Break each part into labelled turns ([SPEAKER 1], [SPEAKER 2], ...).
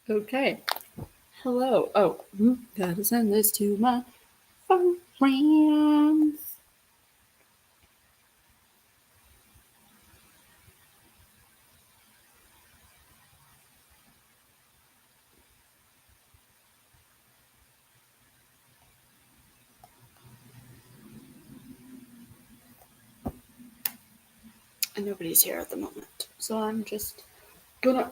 [SPEAKER 1] Okay. Hello. Oh, gotta send this to my phone friends. and nobody's here at the moment. So I'm just gonna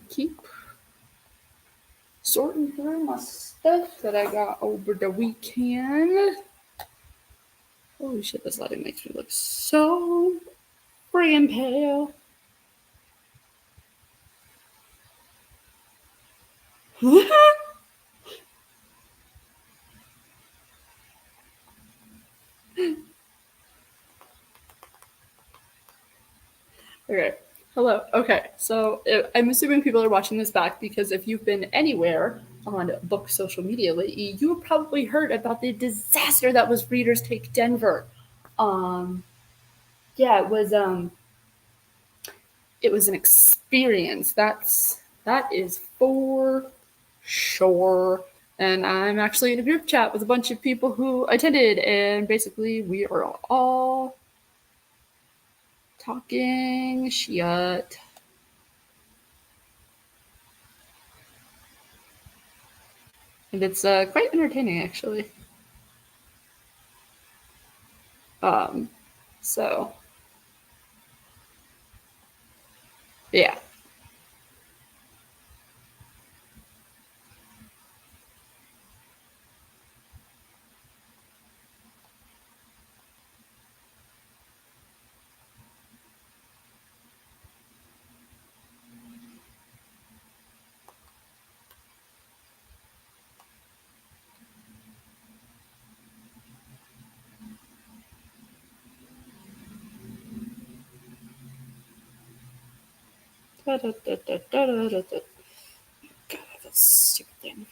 [SPEAKER 1] keep sorting through my stuff that I got over the weekend. Holy shit, this lighting makes me look so friggin' pale. Okay. Hello. Okay. So I'm assuming people are watching this back because if you've been anywhere on book social media lately, you probably heard about the disaster that was Readers Take Denver. Um, yeah, it was an experience. That is for sure. And I'm actually in a group chat with a bunch of people who attended, and basically we are all talking shit. And it's quite entertaining, actually. Um, so, yeah. Da, da, da, da, da, da, da. God, that's stupid thing.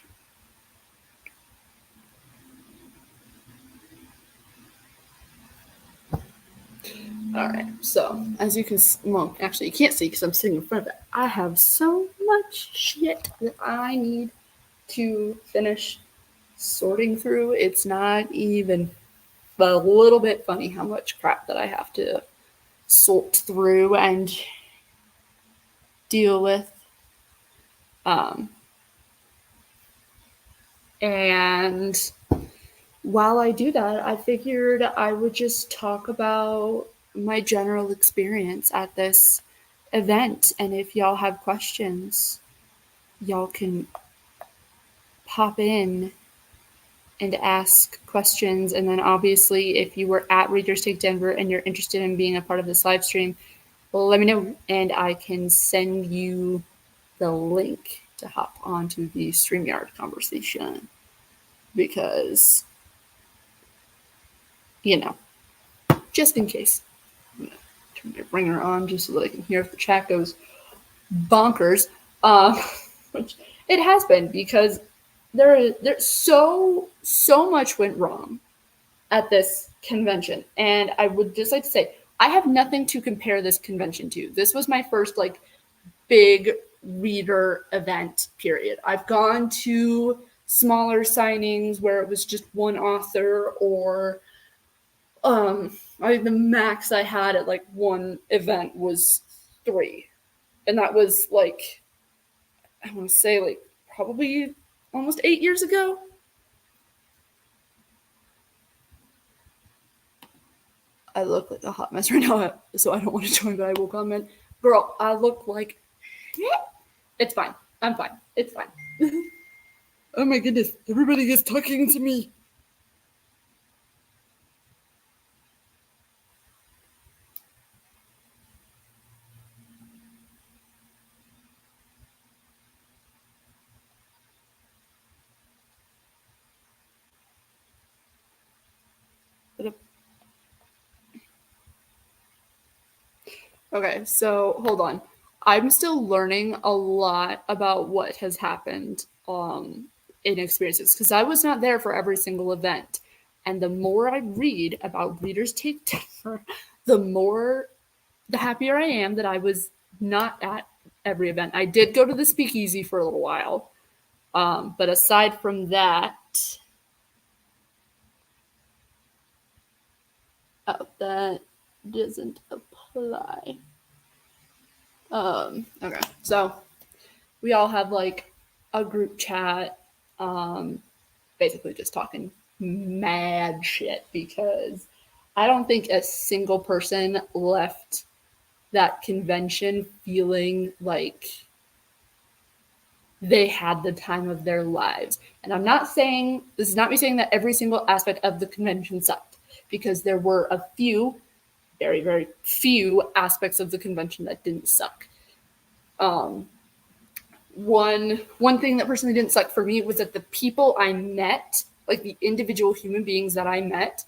[SPEAKER 1] All right. So, as you can, well, actually, you can't see because I'm sitting in front of it. I have so much shit that I need to finish sorting through. It's not even a little bit funny how much crap that I have to sort through and deal with. Um, and while I do that, I figured I would just talk about my general experience at this event. And if y'all have questions, y'all can pop in and ask questions. And then obviously, if you were at Readers Take Denver and you're interested in being a part of this live stream, well, let me know and I can send you the link to hop onto the StreamYard conversation because, you know, just in case. I'm going to turn my ringer on just so that I can hear if the chat goes bonkers, which it has been because there's so much went wrong at this convention. And I would just like to say, I have nothing to compare this convention to. This was my first like big reader event period. I've gone to smaller signings where it was just one author or the max I had at like one event was 3. And that was like I want to say like probably almost 8 years ago. I look like a hot mess right now, so I don't want to join, but I will comment. Girl, I look like shit. It's fine. I'm fine. It's fine. Oh my goodness. Everybody is talking to me. Okay, so hold on. I'm still learning a lot about what has happened in experiences because I was not there for every single event. And the more I read about Readers Take Denver, the happier I am that I was not at every event. I did go to the speakeasy for a little while. But aside from that, that doesn't apply. Okay, so we all have like a group chat, basically just talking mad shit because I don't think a single person left that convention feeling like they had the time of their lives. And I'm not saying, this is not me saying that every single aspect of the convention sucked, because there were a few, very, very few aspects of the convention that didn't suck. One thing that personally didn't suck for me was that the people I met, like the individual human beings that I met,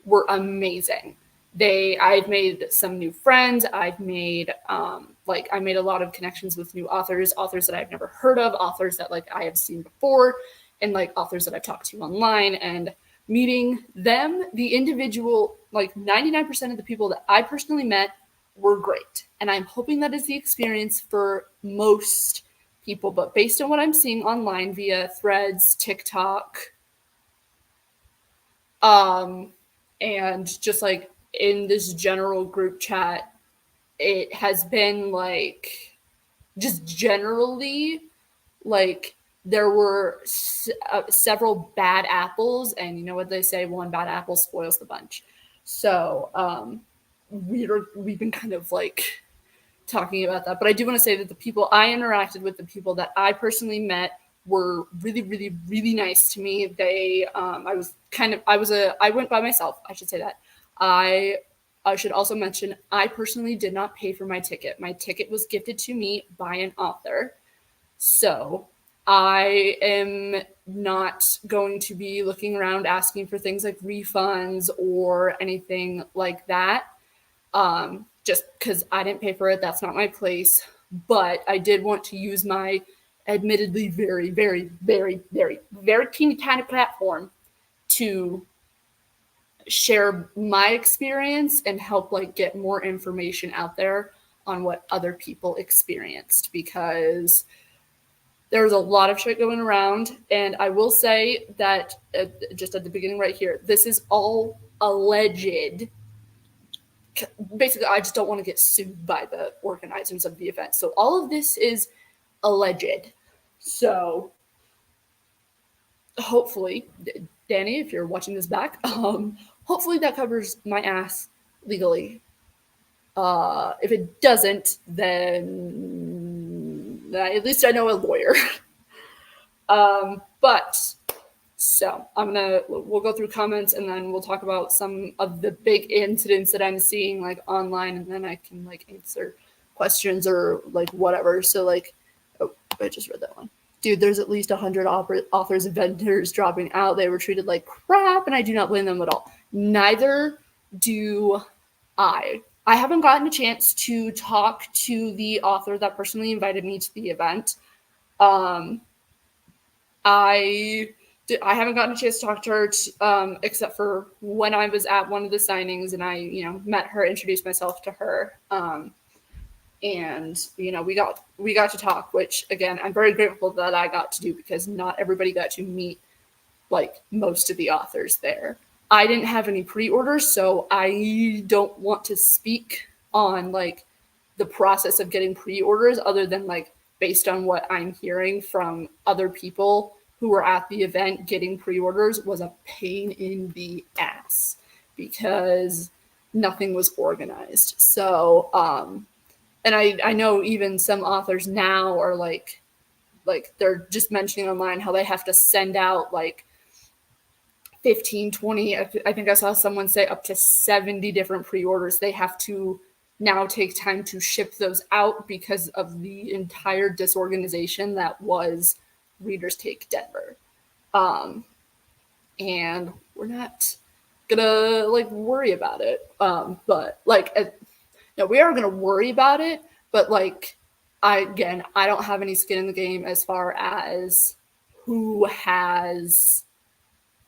[SPEAKER 1] were amazing. I've made some new friends. I've made I made a lot of connections with new authors that I've never heard of, authors that like I have seen before, and like authors that I've talked to online. And meeting them, the individual, like 99% of the people that I personally met were great. And I'm hoping that is the experience for most people. But based on what I'm seeing online via Threads, TikTok, and just like in this general group chat, it has been like just generally like there were several bad apples, and you know what they say, one bad apple spoils the bunch. So we've been kind of like talking about that. But I do want to say that the people I interacted with, the people that I personally met, were really, really, really nice to me. I went by myself. I should say that. I should also mention, I personally did not pay for my ticket. My ticket was gifted to me by an author. So I am not going to be looking around asking for things like refunds or anything like that. Just because I didn't pay for it. That's not my place. But I did want to use my admittedly very, very, very, very, very teeny tiny platform to share my experience and help like get more information out there on what other people experienced, because there's a lot of shit going around. And I will say that just at the beginning right here, this is all alleged. Basically, I just don't want to get sued by the organizers of the event. So all of this is alleged. So hopefully, Danny, if you're watching this back, hopefully that covers my ass legally. If it doesn't, then at least I know a lawyer. But so we'll go through comments, and then we'll talk about some of the big incidents that I'm seeing like online, and then I can like answer questions or like whatever. So like, oh, I just read that one. Dude, there's at least 100 authors and vendors dropping out. They were treated like crap, and I do not blame them at all. Neither do I. I haven't gotten a chance to talk to the author that personally invited me to the event. I haven't gotten a chance to talk to her except for when I was at one of the signings, and I, met her, introduced myself to her. And we got to talk, which again, I'm very grateful that I got to do, because not everybody got to meet like most of the authors there. I didn't have any pre-orders, so I don't want to speak on like the process of getting pre-orders, other than like based on what I'm hearing from other people who were at the event. Getting pre-orders was a pain in the ass because nothing was organized. So, and I know even some authors now are like they're just mentioning online how they have to send out like 15, 20, I think I saw someone say up to 70 different pre-orders. They have to now take time to ship those out because of the entire disorganization that was Readers Take Denver. And we're not gonna like worry about it. But like, no, we are gonna worry about it, but like, I don't have any skin in the game as far as who has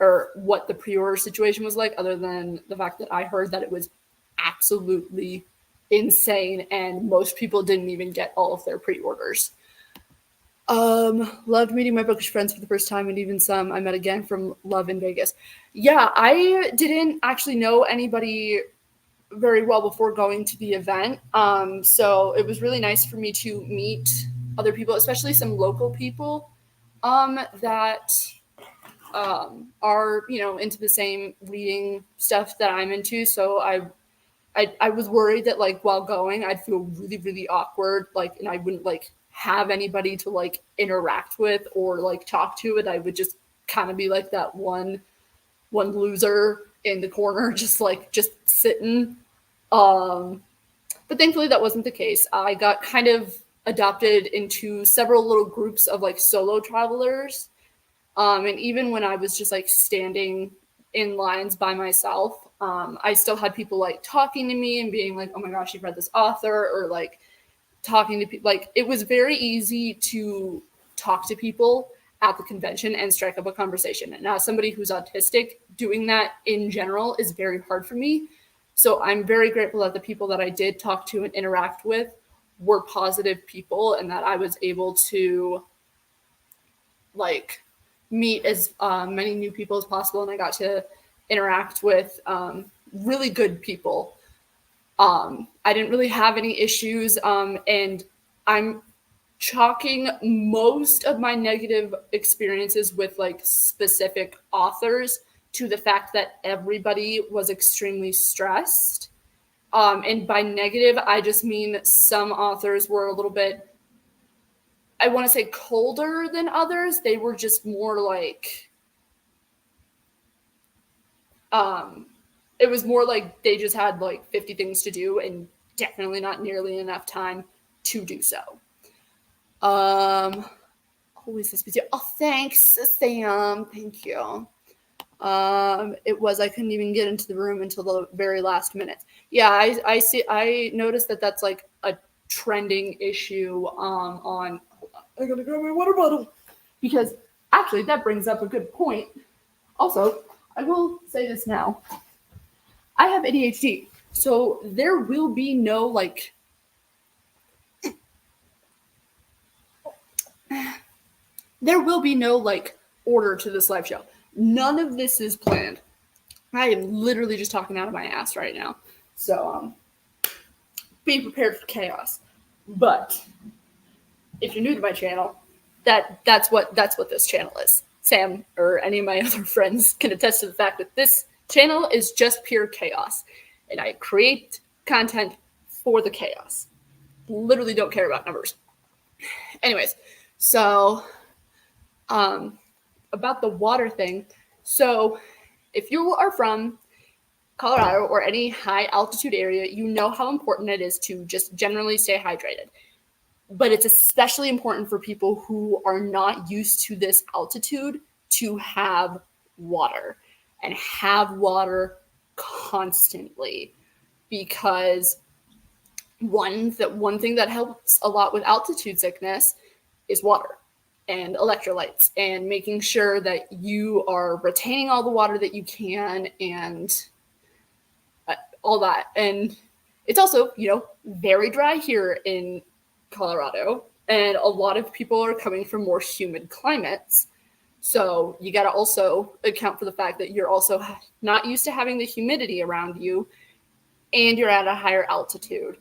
[SPEAKER 1] or what the pre-order situation was like, other than the fact that I heard that it was absolutely insane and most people didn't even get all of their pre-orders. Loved meeting my bookish friends for the first time, and even some I met again from Love in Vegas. Yeah, I didn't actually know anybody very well before going to the event. So it was really nice for me to meet other people, especially some local people that are, into the same reading stuff that I'm into. So I was worried that like while going, I'd feel really, really awkward, like, and I wouldn't like have anybody to like interact with or like talk to, and I would just kind of be like that one loser in the corner, just sitting. Um, but thankfully that wasn't the case. I got kind of adopted into several little groups of like solo travelers. And even when I was just like standing in lines by myself, I still had people like talking to me and being like, oh my gosh, you've read this author, or like talking to people. Like it was very easy to talk to people at the convention and strike up a conversation. And as somebody who's autistic, doing that in general is very hard for me. So I'm very grateful that the people that I did talk to and interact with were positive people, and that I was able to like meet as many new people as possible, and I got to interact with really good people. I didn't really have any issues, and I'm chalking most of my negative experiences with like specific authors to the fact that everybody was extremely stressed. And by negative, I just mean some authors were a little bit, I want to say, colder than others. They were just more like, it was more like they just had like 50 things to do and definitely not nearly enough time to do so. Who is this video? Oh, thanks, Sam. Thank you. I couldn't even get into the room until the very last minute. Yeah, I noticed that that's like a trending issue on. I gotta grab my water bottle, because actually that brings up a good point. Also, I will say this now. I have ADHD, so there will be no like order to this live show. None of this is planned. I am literally just talking out of my ass right now. So be prepared for chaos. But if you're new to my channel, that's what this channel is. Sam or any of my other friends can attest to the fact that this channel is just pure chaos. And I create content for the chaos. Literally don't care about numbers. Anyways, so about the water thing. So if you are from Colorado or any high altitude area, you know how important it is to just generally stay hydrated. But it's especially important for people who are not used to this altitude to have water, and have water constantly, because one thing that helps a lot with altitude sickness is water and electrolytes, and making sure that you are retaining all the water that you can, and all that. And it's also, very dry here in Colorado, and a lot of people are coming from more humid climates. So you got to also account for the fact that you're also not used to having the humidity around you, and you're at a higher altitude.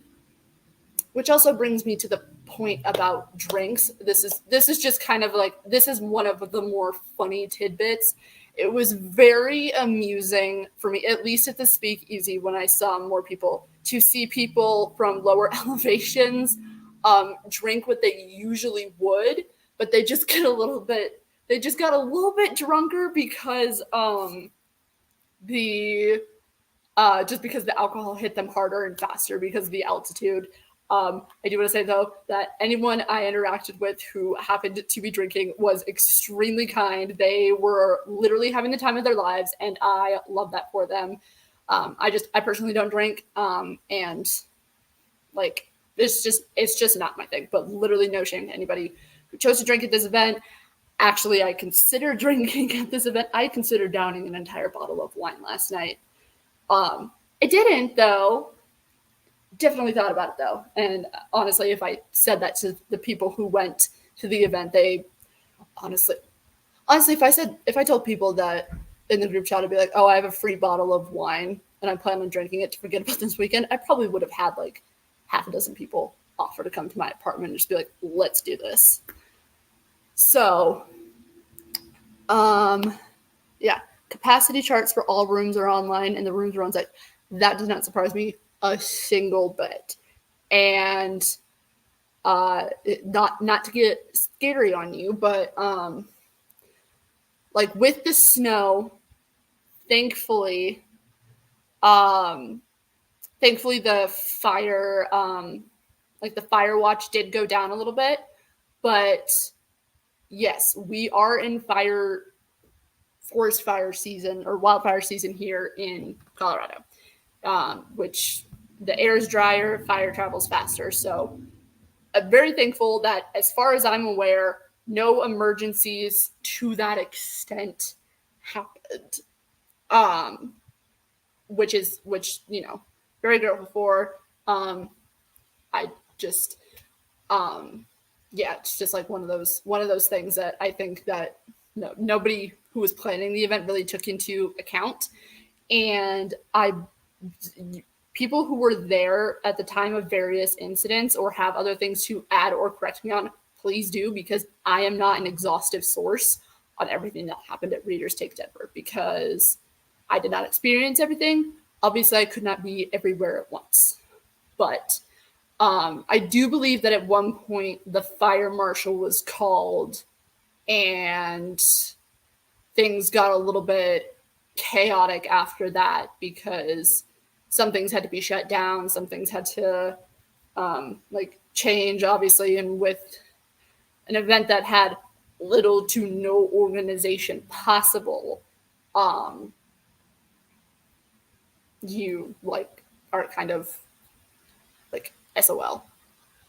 [SPEAKER 1] Which also brings me to the point about drinks. This is just kind of like, this is one of the more funny tidbits. It was very amusing for me, at least at the speakeasy, when I saw more people, to see people from lower elevations drink what they usually would, but they just got a little bit drunker because just because the alcohol hit them harder and faster because of the altitude. I do want to say, though, that anyone I interacted with who happened to be drinking was extremely kind. They were literally having the time of their lives, and I love that for them. I personally don't drink, and like it's just not my thing. But literally no shame to anybody who chose to drink at this event. Actually, I considered drinking at this event. I considered downing an entire bottle of wine last night. I didn't, though. Definitely thought about it, though. And honestly, if I said that to the people who went to the event, they honestly, if I told people that in the group chat, I'd be like, oh, I have a free bottle of wine and I plan on drinking it to forget about this weekend, I probably would have had like half a dozen people offer to come to my apartment and just be like, let's do this. So, Yeah, capacity charts for all rooms are online, and the rooms are on site. That does not surprise me a single bit. And not to get scary on you, but like with the snow, thankfully, um, thankfully the fire, like the fire watch did go down a little bit, but yes, we are in forest fire season or wildfire season here in Colorado, which the air is drier, fire travels faster. So I'm very thankful that, as far as I'm aware, no emergencies to that extent happened. Um, which very grateful for. I just yeah, it's just like one of those things that I think that nobody who was planning the event really took into account, and people who were there at the time of various incidents or have other things to add or correct me on, please do, because I am not an exhaustive source on everything that happened at Readers Take Denver, because I did not experience everything. Obviously, I could not be everywhere at once. But I do believe that at one point the fire marshal was called and things got a little bit chaotic after that, because some things had to be shut down, some things had to like change, obviously, and with an event that had little to no organization possible, um, you like are kind of like SOL.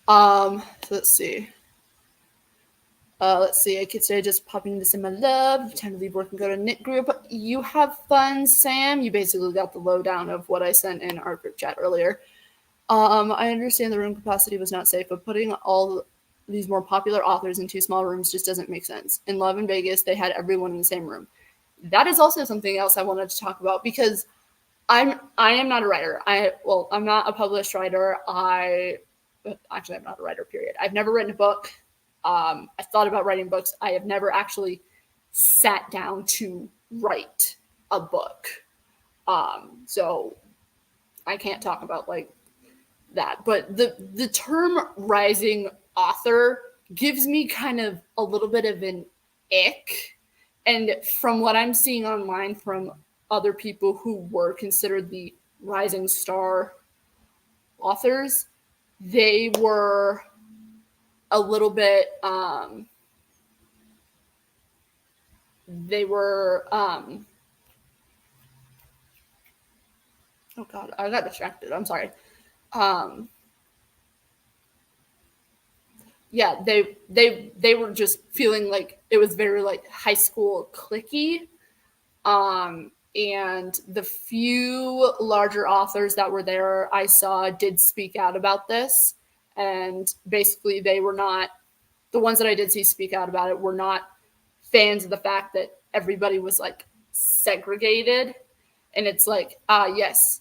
[SPEAKER 1] So let's see. I could say just popping this in my love. Time to leave work and go to knit group. You have fun, Sam. You basically got the lowdown of what I sent in our group chat earlier. I understand the room capacity was not safe, but putting all these more popular authors in two small rooms just doesn't make sense. In Love in Vegas, they had everyone in the same room. That is also something else I wanted to talk about, because I am not a writer. I'm not a published writer. I'm not a writer, period. I've never written a book. I thought about writing books. I have never actually sat down to write a book. So I can't talk about like that. But the term rising author gives me kind of a little bit of an ick. And from what I'm seeing online from other people who were considered the rising star authors, they were a little bit they were oh god, I got distracted, I'm sorry. Yeah, they were just feeling like it was very like high school cliquey. And the few larger authors that were there I saw did speak out about this, and basically they were not, the ones that I did see speak out about it were not fans of the fact that everybody was like segregated. And it's like, yes,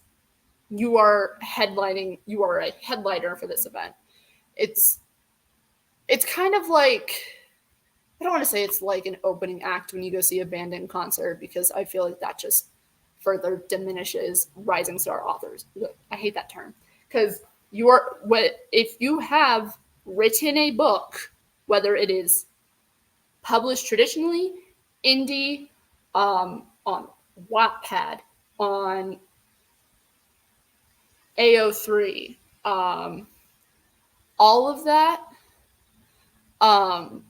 [SPEAKER 1] you are a headliner for this event. It's kind of like, I don't want to say it's like an opening act when you go see a band in concert, because I feel like that just further diminishes rising star authors. I hate that term, because if you have written a book, whether it is published traditionally, indie, on Wattpad, on AO3, all of that, um,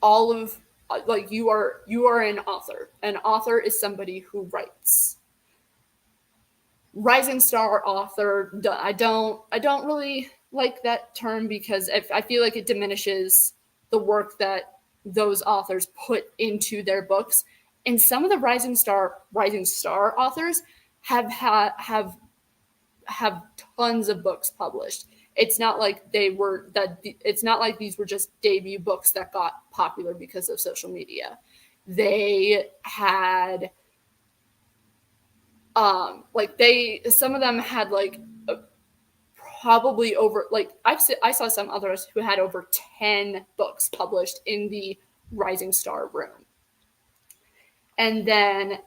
[SPEAKER 1] all of like you are an author. An author is somebody who writes. Rising star author, I don't really like that term, because I feel like it diminishes the work that those authors put into their books. And some of the rising star authors have tons of books published. It's not like it's not like these were just debut books that got popular because of social media. They had some of them had like probably over, like I saw some others who had over 10 books published in the rising star room. And then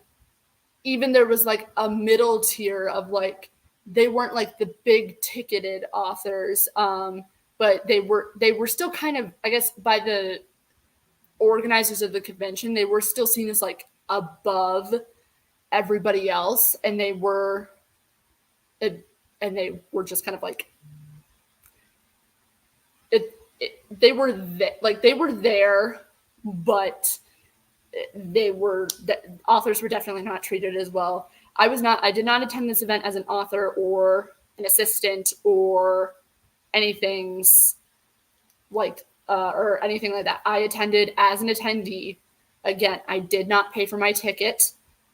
[SPEAKER 1] even there was like a middle tier of like, they weren't like the big ticketed authors, but they were still kind of, I guess, by the organizers of the convention, they were still seen as like above everybody else, and they were just kind of like they were there, but authors were definitely not treated as well. I did not attend this event as an author or an assistant or anything or anything like that. I attended as an attendee. Again, I did not pay for my ticket,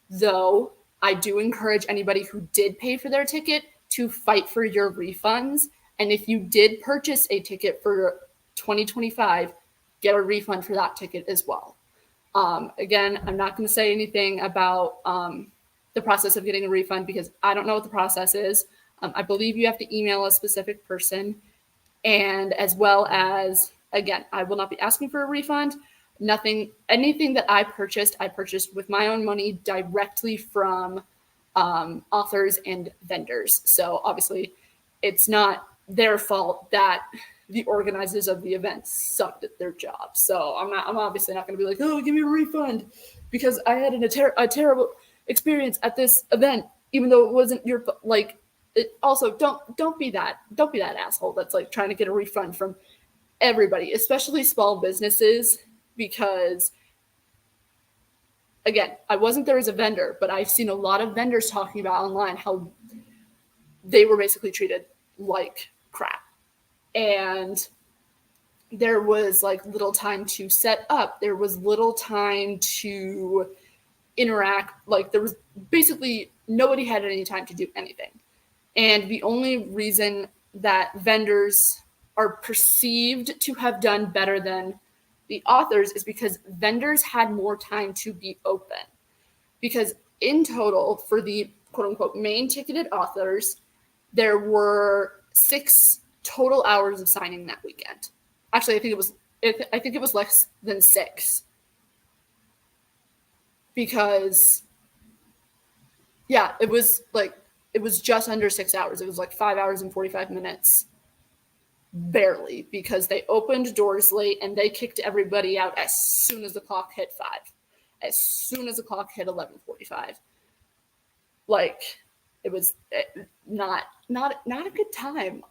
[SPEAKER 1] though I do encourage anybody who did pay for their ticket to fight for your refunds. And if you did purchase a ticket for 2025, get a refund for that ticket as well. Again, I'm not going to say anything about the process of getting a refund because I don't know what the process is. I believe you have to email a specific person, and as well as, again, I will not be asking for a refund. Anything that I purchased with my own money directly from authors and vendors. So obviously, it's not their fault that the organizers of the event sucked at their job. So I'm obviously not going to be like, oh, give me a refund because I had a terrible experience at this event, even though it wasn't your like. Also, don't be that asshole that's like trying to get a refund from everybody, especially small businesses, because again, I wasn't there as a vendor, but I've seen a lot of vendors talking about online how they were basically treated like crap. And there was like little time to set up. There was little time to interact. Like there was basically nobody had any time to do anything. And the only reason that vendors are perceived to have done better than the authors is because vendors had more time to be open. Because in total, for the quote unquote main ticketed authors, there were 6 total hours of signing that weekend. Actually, I think it was less than 6. Because yeah, it was just under 6 hours. It was like 5 hours and 45 minutes. Barely, because they opened doors late and they kicked everybody out as soon as the clock hit 5. As soon as the clock hit 11:45. Like, it was not a good time.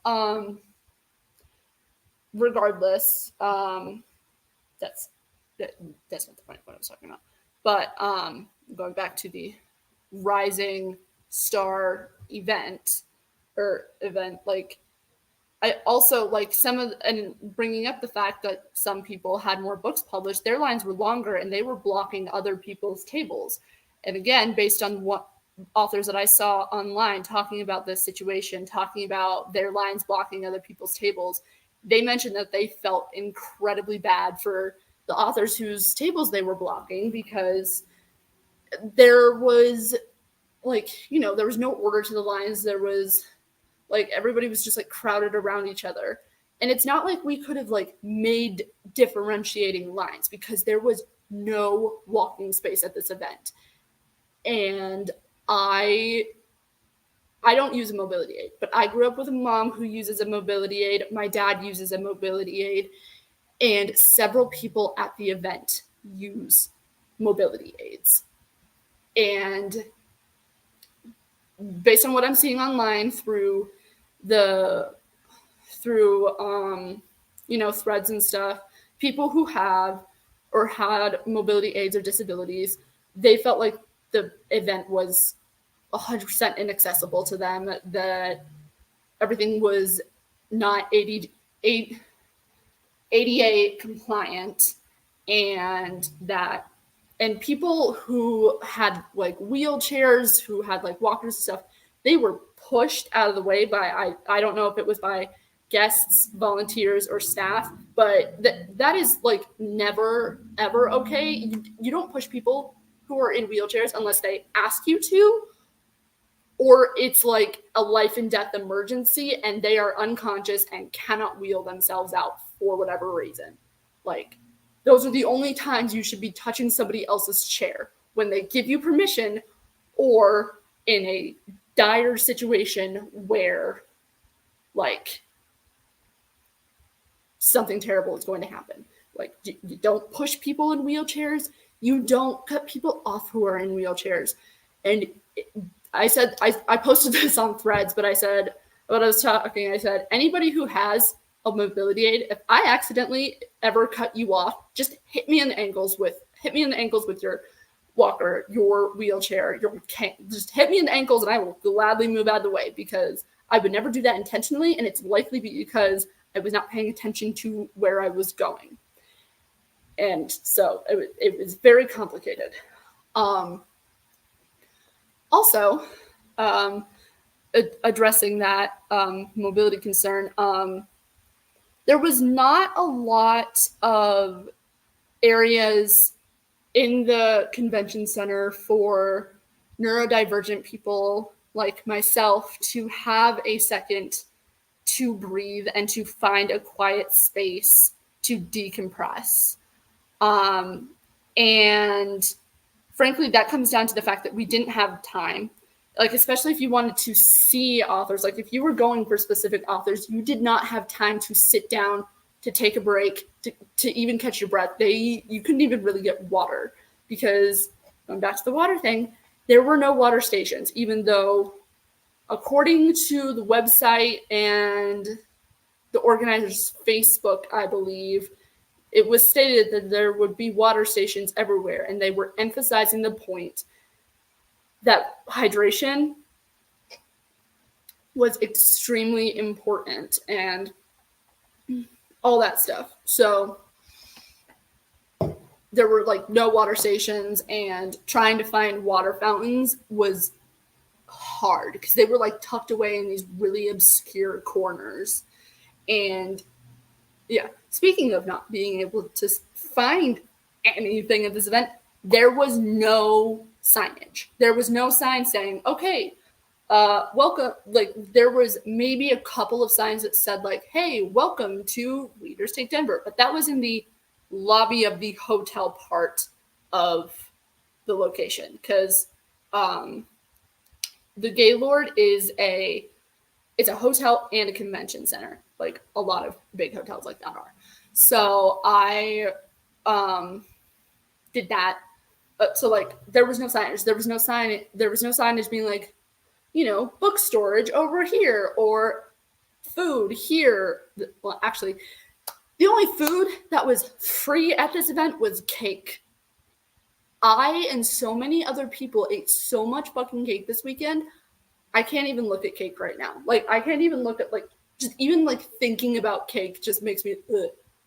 [SPEAKER 1] Regardless, that's not the point of what I was talking about. But going back to the Rising Star event, like I also like and bringing up the fact that some people had more books published, their lines were longer and they were blocking other people's tables. And again, based on what authors that I saw online talking about this situation, talking about their lines blocking other people's tables, they mentioned that they felt incredibly bad for the authors whose tables they were blocking because there was there was no order to the lines. There was like everybody was just like crowded around each other. And it's not like we could have like made differentiating lines because there was no walking space at this event. And I don't use a mobility aid, but I grew up with a mom who uses a mobility aid. My dad uses a mobility aid, and several people at the event use mobility aids. And based on what I'm seeing online through threads and stuff, people who have or had mobility aids or disabilities, they felt like the event was 100% inaccessible to them, that everything was not ADA compliant, and people who had like wheelchairs, who had like walkers and stuff, they were pushed out of the way by, I don't know if it was by guests, volunteers, or staff, but that is like never, ever okay. You don't push people who are in wheelchairs unless they ask you to, or it's like a life and death emergency and they are unconscious and cannot wheel themselves out for whatever reason. Like, those are the only times you should be touching somebody else's chair when they give you permission, or in a dire situation where like something terrible is going to happen. Like you don't push people in wheelchairs. You don't cut people off who are in wheelchairs. And I posted this on Threads, but I said, when I was talking, I said, anybody who has a mobility aid, if I accidentally ever cut you off, just hit me in the ankles with your walker, your wheelchair, your cane. Just hit me in the ankles and I will gladly move out of the way, because I would never do that intentionally, and it's likely because I was not paying attention to where I was going. And so it was very complicated. Also, addressing that mobility concern, there was not a lot of areas in the convention center for neurodivergent people like myself to have a second to breathe and to find a quiet space to decompress. And frankly, that comes down to the fact that we didn't have time. Like, especially if you wanted to see authors, like if you were going for specific authors, you did not have time to sit down, to take a break, to even catch your breath. You couldn't even really get water, because, going back to the water thing, there were no water stations, even though according to the website and the organizer's Facebook, I believe, it was stated that there would be water stations everywhere, and they were emphasizing the point that hydration was extremely important and all that stuff. So there were like no water stations, and trying to find water fountains was hard because they were like tucked away in these really obscure corners. And yeah, speaking of not being able to find anything at this event, there was no signage. There was no sign saying, okay, welcome. Like, there was maybe a couple of signs that said like, hey, welcome to Leaders Take Denver. But that was in the lobby of the hotel part of the location, because the Gaylord is it's a hotel and a convention center, like a lot of big hotels like that are. So I did that. So like there was no signage. There was no signage being like, book storage over here or food here. Well, actually, the only food that was free at this event was cake. I and so many other people ate so much fucking cake this weekend. I can't even look at cake right now. Like, I can't even look at, like, just even, like, thinking about cake just makes me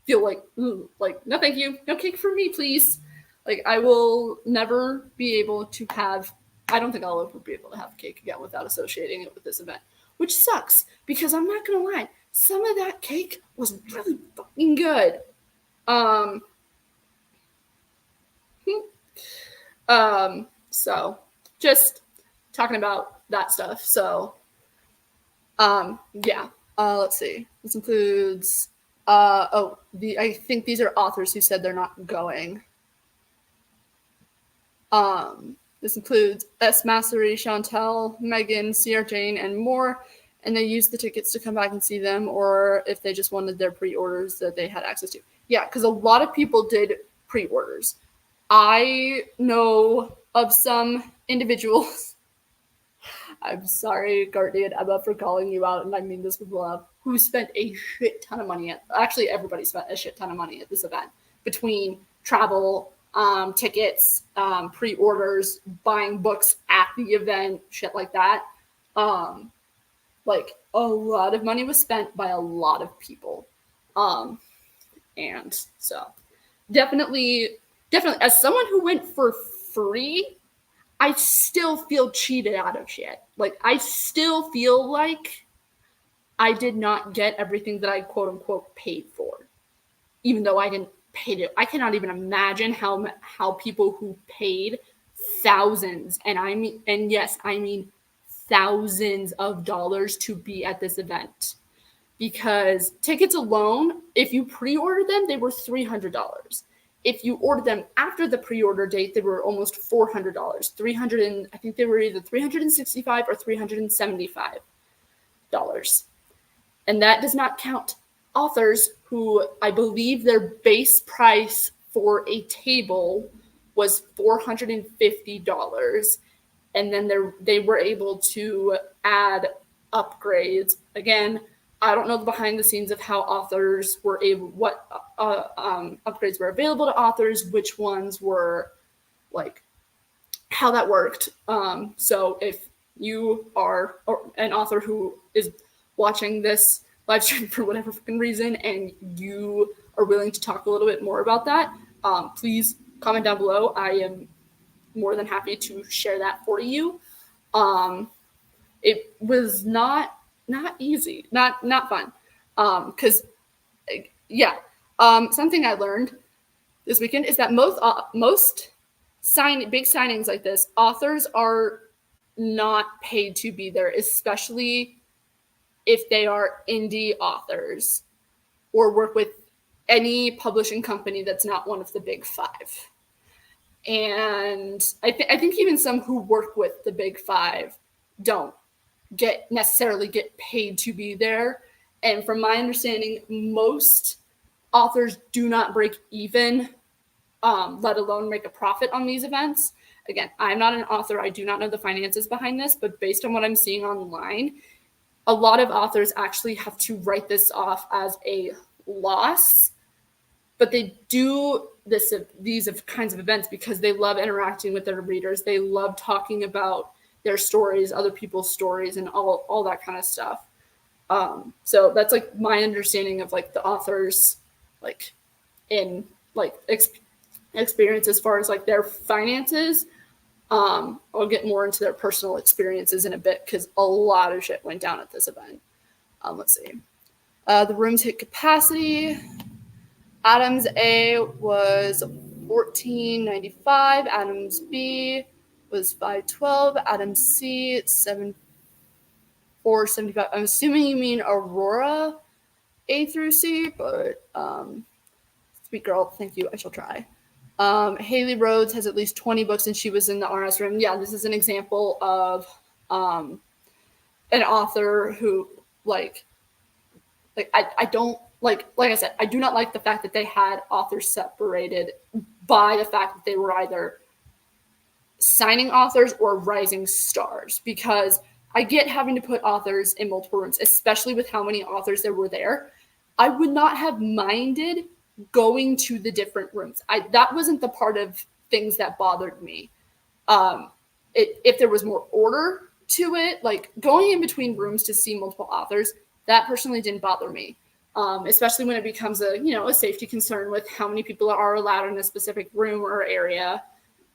[SPEAKER 1] feel like, like, no, thank you. No cake for me, please. Like, I will never be able to have, I don't think I'll ever be able to have cake again without associating it with this event, which sucks, because I'm not going to lie, some of that cake was really fucking good. So just talking about that stuff. So, yeah. Let's see. This includes, I think these are authors who said they're not going. This includes S. Massery, Chantel, Megan, C.R. Jane, and more. And they used the tickets to come back and see them, or if they just wanted their pre-orders that they had access to. Yeah, because a lot of people did pre-orders. I know of some individuals, I'm sorry, Guardian, I'm up for calling you out, and I mean this with love, who spent a shit ton of money actually everybody spent a shit ton of money at this event, between travel, tickets, pre-orders, buying books at the event, shit like that. Like, a lot of money was spent by a lot of people. And so definitely, as someone who went for free, I still feel cheated out of shit. Like, I still feel like I did not get everything that I quote unquote paid for, even though I didn't pay it. I cannot even imagine how people who paid thousands, and I mean thousands of dollars to be at this event. Because tickets alone, if you pre-ordered them, they were $300. if you ordered them after the pre-order date, they were almost $400. I think they were either $365 or $375. And that does not count authors who, I believe their base price for a table was $450. And then they were able to add upgrades. Again, I don't know the behind the scenes of how authors were able, what upgrades were available to authors, which ones were like, how that worked. So if you are an author who is watching this live stream for whatever fucking reason and you are willing to talk a little bit more about that, please comment down below. I am more than happy to share that for you. It was not easy, not fun. Because something I learned this weekend is that most big signings like this, authors are not paid to be there, especially if they are indie authors or work with any publishing company that's not one of the big five. And I think even some who work with the big five don't necessarily get paid to be there. And from my understanding, most authors do not break even, let alone make a profit on these events. Again, I'm not an author. I do not know the finances behind this, but based on what I'm seeing online, a lot of authors actually have to write this off as a loss, but they do these kinds of events because they love interacting with their readers. They love talking about their stories, other people's stories, and all that kind of stuff. So that's like my understanding of like the authors, like in like experience as far as like their finances. I'll get more into their personal experiences in a bit because a lot of shit went down at this event. Let's see. The rooms hit capacity. Adams A was $14.95. Adams B was $5.12. Adams C $7.475. I'm assuming you mean Aurora A through C, but sweet girl, thank you. I shall try. Haley Rhodes has at least 20 books, and she was in the RS room. Yeah, this is an example of an author who I don't like I said, I do not like the fact that they had authors separated by the fact that they were either signing authors or rising stars, because I get having to put authors in multiple rooms, especially with how many authors there were there. I would not have minded going to the different rooms. That wasn't the part of things that bothered me. If there was more order to it, like going in between rooms to see multiple authors, that personally didn't bother me. Especially when it becomes a safety concern with how many people are allowed in a specific room or area,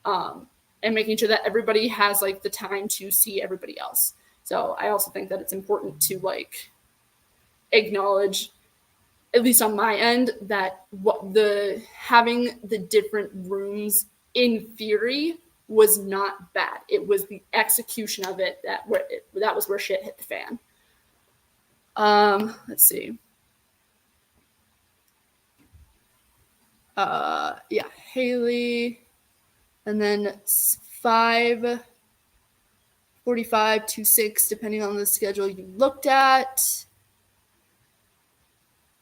[SPEAKER 1] and making sure that everybody has like the time to see everybody else. So I also think that it's important to like acknowledge, at least on my end, that having the different rooms in theory was not bad. It was the execution of it that was where shit hit the fan. Let's see. Haley, and then 5:45 to 6, depending on the schedule you looked at.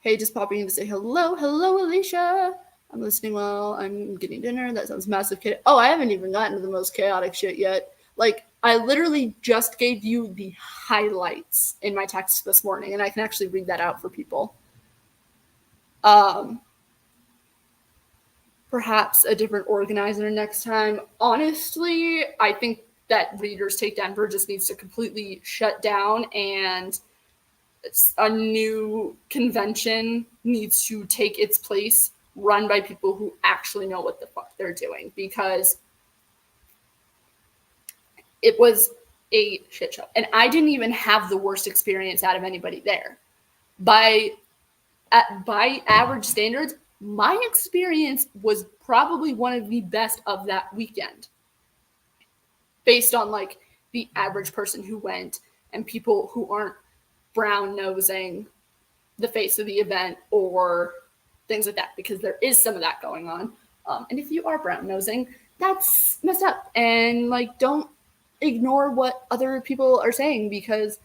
[SPEAKER 1] Hey, just popping in to say hello. Hello, Alicia. I'm listening while I'm getting dinner. That sounds massive. Oh, I haven't even gotten to the most chaotic shit yet. Like, I literally just gave you the highlights in my text this morning, and I can actually read that out for people. Perhaps a different organizer next time. Honestly, I think that Readers Take Denver just needs to completely shut down, and a new convention needs to take its place, run by people who actually know what the fuck they're doing, because it was a shit show. And I didn't even have the worst experience out of anybody there. By average standards, my experience was probably one of the best of that weekend, based on like the average person who went and people who aren't brown nosing the face of the event or things like that, because there is some of that going on. And if you are brown nosing, that's messed up. And like, don't ignore what other people are saying because,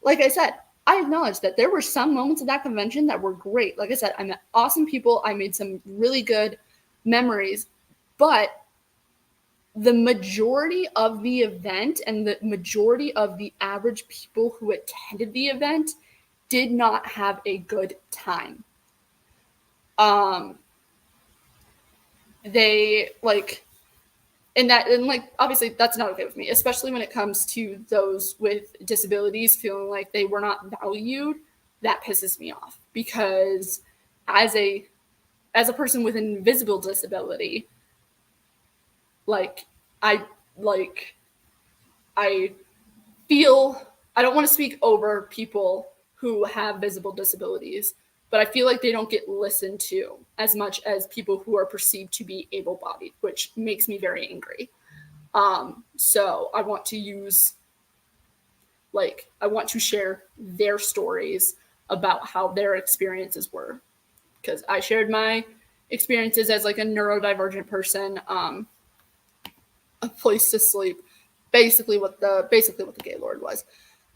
[SPEAKER 1] like I said, I acknowledge that there were some moments of that convention that were great. Like I said, I met awesome people. I made some really good memories, but the majority of the event and the majority of the average people who attended the event did not have a good time. They like and like obviously that's not okay with me, especially when it comes to those with disabilities feeling like they were not valued. That pisses me off because as a person with an invisible disability, like I like I feel I don't want to speak over people who have visible disabilities, but I feel like they don't get listened to as much as people who are perceived to be able-bodied, which makes me very angry. So I want to share their stories about how their experiences were because I shared my experiences as like a neurodivergent person, a place to sleep, basically what the Gaylord was.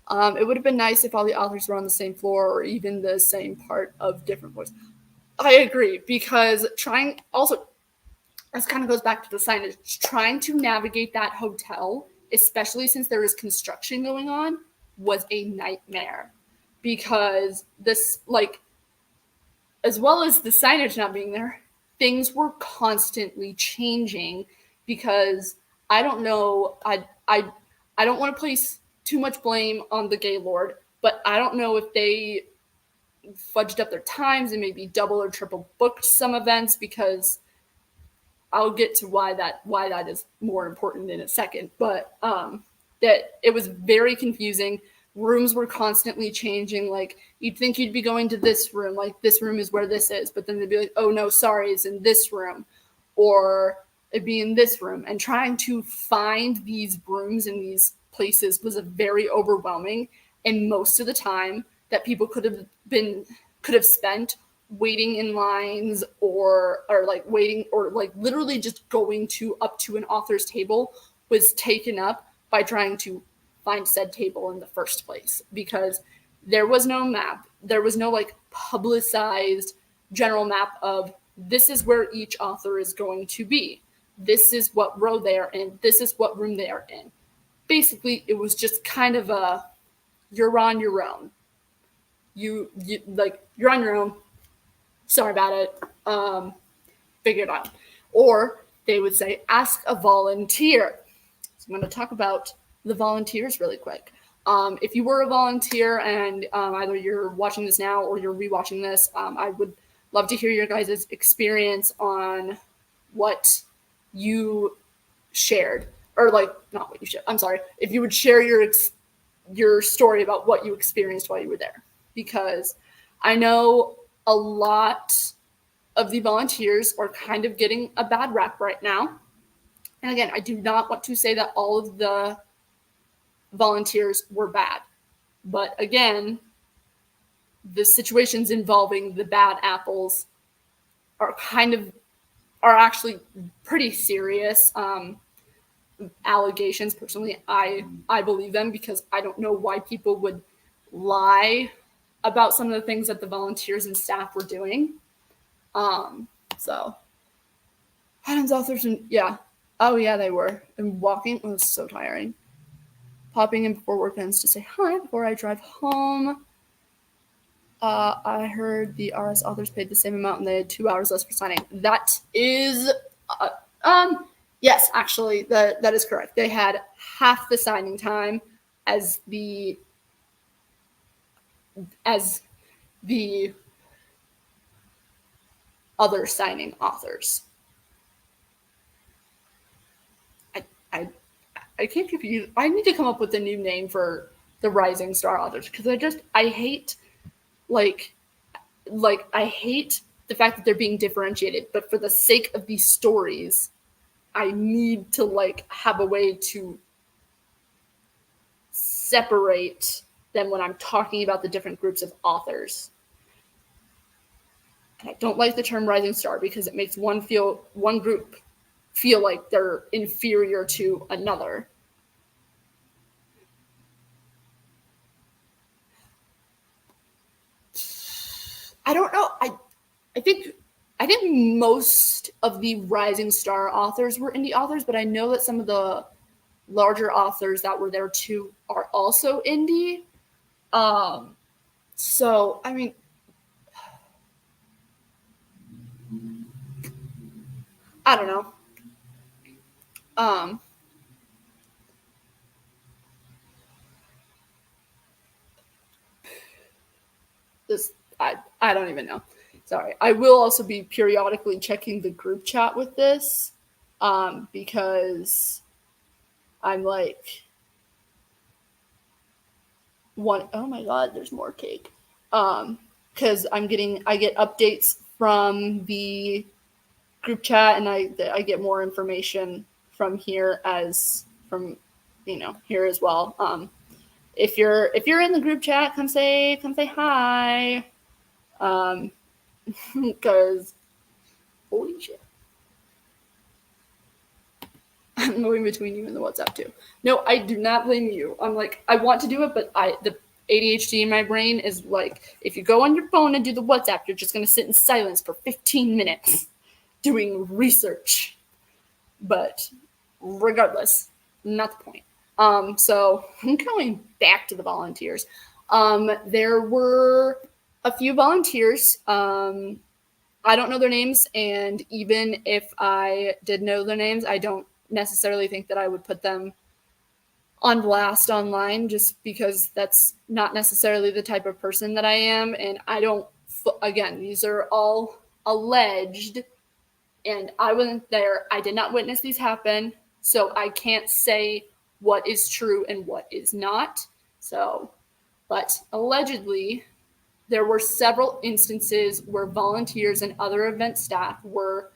[SPEAKER 1] It would have been nice if all the authors were on the same floor or even the same part of different floors. I agree because trying also this kind of goes back to the signage. Trying to navigate that hotel, especially since there is construction going on, was a nightmare because this like as well as the signage not being there, things were constantly changing because I don't know I don't want to place too much blame on the Gaylord, but I don't know if they fudged up their times and maybe double or triple booked some events because I'll get to why that is more important in a second. But that it was very confusing. Rooms were constantly changing. Like you'd think you'd be going to this room, like this room is where this is, but then they'd be like, oh no, sorry, it's in this room, or it'd be in this room. And trying to find these rooms in these places was a very overwhelming. And most of the time that people could have spent waiting in lines or like waiting or like literally just going to up to an author's table was taken up by trying to find said table in the first place because there was no map. There was no like publicized general map of this is where each author is going to be. This is what row they are in. This is what room they are in. Basically, it was just kind of a you're on your own. You like you're on your own. Sorry about it. Figure it out. Or they would say, ask a volunteer. So I'm going to talk about the volunteers really quick. If you were a volunteer and either you're watching this now or you're rewatching this, I would love to hear your guys' experience on what you shared, or like not what you shared. I'm sorry. If you would share your story about what you experienced while you were there, because I know a lot of the volunteers are kind of getting a bad rap right now. And again, I do not want to say that all of the volunteers were bad. But again, the situations involving the bad apples are actually pretty serious allegations. Personally, I believe them because I don't know why people would lie about some of the things that the volunteers and staff were doing. So Adam's authors and yeah. Oh yeah, they were. And walking was so tiring. Popping in before work ends to say hi before I drive home. I heard the RS authors paid the same amount and they had 2 hours less for signing. That is yes, actually that is correct. They had half the signing time as the other signing authors. I I can't confuse. I need to come up with a new name for the rising star authors because I hate like I hate the fact that they're being differentiated, but for the sake of these stories, I need to like have a way to separate them when I'm talking about the different groups of authors. And I don't like the term rising star because it makes one group feel like they're inferior to another. I don't know. I think most of the rising star authors were indie authors, but I know that some of the larger authors that were there too are also indie. So I mean, I don't know. Um, this I don't even know. Sorry. I will also be periodically checking the group chat with this, because I'm like one. Oh my god, there's more cake. Because I get updates from the group chat, and I get more information from here as from here as well. If you're in the group chat, come say hi. Because holy shit, I'm going between you and the WhatsApp too. No, I do not blame you. I'm like, I want to do it, but the ADHD in my brain is like, if you go on your phone and do the WhatsApp, you're just gonna sit in silence for 15 minutes doing research. But regardless, not the point. So going back to the volunteers, there were a few volunteers. I don't know their names, and even if I did know their names, I don't necessarily think that I would put them on blast online, just because that's not necessarily the type of person that I am. And I don't, again, these are all alleged, and I wasn't there. I did not witness these happen, so I can't say what is true and what is not. So, but allegedly, there were several instances where volunteers and other event staff were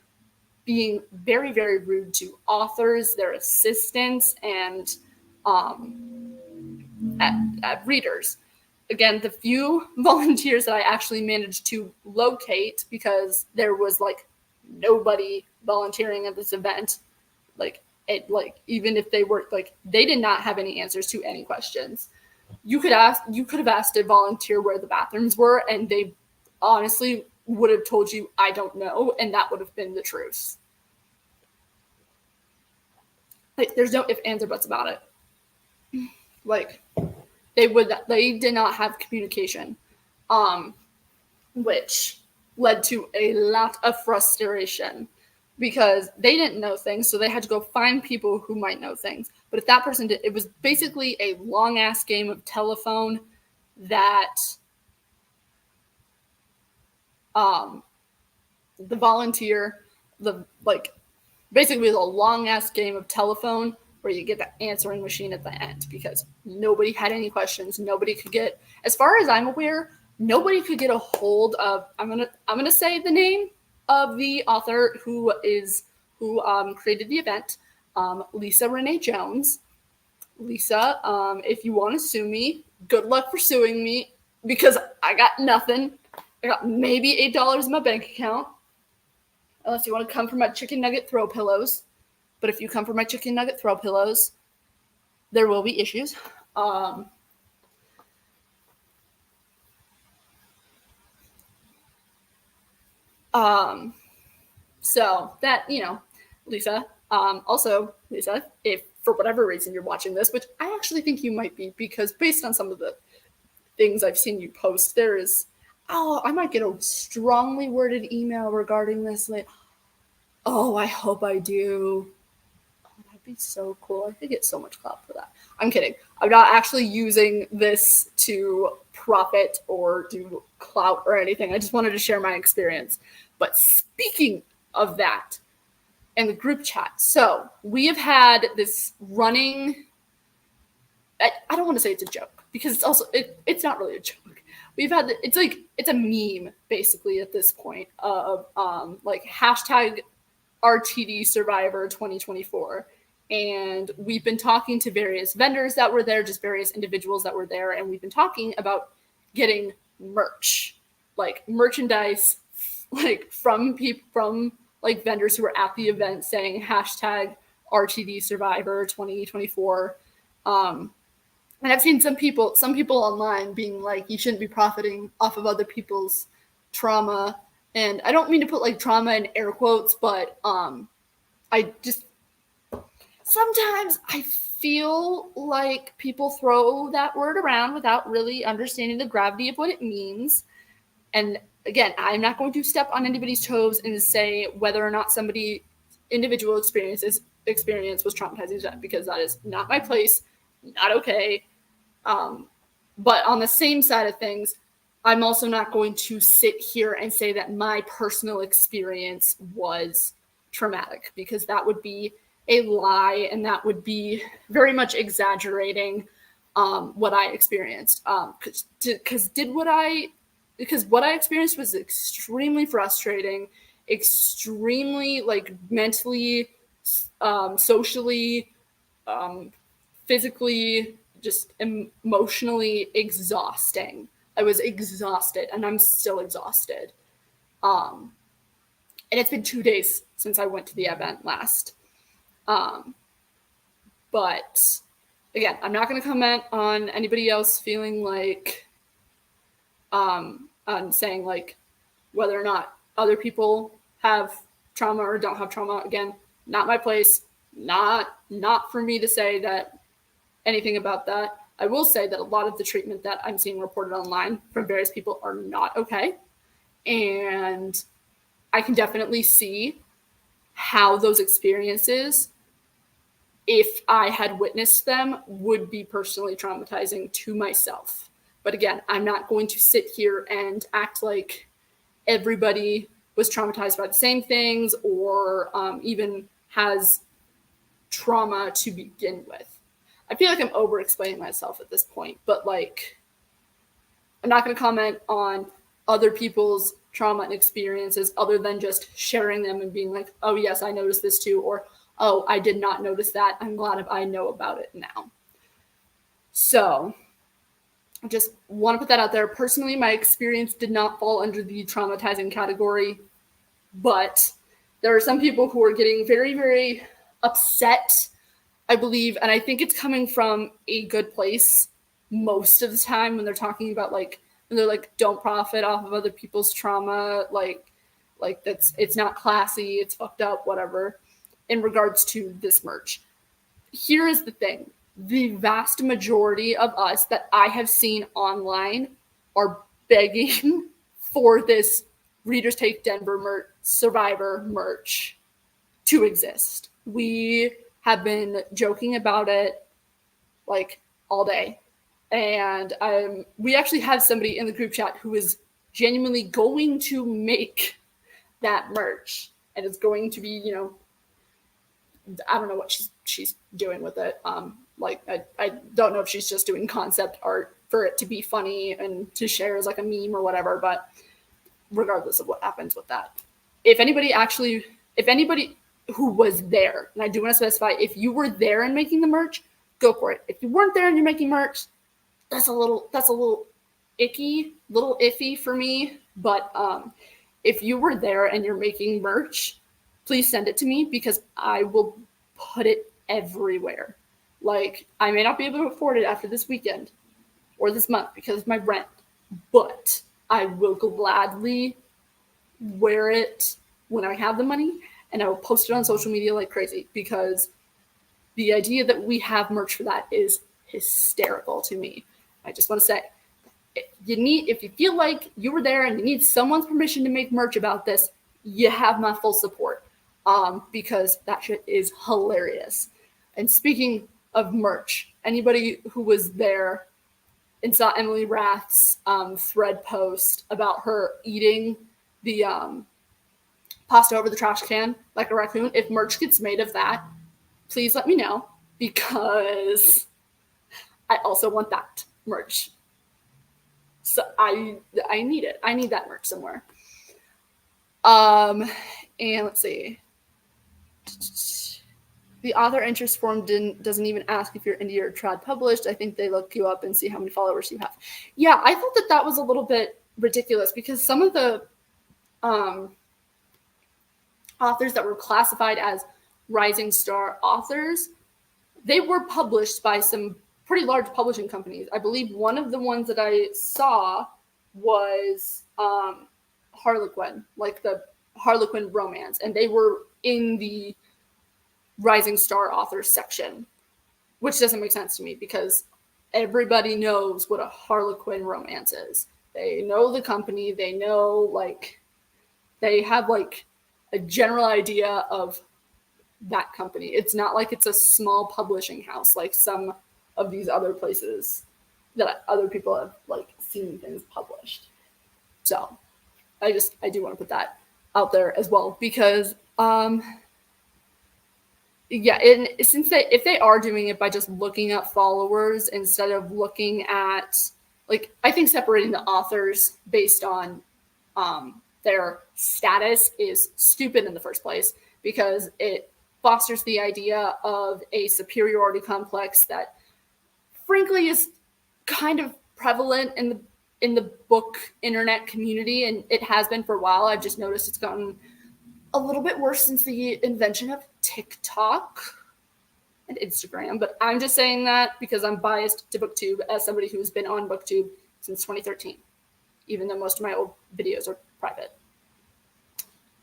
[SPEAKER 1] being very, very rude to authors, their assistants, and at readers. Again, the few volunteers that I actually managed to locate, because there was like nobody volunteering at this event, even if they were they did not have any answers to any questions. You could have asked a volunteer where the bathrooms were, and they honestly would have told you, I don't know, and that would have been the truth. There's no ifs, ands, or buts about it. They did not have communication, which led to a lot of frustration, because they didn't know things, so they had to go find people who might know things. But if that person did, it was basically a long ass game of telephone that the volunteer, basically a long ass game of telephone where you get the answering machine at the end, because nobody had any questions. Nobody could get, as far as I'm aware, nobody could get a hold of. I'm gonna say the name of the author who created the event, Lisa Renee Jones. Lisa, if you want to sue me, good luck for suing me, because I got nothing. I got maybe $8 in my bank account, unless you want to come for my chicken nugget throw pillows. But if you come for my chicken nugget throw pillows, there will be issues. So that, Lisa, also, Lisa, if for whatever reason you're watching this, which I actually think you might be, because based on some of the things I've seen you post, I might get a strongly worded email regarding this. I hope I do. That'd be so cool. I could get so much clout for that. I'm kidding. I'm not actually using this to profit or do clout or anything. I just wanted to share my experience. But speaking of that, and the group chat, so we have had this running. I don't want to say it's a joke, because it's not really a joke. It's a meme basically at this point of hashtag RTD Survivor 2024. And we've been talking to various vendors that were there, just various individuals that were there, and we've been talking about getting merch, like merchandise like from people, from like vendors who were at the event saying hashtag RTD Survivor 2024. And I've seen some people online being like, you shouldn't be profiting off of other people's trauma. And I don't mean to put like trauma in air quotes, but I just sometimes I feel like people throw that word around without really understanding the gravity of what it means. And again, I'm not going to step on anybody's toes and say whether or not somebody individual experience was traumatizing, because that is not my place, not okay. But on the same side of things, I'm also not going to sit here and say that my personal experience was traumatic, because that would be a lie, and that would be very much exaggerating what I experienced. Because what I experienced was extremely frustrating, extremely like mentally, socially, physically, just emotionally exhausting. I was exhausted, and I'm still exhausted. And it's been 2 days since I went to the event last. But again, I'm not going to comment on anybody else feeling like, on saying like whether or not other people have trauma or don't have trauma. Again, not my place. Not for me to say that anything about that. I will say that a lot of the treatment that I'm seeing reported online from various people are not okay. And I can definitely see how those experiences, if I had witnessed them, would be personally traumatizing to myself. But again, I'm not going to sit here and act like everybody was traumatized by the same things, or even has trauma to begin with. I feel like I'm over-explaining myself at this point, but like, I'm not going to comment on other people's trauma and experiences other than just sharing them and being like, oh yes, I noticed this too, or oh, I did not notice that. I'm glad if I know about it now. So I just want to put that out there. Personally, my experience did not fall under the traumatizing category, but there are some people who are getting very, very upset, I believe, and I think it's coming from a good place most of the time when they're talking about like, when they're like, don't profit off of other people's trauma, like that's, it's not classy, it's fucked up, whatever, in regards to this merch. Here is the thing. The vast majority of us that I have seen online are begging for this Readers Take Denver Survivor merch to exist. We have been joking about it like all day. And we actually have somebody in the group chat who is genuinely going to make that merch. And it's going to be, you know, I don't know what she's doing with it. Like I don't know if she's just doing concept art for it to be funny and to share as like a meme or whatever, but regardless of what happens with that, if anybody who was there, and I do want to specify, if you were there and making the merch, go for it. If you weren't there and you're making merch, that's a little iffy for me. But if you were there and you're making merch, please send it to me, because I will put it everywhere. Like, I may not be able to afford it after this weekend or this month because of my rent, but I will gladly wear it when I have the money, and I will post it on social media like crazy, because the idea that we have merch for that is hysterical to me. I just want to say, if you feel like you were there and you need someone's permission to make merch about this, you have my full support, because that shit is hilarious. And speaking of merch, anybody who was there and saw Emily Rath's thread post about her eating the pasta over the trash can like a raccoon, if merch gets made of that, please let me know, because I also want that merch. So I need it. I need that merch somewhere. And let's see. The author interest form doesn't even ask if you're indie or trad published. I think they look you up and see how many followers you have. Yeah, I thought that was a little bit ridiculous, because some of the authors that were classified as rising star authors, they were published by some pretty large publishing companies. I believe one of the ones that I saw was Harlequin, like the Harlequin romance, and they were in the rising star authors section, which doesn't make sense to me because everybody knows what a Harlequin romance is. They know the company, they know, like, they have like a general idea of that company. It's not like it's a small publishing house like some of these other places that other people have like seen things published. So I do want to put that out there as well because yeah, and since if they are doing it by just looking at followers instead of looking at, like, I think separating the authors based on their status is stupid in the first place because it fosters the idea of a superiority complex that frankly is kind of prevalent in the book internet community, and it has been for a while. I've just noticed it's gotten a little bit worse since the invention of TikTok and Instagram, but I'm just saying that because I'm biased to BookTube as somebody who's been on BookTube since 2013, even though most of my old videos are private.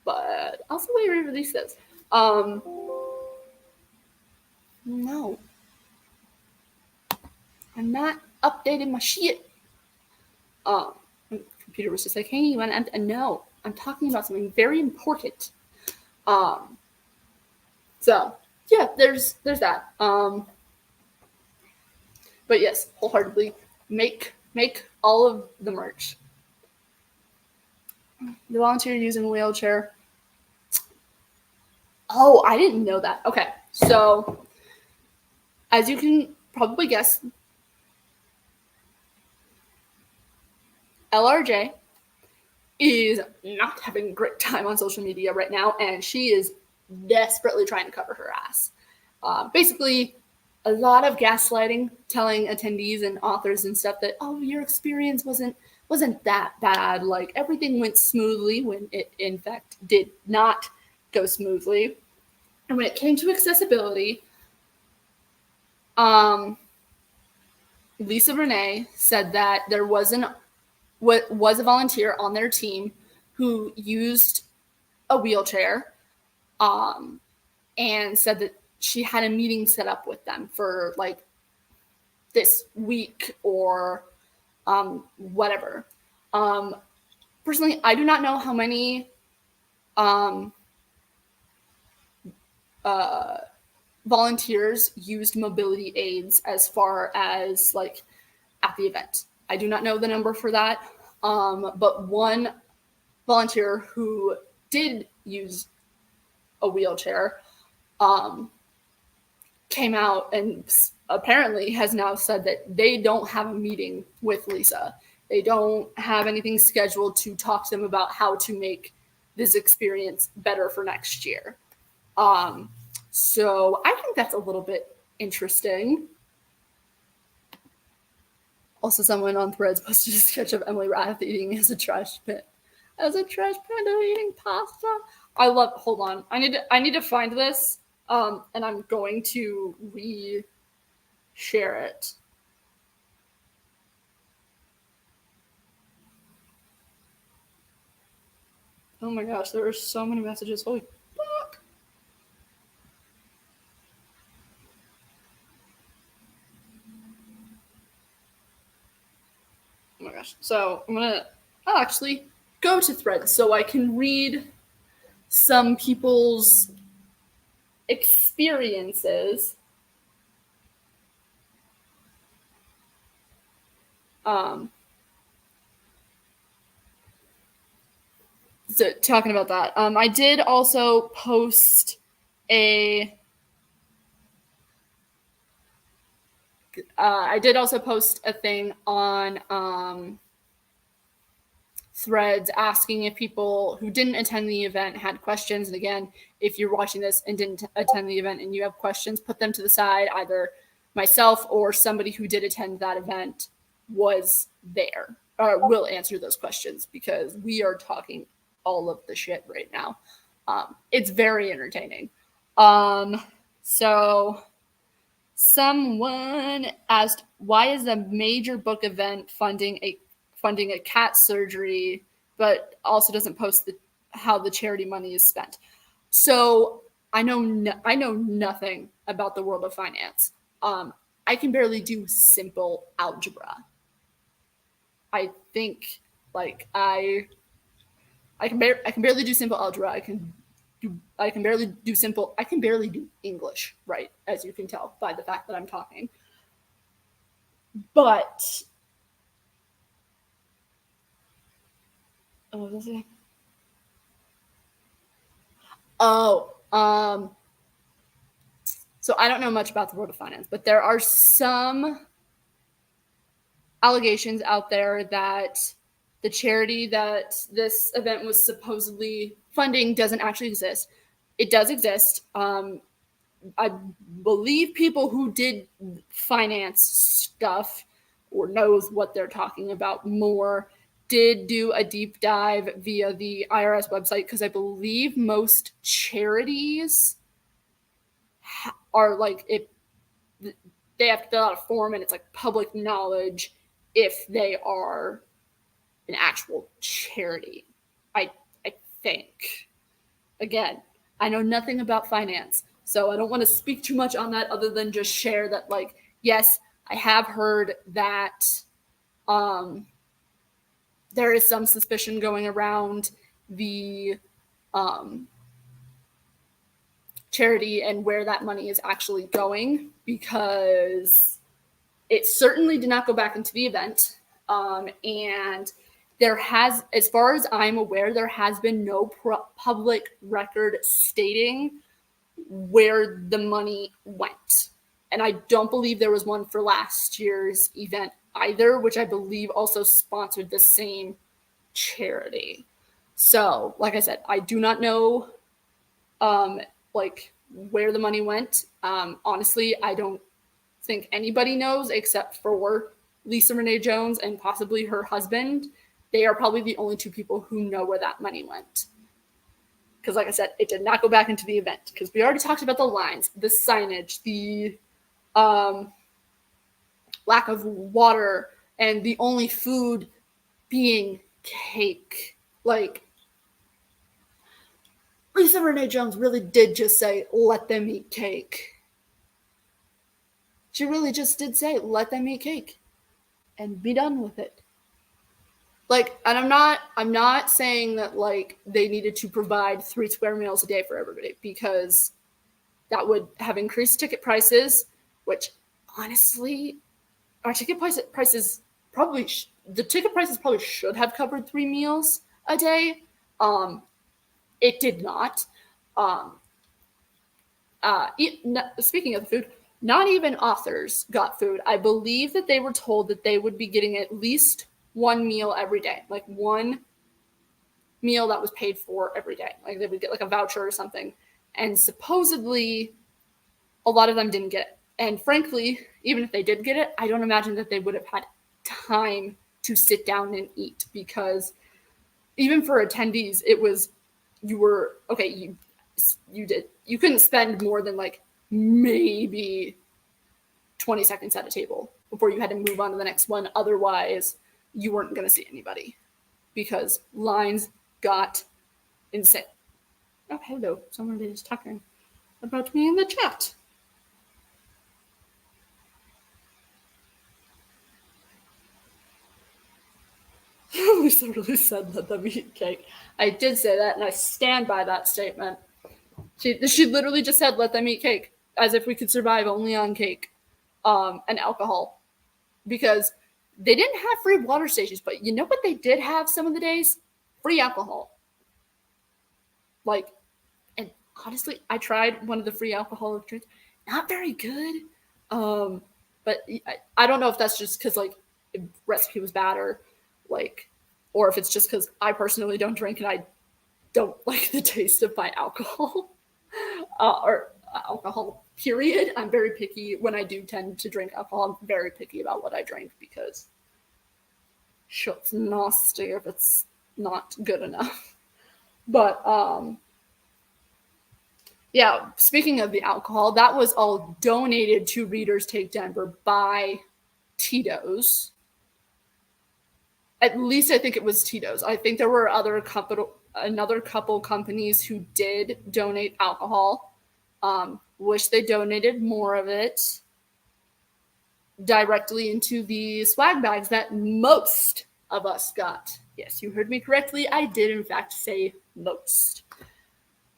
[SPEAKER 1] But also we re-release this. No. I'm not updating my shit. My computer was just like, hey, you want to no, I'm talking about something very important. So yeah, there's that. But yes, wholeheartedly make all of the merch. The volunteer using a wheelchair. Oh, I didn't know that. Okay, so as you can probably guess, LRJ is not having a great time on social media right now, and she is desperately trying to cover her ass. Basically, a lot of gaslighting, telling attendees and authors and stuff that, oh, your experience wasn't that bad. Like, everything went smoothly when it, in fact, did not go smoothly. And when it came to accessibility, Lisa Renee said that there was a volunteer on their team who used a wheelchair, and said that she had a meeting set up with them for like this week or whatever. Personally, I do not know how many volunteers used mobility aids as far as like at the event. I do not know the number for that. But one volunteer who did use a wheelchair came out and apparently has now said that they don't have a meeting with Lisa. They don't have anything scheduled to talk to them about how to make this experience better for next year. So I think that's a little bit interesting. Also, someone on Threads posted a sketch of Emily Rath eating as a trash panda eating pasta. Hold on. I need to find this. And I'm going to re-share it. Oh my gosh, there are so many messages. Holy fuck. Oh my gosh. So I'll actually go to Threads so I can read some people's experiences. So talking about that, I did also post a thing on Threads asking if people who didn't attend the event had questions. And again, if you're watching this and didn't attend the event and you have questions, put them to the side. Either myself or somebody who did attend that event was there or will answer those questions, because we are talking all of the shit right now. It's very entertaining. Um, so someone asked, why is a major book event funding a cat surgery, but also doesn't post how the charity money is spent? So I know nothing about the world of finance. Um, I can barely do simple algebra. I think like I can barely do simple algebra. I can barely do simple. I can barely do English, right? As you can tell by the fact that I'm talking. But what was I saying? Oh, so I don't know much about the world of finance, but there are some allegations out there that the charity that this event was supposedly funding doesn't actually exist. It does exist. I believe people who did finance stuff or knows what they're talking about more did do a deep dive via the IRS website, because I believe most charities are like, if they have to fill out a form and it's like public knowledge if they are an actual charity. I think. Again, I know nothing about finance, so I don't want to speak too much on that other than just share that, like, yes, I have heard that um, there is some suspicion going around the um, charity and where that money is actually going, because it certainly did not go back into the event. And there has, as far as I'm aware, there has been no public record stating where the money went. And I don't believe there was one for last year's event either, which I believe also sponsored the same charity. So, like I said, I do not know um, like where the money went. Honestly, I don't think anybody knows except for Lisa Renee Jones and possibly her husband. They are probably the only two people who know where that money went. Because, like I said, it did not go back into the event. Because we already talked about the lines, the signage, the um, lack of water, and the only food being cake. Like, Lisa Renee Jones really did just say, let them eat cake. She really just did say, let them eat cake and be done with it. Like, and I'm not saying that like they needed to provide 3 square meals a day for everybody, because that would have increased ticket prices, which honestly, our prices probably the ticket prices probably should have covered 3 meals a day. It did not. Um, Speaking of the food, not even authors got food. I believe that they were told that they would be getting at least 1 meal every day, like one meal that was paid for every day. Like they would get like a voucher or something. And supposedly a lot of them didn't get it. And frankly, even if they did get it, I don't imagine that they would have had time to sit down and eat, because even for attendees, it was, you were okay, you couldn't spend more than like maybe 20 seconds at a table before you had to move on to the next one. Otherwise, you weren't going to see anybody, because lines got insane. Oh, hello. Someone is talking about me in the chat. Lisa really said let them eat cake. I did say that, and I stand by that statement. She literally just said let them eat cake, as if we could survive only on cake and alcohol. Because they didn't have free water stations, but you know what they did have some of the days? Free alcohol. Like, and honestly, I tried one of the free alcoholic drinks. Not very good. But I don't know if that's just because like the recipe was bad, or if it's just because I personally don't drink and I don't like the taste of my alcohol or alcohol. Period. I'm very picky when I do tend to drink alcohol. I'm very picky about what I drink, because shit's nasty if it's not good enough. But yeah, speaking of the alcohol, that was all donated to Readers Take Denver by Tito's. At least I think it was Tito's. I think there were another couple companies who did donate alcohol. Wish they donated more of it directly into the swag bags that most of us got. Yes, you heard me correctly. I did, in fact, say most.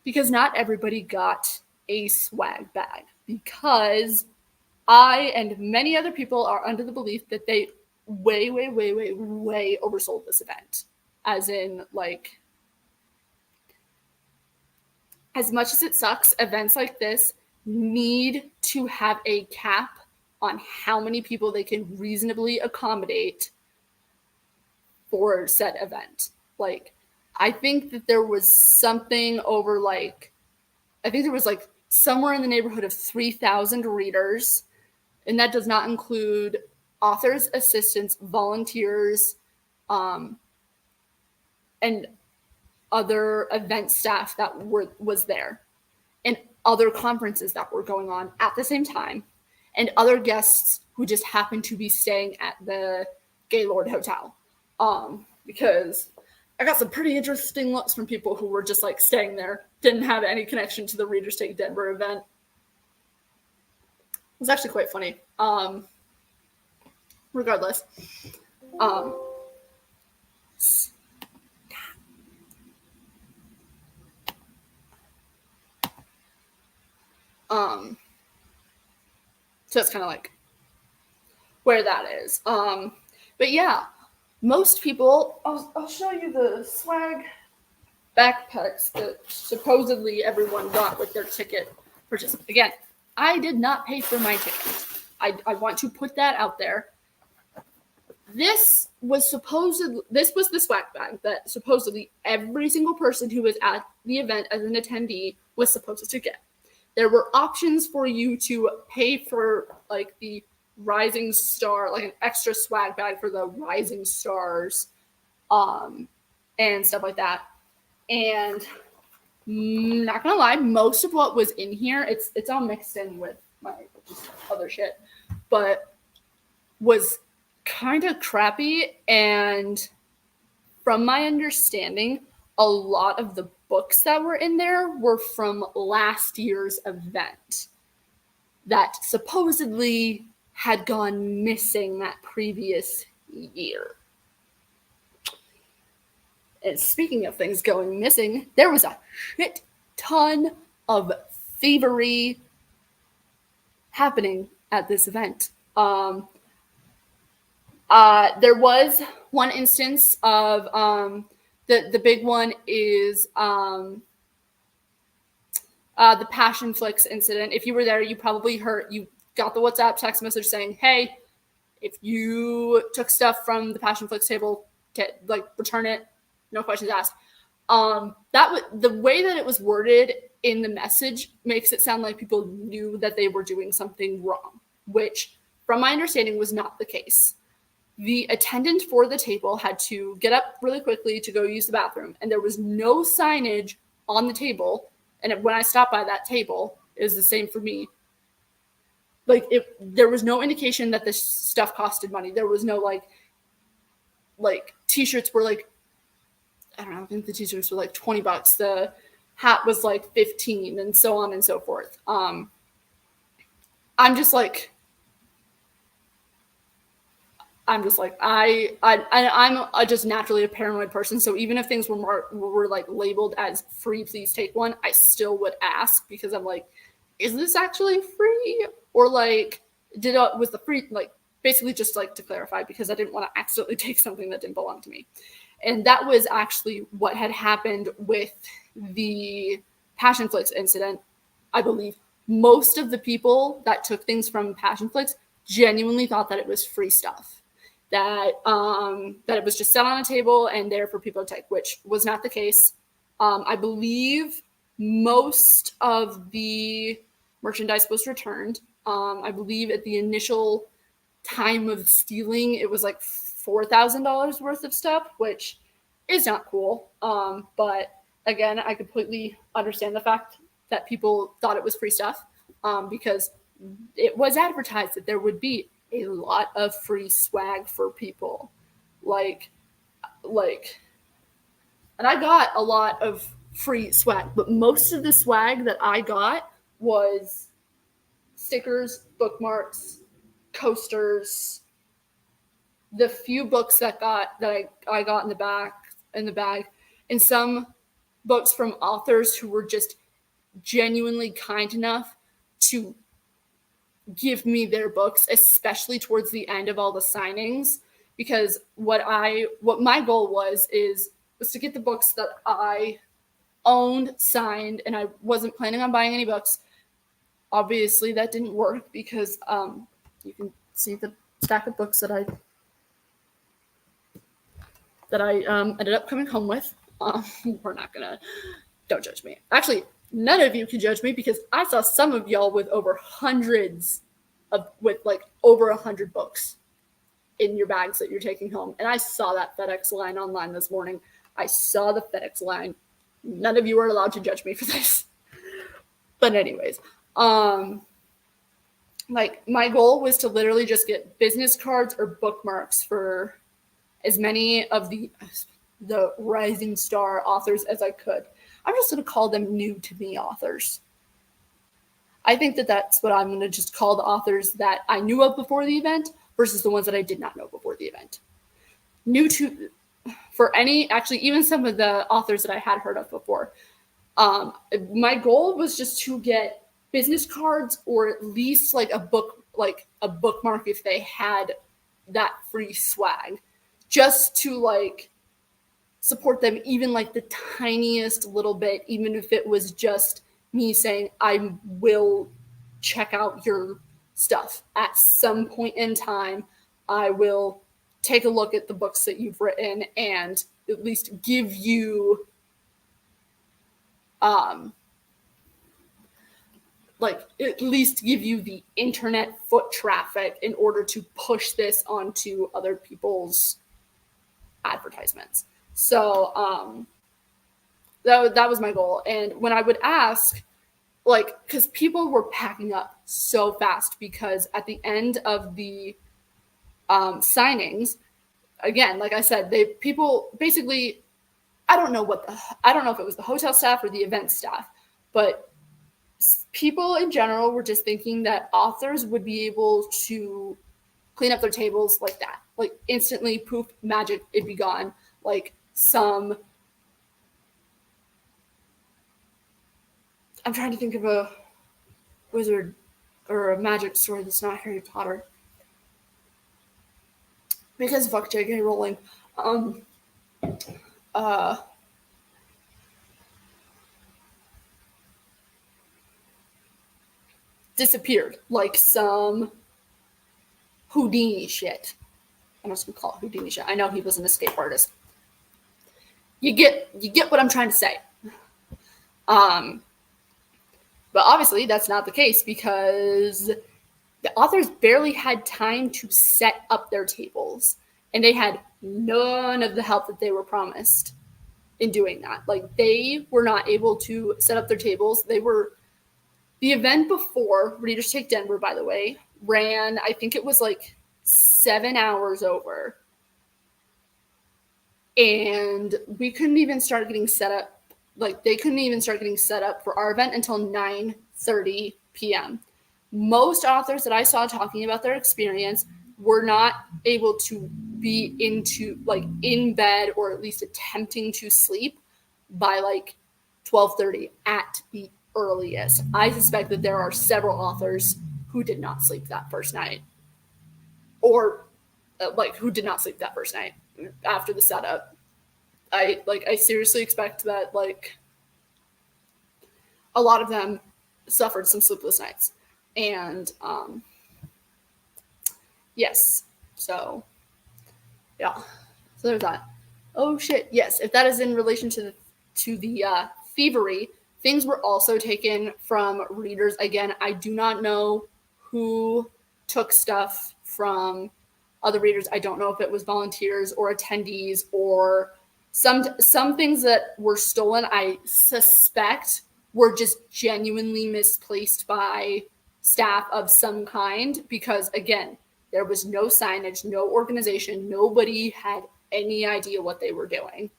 [SPEAKER 1] Because not everybody got a swag bag. Because I and many other people are under the belief that they way oversold this event. As in, like, as much as it sucks, events like this need to have a cap on how many people they can reasonably accommodate for said event. Like, I think that there was something over like, I think there was like somewhere in the neighborhood of 3,000 readers, and that does not include authors, assistants, volunteers, and other event staff that was there, and other conferences that were going on at the same time, and other guests who just happened to be staying at the Gaylord Hotel. Because I got some pretty interesting looks from people who were just like staying there, didn't have any connection to the Readers Take Denver event. It was actually quite funny. Regardless. So it's kind of like where that is. But yeah, most people, I'll show you the swag backpacks that supposedly everyone got with their ticket purchase. Again, I did not pay for my ticket. I want to put that out there. This was the swag bag that supposedly every single person who was at the event as an attendee was supposed to get. There were options for you to pay for like the Rising Star, like an extra swag bag for the Rising Stars, and stuff like that. And not gonna lie, most of what was in here, it's all mixed in with my just other shit, but was kind of crappy. And from my understanding, a lot of the books that were in there were from last year's event that supposedly had gone missing that previous year. And speaking of things going missing, there was a shit ton of thievery happening at this event. There was one instance of the big one is the Passion Flicks incident. If you were there, you probably you got the WhatsApp text message saying, "Hey, if you took stuff from the Passion Flicks table, return it, no questions asked." The way that it was worded in the message makes it sound like people knew that they were doing something wrong, which, from my understanding, was not the case. The attendant for the table had to get up really quickly to go use the bathroom, and there was no signage on the table. And when I stopped by that table, it was the same for me. There was no indication that this stuff costed money. There was no like t-shirts were like, I don't know, I think the t-shirts were like $20. The hat was like $15, and so on and so forth. I'm just like, I'm just naturally a paranoid person. So even if things were like labeled as free, please take one, I still would ask, because I'm like, is this actually free? Or like, was the free, like, basically just like to clarify, because I didn't want to accidentally take something that didn't belong to me. And that was actually what had happened with the Passion Flicks incident. I believe most of the people that took things from Passion Flicks genuinely thought that it was free stuff. That it was just set on a table and there for people to take, which was not the case. I believe most of the merchandise was returned. I believe at the initial time of stealing, it was like $4,000 worth of stuff, which is not cool. But again, I completely understand the fact that people thought it was free stuff, because it was advertised that there would be a lot of free swag for people. Like, like, and I got a lot of free swag, but most of the swag that I got was stickers, bookmarks, coasters, the few books I got in the bag, and some books from authors who were just genuinely kind enough to give me their books, especially towards the end of all the signings. Because what my goal was to get the books that I owned signed, and I wasn't planning on buying any books. Obviously, that didn't work because you can see the stack of books that I ended up coming home with. We're not gonna. Don't judge me. Actually, none of you can judge me because I saw some of y'all with over over 100 books in your bags that you're taking home. And I saw that FedEx line online this morning. I saw the FedEx line. None of you are allowed to judge me for this. But anyways, like my goal was to literally just get business cards or bookmarks for as many of the rising star authors as I could. I'm just going to call them new to me authors. I think that that's what I'm going to just call the authors that I knew of before the event versus the ones that I did not know before the event. New to, for any, actually, even some of the authors that I had heard of before. My goal was just to get business cards or at least like a bookmark if they had that free swag, just to like support them even like the tiniest little bit, even if it was just me saying I will check out your stuff at some point in time. I will take a look at the books that you've written and at least give you the internet foot traffic in order to push this onto other people's advertisements. So that was my goal. And when I would ask, like, because people were packing up so fast, because at the end of the signings, again, like I said, people basically, I don't know if it was the hotel staff or the event staff, but people in general were just thinking that authors would be able to clean up their tables like that, like instantly, poof, magic, it'd be gone. Like I'm trying to think of a wizard or a magic story that's not Harry Potter. Because fuck J.K. Rowling. Disappeared like some Houdini shit. I'm just gonna call it Houdini shit. I know he was an escape artist. You get what I'm trying to say. But obviously that's not the case because the authors barely had time to set up their tables, and they had none of the help that they were promised in doing that. Like, they were not able to set up their tables. The event before Readers Take Denver, by the way, ran, I think it was like 7 hours over. And we couldn't even start getting set up. Like, they couldn't even start getting set up for our event until 9:30 p.m. Most authors that I saw talking about their experience were not able to be in bed or at least attempting to sleep by like 12:30 at the earliest. I suspect that there are several authors who did not sleep that first night, or who did not sleep that first night after the setup. I seriously expect that like a lot of them suffered some sleepless nights. And yes, so yeah, so there's that. Oh shit, yes, if that is in relation to the thievery, things were also taken from readers. Again, I do not know who took stuff from other readers. I don't know if it was volunteers or attendees or Some things that were stolen, I suspect, were just genuinely misplaced by staff of some kind, because again, there was no signage, no organization, nobody had any idea what they were doing.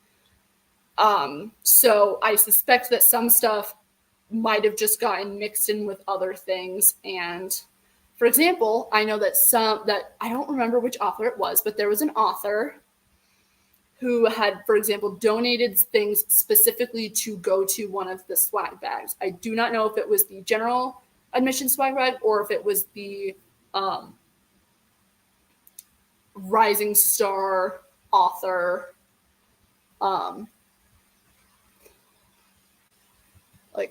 [SPEAKER 1] So I suspect that some stuff might have just gotten mixed in with other things. And for example, I know that I don't remember which author it was, but there was an author who had, for example, donated things specifically to go to one of the swag bags. I do not know if it was the general admission swag bag or if it was the Rising Star author, like,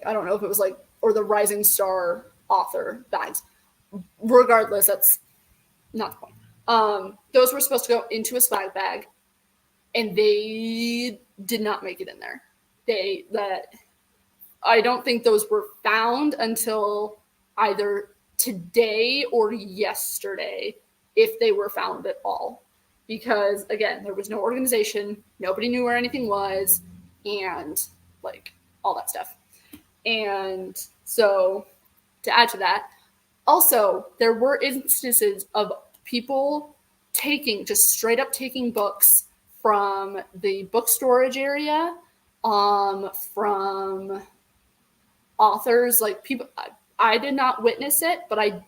[SPEAKER 1] I don't know if it was like, or the Rising Star author bags. Regardless, that's not the point. Those were supposed to go into a swag bag, and they did not make it in there. I don't think those were found until either today or yesterday, if they were found at all. Because again, there was no organization, nobody knew where anything was, and like all that stuff. And so to add to that, also there were instances of people just straight up taking books from the book storage area, from authors, like people. I did not witness it, but I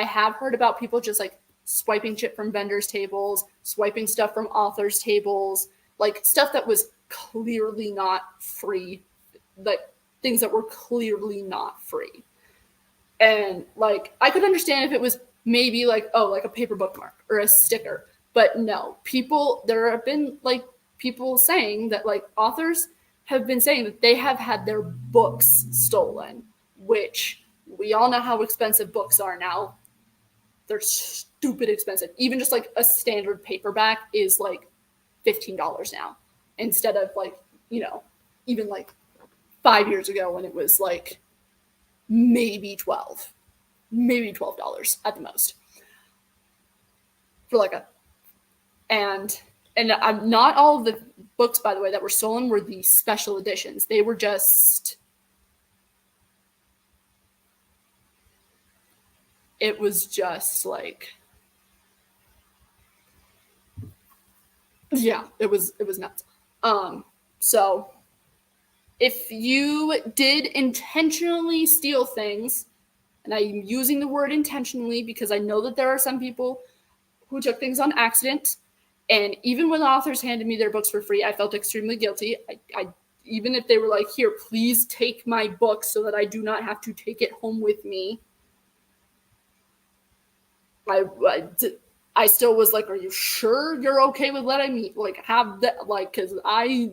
[SPEAKER 1] have heard about people just like swiping shit from vendors' tables, swiping stuff from authors' tables, like stuff that was clearly not free, like things that were clearly not free. And like, I could understand if it was maybe like, oh, like a paper bookmark or a sticker, but no, there have been like people saying that like authors have been saying that they have had their books stolen, which we all know how expensive books are now. They're stupid expensive. Even just like a standard paperback is like $15 now, instead of like, even like 5 years ago when it was like maybe $12 at the most for like and not all of the books, by the way, that were stolen were the special editions. They were just, it was just like, yeah, it was nuts. So if you did intentionally steal things, and I'm using the word intentionally because I know that there are some people who took things on accident, and even when authors handed me their books for free, I felt extremely guilty. I even if they were like, here, please take my book so that I do not have to take it home with me, I still was like, are you sure you're okay with letting me like have that? Like, because I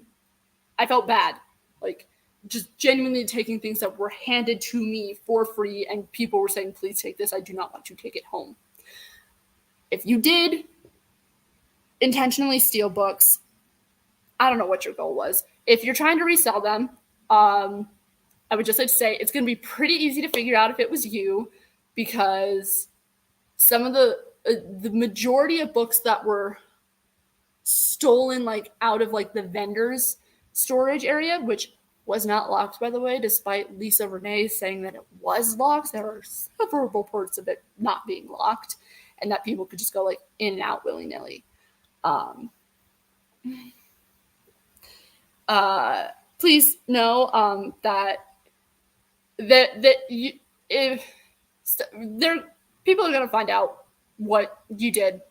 [SPEAKER 1] felt bad, like just genuinely taking things that were handed to me for free, and people were saying, please take this, I do not want to take it home. If you did intentionally steal books, I don't know what your goal was. If you're trying to resell them, I would just like to say it's going to be pretty easy to figure out if it was you, because some of the majority of books that were stolen like out of like the vendors storage area, which was not locked, by the way, despite Lisa Renee saying that it was locked. There are several reports of it not being locked and that people could just go like in and out willy-nilly. Please know that you, if people are going to find out what you did.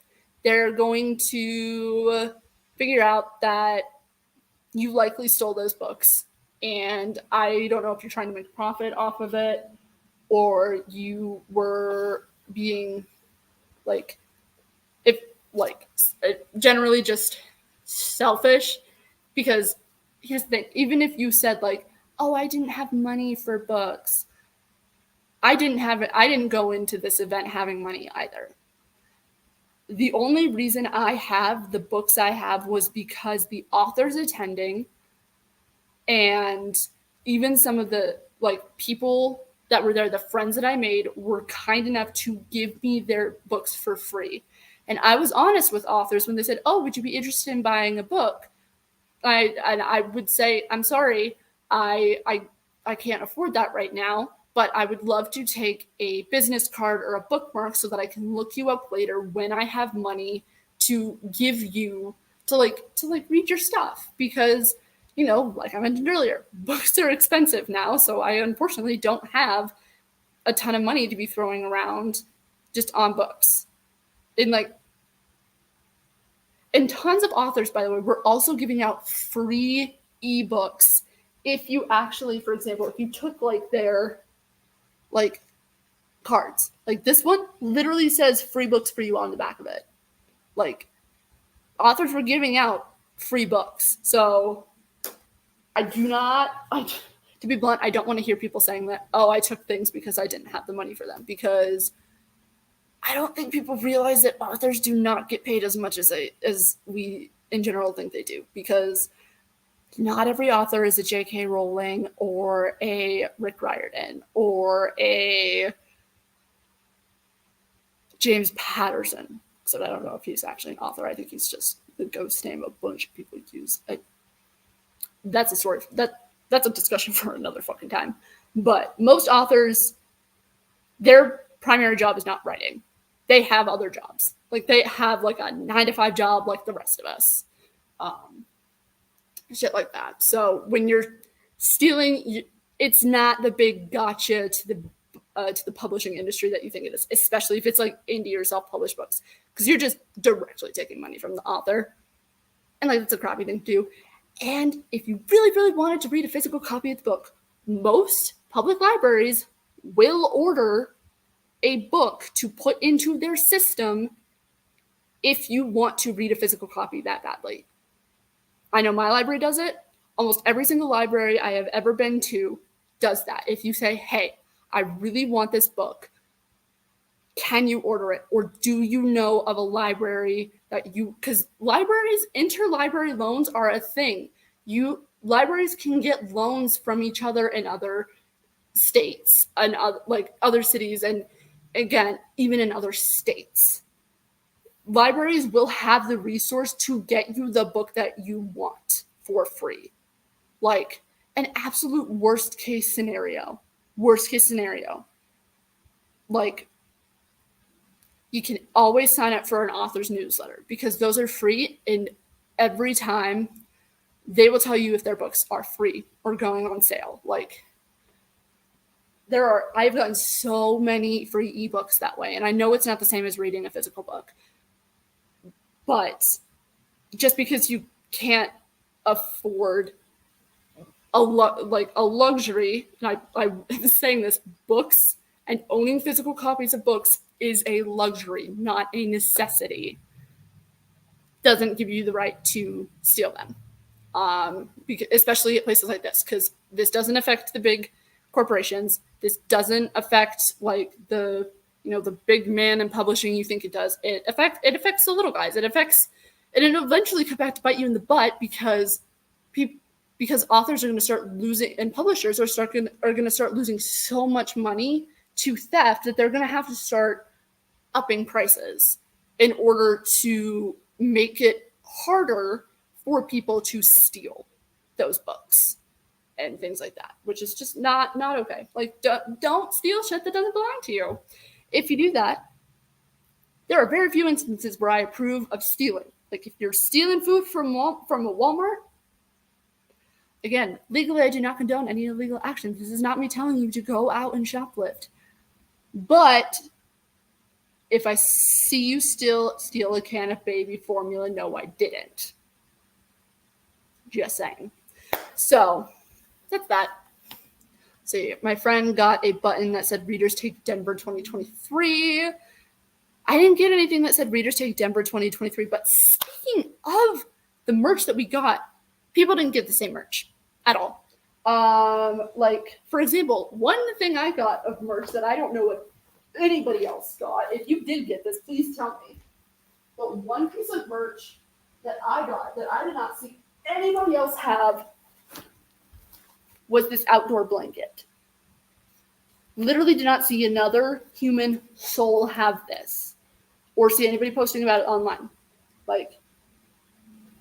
[SPEAKER 1] They're going to figure out that you likely stole those books. And I don't know if you're trying to make a profit off of it, or you were being like, generally just selfish. Because here's the thing, even if you said like, oh, I didn't have money for books, I didn't go into this event having money either. The only reason I have the books I have was because the authors attending and even some of the like people that were there, the friends that I made, were kind enough to give me their books for free. And I was honest with authors when they said, oh, would you be interested in buying a book? I would say, I'm sorry, I can't afford that right now, but I would love to take a business card or a bookmark so that I can look you up later when I have money to give you to read your stuff, because like I mentioned earlier, books are expensive now, so I unfortunately don't have a ton of money to be throwing around just on books. And tons of authors, by the way, we're also giving out free ebooks. If you actually, for example, if you took their cards, this one literally says free books for you on the back of it. Authors were giving out free books. So to be blunt, I don't want to hear people saying that, oh, I took things because I didn't have the money for them, because I don't think people realize that authors do not get paid as much as we in general think they do, because not every author is a J.K. Rowling or a Rick Riordan or a James Patterson. So I don't know if he's actually an author. I think he's just the ghost name a bunch of people use. That's a story. That's a discussion for another fucking time. But most authors, their primary job is not writing. They have other jobs. They have a 9-to-5 job like the rest of us. Shit like that. So when you're stealing, it's not the big gotcha to the publishing industry that you think it is, especially if it's indie or self-published books, because you're just directly taking money from the author, and that's a crappy thing to do. And if you really, really wanted to read a physical copy of the book, most public libraries will order a book to put into their system if you want to read a physical copy that badly. I know my library does it. Almost every single library I have ever been to does that. If you say, hey, I really want this book, can you order it? Or do you know of a library because libraries, interlibrary loans are a thing. Libraries can get loans from each other in other states and other cities, and again, even in other states. Libraries will have the resource to get you the book that you want for free. An absolute worst case scenario. You can always sign up for an author's newsletter, because those are free, and every time they will tell you if their books are free or going on sale. I've gotten so many free ebooks that way, and I know it's not the same as reading a physical book, but just because you can't afford a luxury, and I'm saying this, books and owning physical copies of books is a luxury, not a necessity, doesn't give you the right to steal them. Especially at places like this, because this doesn't affect the big corporations. This doesn't affect the big man in publishing you think it does. It affects the little guys. It'll eventually come back to bite you in the butt, because authors are going to start losing, and publishers are going to start losing so much money to theft that they're going to have to start upping prices in order to make it harder for people to steal those books and things like that, which is just not okay. Don't steal shit that doesn't belong to you. If you do that, there are very few instances where I approve of stealing. If you're stealing food from a Walmart, again, legally, I do not condone any illegal actions. This is not me telling you to go out and shoplift. But if I see you still steal a can of baby formula, no, I didn't. Just saying. So that's that. So my friend got a button that said Readers Take Denver 2023. I didn't get anything that said Readers Take Denver 2023, but speaking of the merch that we got, people didn't get the same merch at all. For example, one thing I got of merch that I don't know what anybody else got. If you did get this, please tell me. But one piece of merch that I got that I did not see anybody else have was this outdoor blanket. Literally did not see another human soul have this, or see anybody posting about it online. I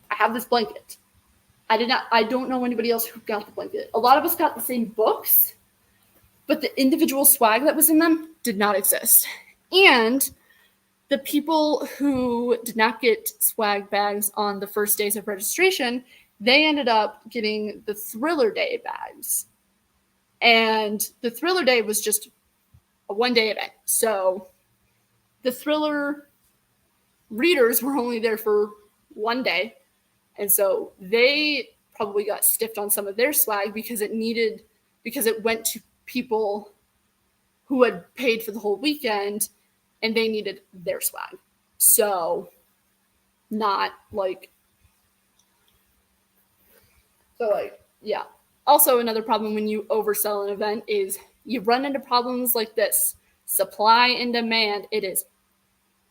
[SPEAKER 1] have this blanket, I don't know anybody else who got the blanket. A lot of us got the same books, but the individual swag that was in them did not exist. And the people who did not get swag bags on the first days of registration, they ended up getting the Thriller Day bags. And the Thriller Day was just a one-day event. So the Thriller readers were only there for one day. And so they probably got stiffed on some of their swag because it went to people who had paid for the whole weekend and they needed their swag. So yeah. Also, another problem when you oversell an event is you run into problems like this. Supply and demand. It is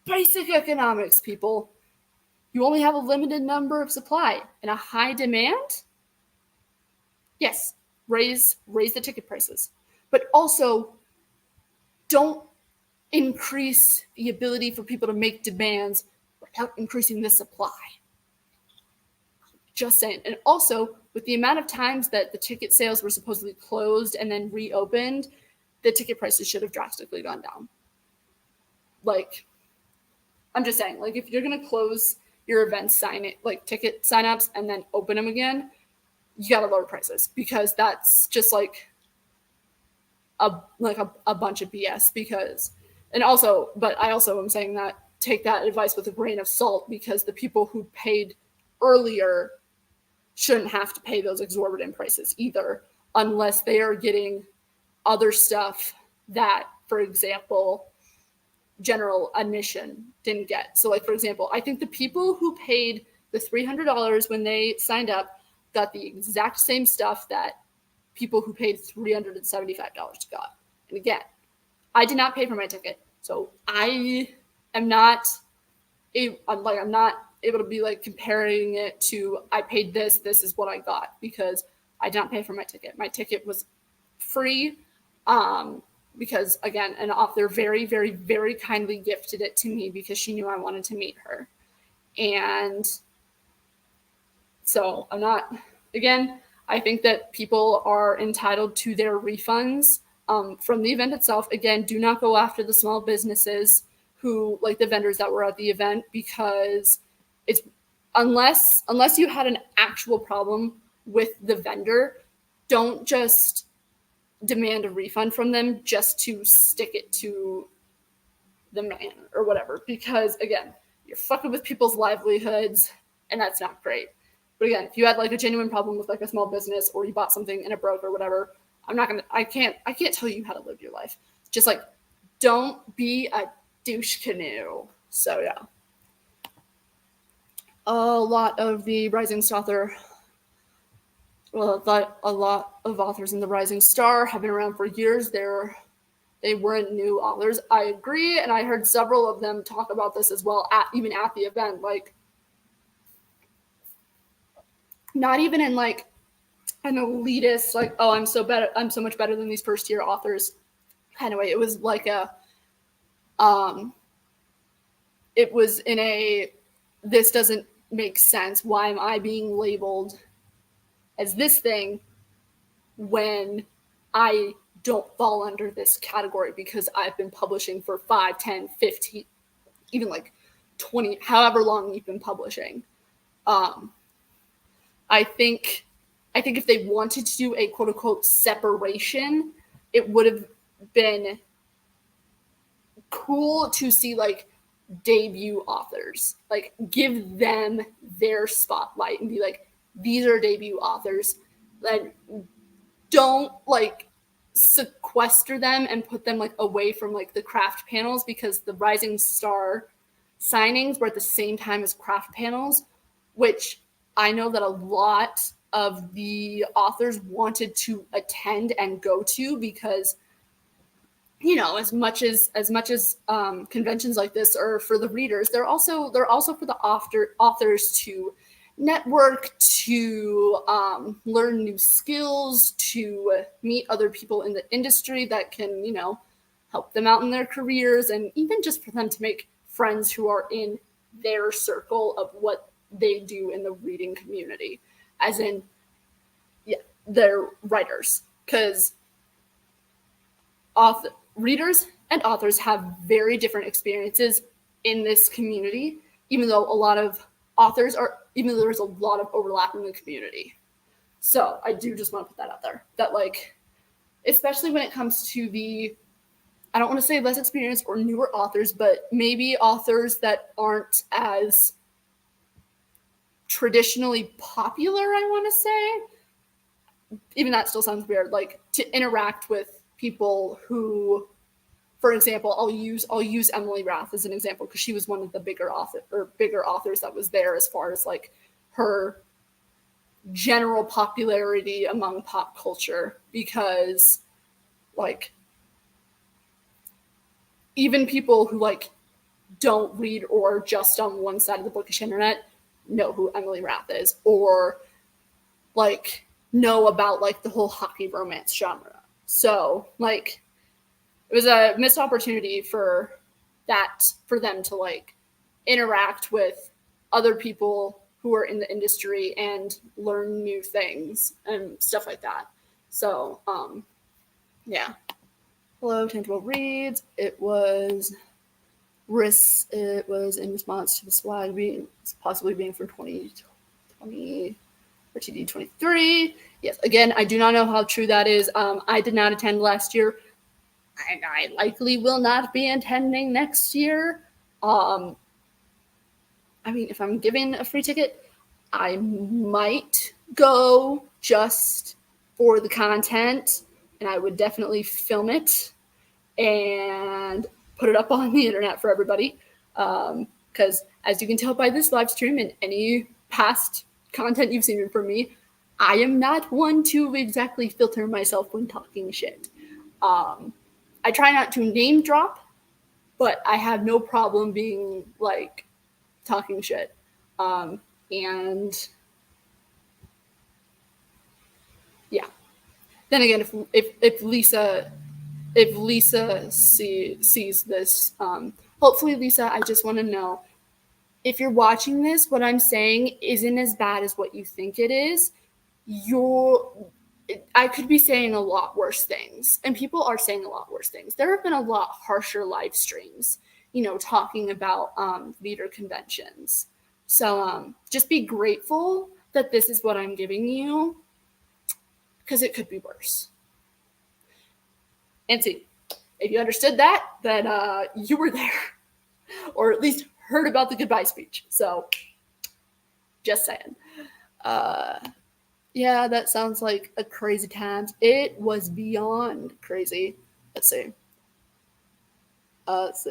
[SPEAKER 1] basic economics, people. You only have a limited number of supply and a high demand. Yes, raise the ticket prices. But also, don't increase the ability for people to make demands without increasing the supply. Just saying. And also, with the amount of times that the ticket sales were supposedly closed and then reopened, the ticket prices should have drastically gone down. I'm just saying, if you're going to close your event ticket signups and then open them again, you got to lower prices because that's just a bunch of BS but I also am saying that take that advice with a grain of salt because the people who paid earlier shouldn't have to pay those exorbitant prices either unless they are getting other stuff that, for example, general admission didn't get. So for example, I think the people who paid the $300 when they signed up got the exact same stuff that people who paid $375 got. And again, I did not pay for my ticket. So I am not I'm not able to be comparing it to I paid this is what I got because I did not pay for my ticket. My ticket was free because again, an author very, very, very kindly gifted it to me because she knew I wanted to meet her. And so I think that people are entitled to their refunds from the event itself. Again, do not go after the small businesses who the vendors that were at the event because it's unless you had an actual problem with the vendor, don't just demand a refund from them just to stick it to the man or whatever because again, you're fucking with people's livelihoods and that's not great. But again, if you had a genuine problem with a small business or you bought something and it broke or whatever, I can't tell you how to live your life. Just don't be a douche canoe. So yeah. A lot of authors in the Rising Star have been around for years. They weren't new authors. I agree, and I heard several of them talk about this as well, even at the event. Not even in an elitist, I'm so much better than these first year authors kind of way. It was it was in a this doesn't make sense. Why am I being labeled as this thing when I don't fall under this category because I've been publishing for 5, 10, 15, even 20, however long you've been publishing. I think if they wanted to do a quote unquote separation, it would have been cool to see debut authors, give them their spotlight and be these are debut authors. Don't sequester them and put them away from the craft panels because the Rising Star signings were at the same time as craft panels, which I know that a lot of the authors wanted to attend and go to because as much as conventions like this are for the readers, they're also for the authors to network, to learn new skills, to meet other people in the industry that can help them out in their careers, and even just for them to make friends who are in their circle of what they do in the reading community. as in, yeah, they're writers, because readers and authors have very different experiences in this community, even though even though there's a lot of overlap in the community. So I do just want to put that out there, that like, especially when it comes to I don't want to say less experienced or newer authors, but maybe authors that aren't as traditionally popular, I want to say. Even that still sounds weird, like to interact with people who, for example, I'll use Emily Rath as an example, because she was one of the bigger authors that was there, as far as like her general popularity among pop culture, because like even people who like don't read or just on one side of the bookish internet know who Emily Rath is, or like know about like the whole hockey romance genre. So like it was a missed opportunity for them to like interact with other people who are in the industry and learn new things and stuff like that. So yeah. Hello, Tangible Reads. It was in response to the swag possibly being for 2020 RTD 23. Yes, again, I do not know how true that is. I did not attend last year, and I likely will not be attending next year. I mean, if I'm given a free ticket, I might go just for the content, and I would definitely film it and put it up on the internet for everybody. Because as you can tell by this live stream and any past content you've seen from me, I am not one to exactly filter myself when talking shit. I try not to name drop, but I have no problem being like talking shit. And yeah. Then again, if Lisa sees this, hopefully, Lisa, I just want to know, if you're watching this, what I'm saying isn't as bad as what you think it is. I could be saying a lot worse things, and people are saying a lot worse things. There have been a lot harsher live streams, talking about leader conventions. So just be grateful that this is what I'm giving you, because it could be worse. And see, if you understood that, then you were there, or at least heard about the goodbye speech. So just saying. Yeah, that sounds like a crazy time. It was beyond crazy. Let's see. Let's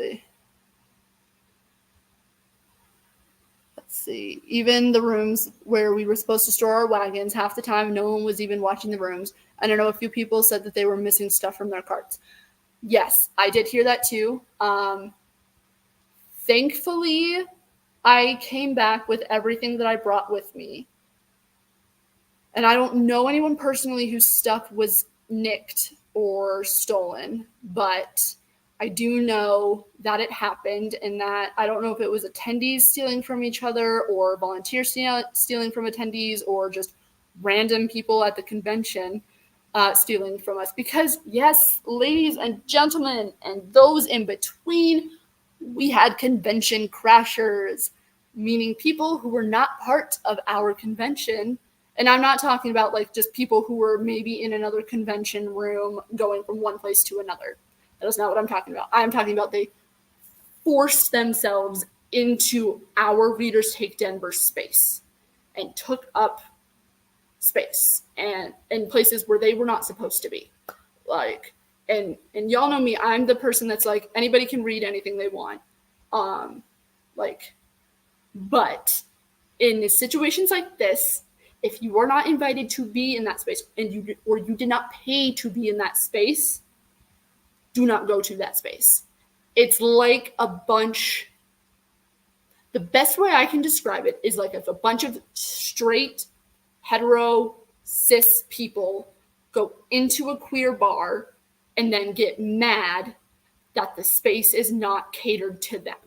[SPEAKER 1] see. Even the rooms where we were supposed to store our wagons, half the time no one was even watching the rooms. I don't know, a few people said that they were missing stuff from their carts. Yes, I did hear that too. Thankfully, I came back with everything that I brought with me. And I don't know anyone personally whose stuff was nicked or stolen, but I do know that it happened, and that I don't know if it was attendees stealing from each other, or volunteers stealing from attendees, or just random people at the convention stealing from us. Because yes, ladies and gentlemen, and those in between, we had convention crashers, meaning people who were not part of our convention. And I'm not talking about like just people who were maybe in another convention room going from one place to another. That is not what I'm talking about. I'm talking about they forced themselves into our Readers Take Denver space and took up space and in places where they were not supposed to be. Like, and y'all know me, I'm the person that's like, anybody can read anything they want. But in situations like this, if you are not invited to be in that space, and you did not pay to be in that space, do not go to that space. It's like the best way I can describe it is like if a bunch of straight, hetero, cis people go into a queer bar and then get mad that the space is not catered to them.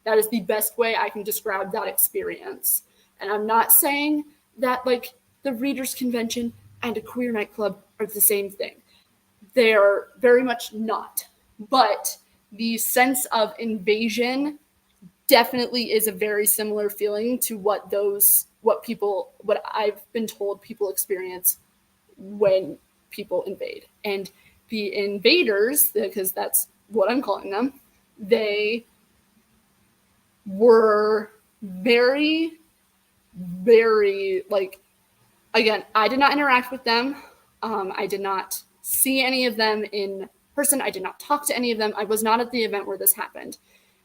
[SPEAKER 1] That is the best way I can describe that experience. And I'm not saying that like the Readers Convention and a queer nightclub are the same thing. They are very much not. But the sense of invasion definitely is a very similar feeling to what I've been told people experience when people invade. And the invaders, because that's what I'm calling them, they were very, very, like, again, I did not interact with them. I did not see any of them in person. I did not talk to any of them. I was not at the event where this happened.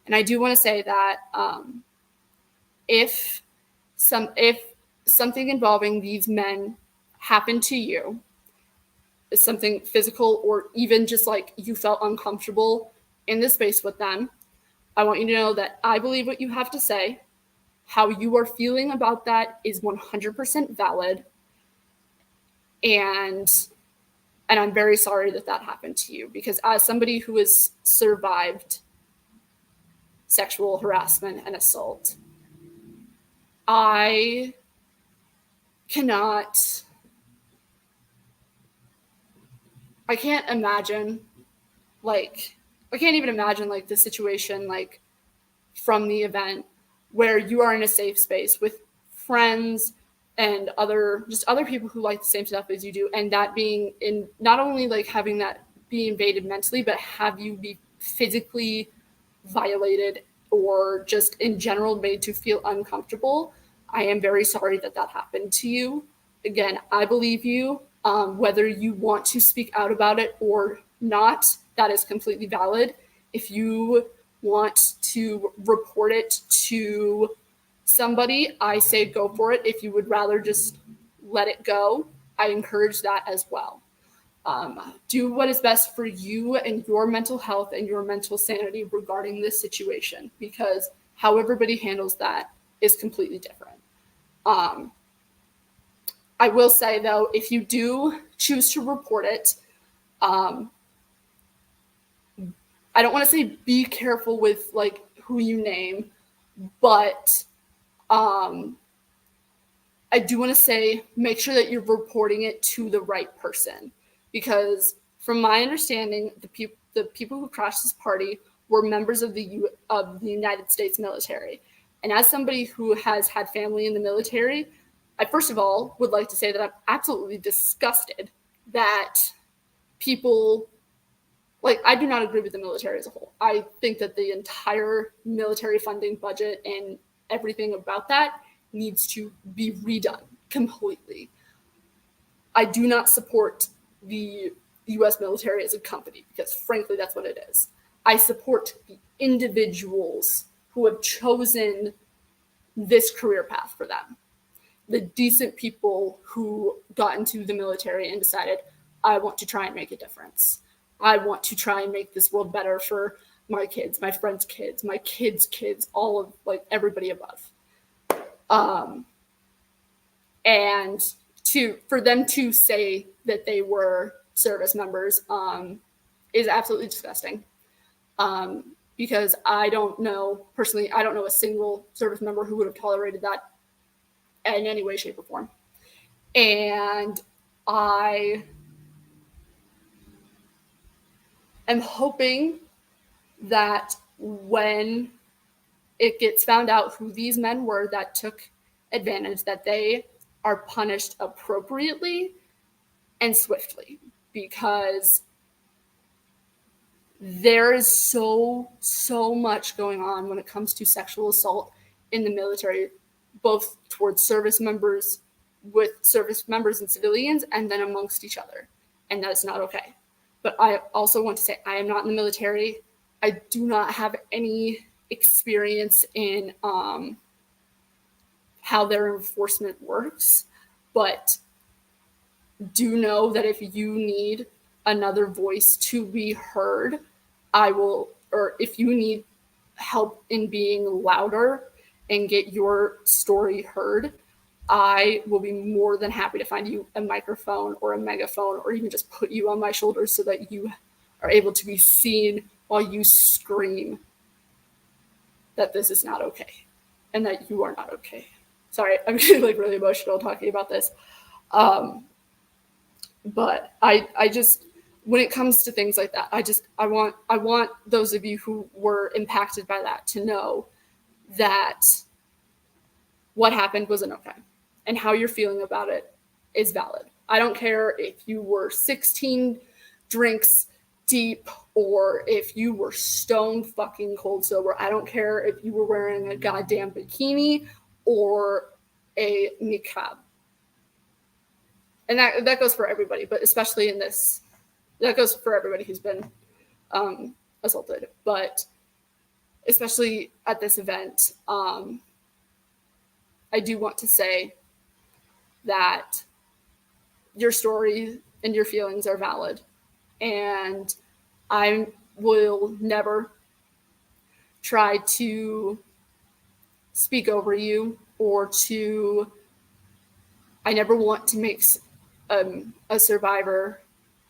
[SPEAKER 1] And I do want to say that if something involving these men happened to you, something physical, or even just like you felt uncomfortable in the space with them, I want you to know that I believe what you have to say. How you are feeling about that is 100% valid. And I'm very sorry that that happened to you, because as somebody who has survived sexual harassment and assault, I cannot, I can't imagine, like, I can't even imagine like the situation, like from the event where you are in a safe space with friends and other people who like the same stuff as you do, and that being in not only like having that be invaded mentally, but have you be physically violated or just in general made to feel uncomfortable. I am very sorry that that happened to you. Again, I believe you. Whether you want to speak out about it or not, that is completely valid. If you want to report it to somebody, I say go for it. If you would rather just let it go, I encourage that as well. Do what is best for you and your mental health and your mental sanity regarding this situation, because how everybody handles that is completely different. I will say, though, if you do choose to report it, I don't want to say be careful with like who you name, but I do want to say make sure that you're reporting it to the right person, because from my understanding, the people who crashed this party were members of the United States military. And as somebody who has had family in the military, I first of all would like to say that I'm absolutely disgusted that people, like, I do not agree with the military as a whole. I think that the entire military funding budget and everything about that needs to be redone completely. I do not support the US military as a company, because frankly, that's what it is. I support the individuals who have chosen this career path for them. The decent people who got into the military and decided, I want to try and make a difference. I want to try and make this world better for my kids, my friends' kids, my kids' kids, all of like everybody above. And for them to say that they were service members is absolutely disgusting. Because I don't know a single service member who would have tolerated that in any way, shape, or form. And I am hoping that when it gets found out who these men were that took advantage, that they are punished appropriately and swiftly, because there is so much going on when it comes to sexual assault in the military, both towards service members, with service members and civilians, and then amongst each other. And that is not okay. But I also want to say I am not in the military. I do not have any experience in how their enforcement works, but do know that if you need another voice to be heard, I will, or if you need help in being louder and get your story heard, I will be more than happy to find you a microphone or a megaphone, or even just put you on my shoulders so that you are able to be seen while you scream that this is not okay and that you are not okay. sorry, I'm getting like really emotional talking about this. But I just, when it comes to things like that, I want those of you who were impacted by that to know that what happened wasn't okay, and how you're feeling about it is valid. I don't care if you were 16 drinks deep or if you were stone fucking cold sober. I don't care if you were wearing a goddamn bikini or a niqab. And that goes for everybody, but especially in this, that goes for everybody who's been assaulted. But especially at this event, I do want to say that your story and your feelings are valid. And I will never try to speak over you or to, I never want to make a survivor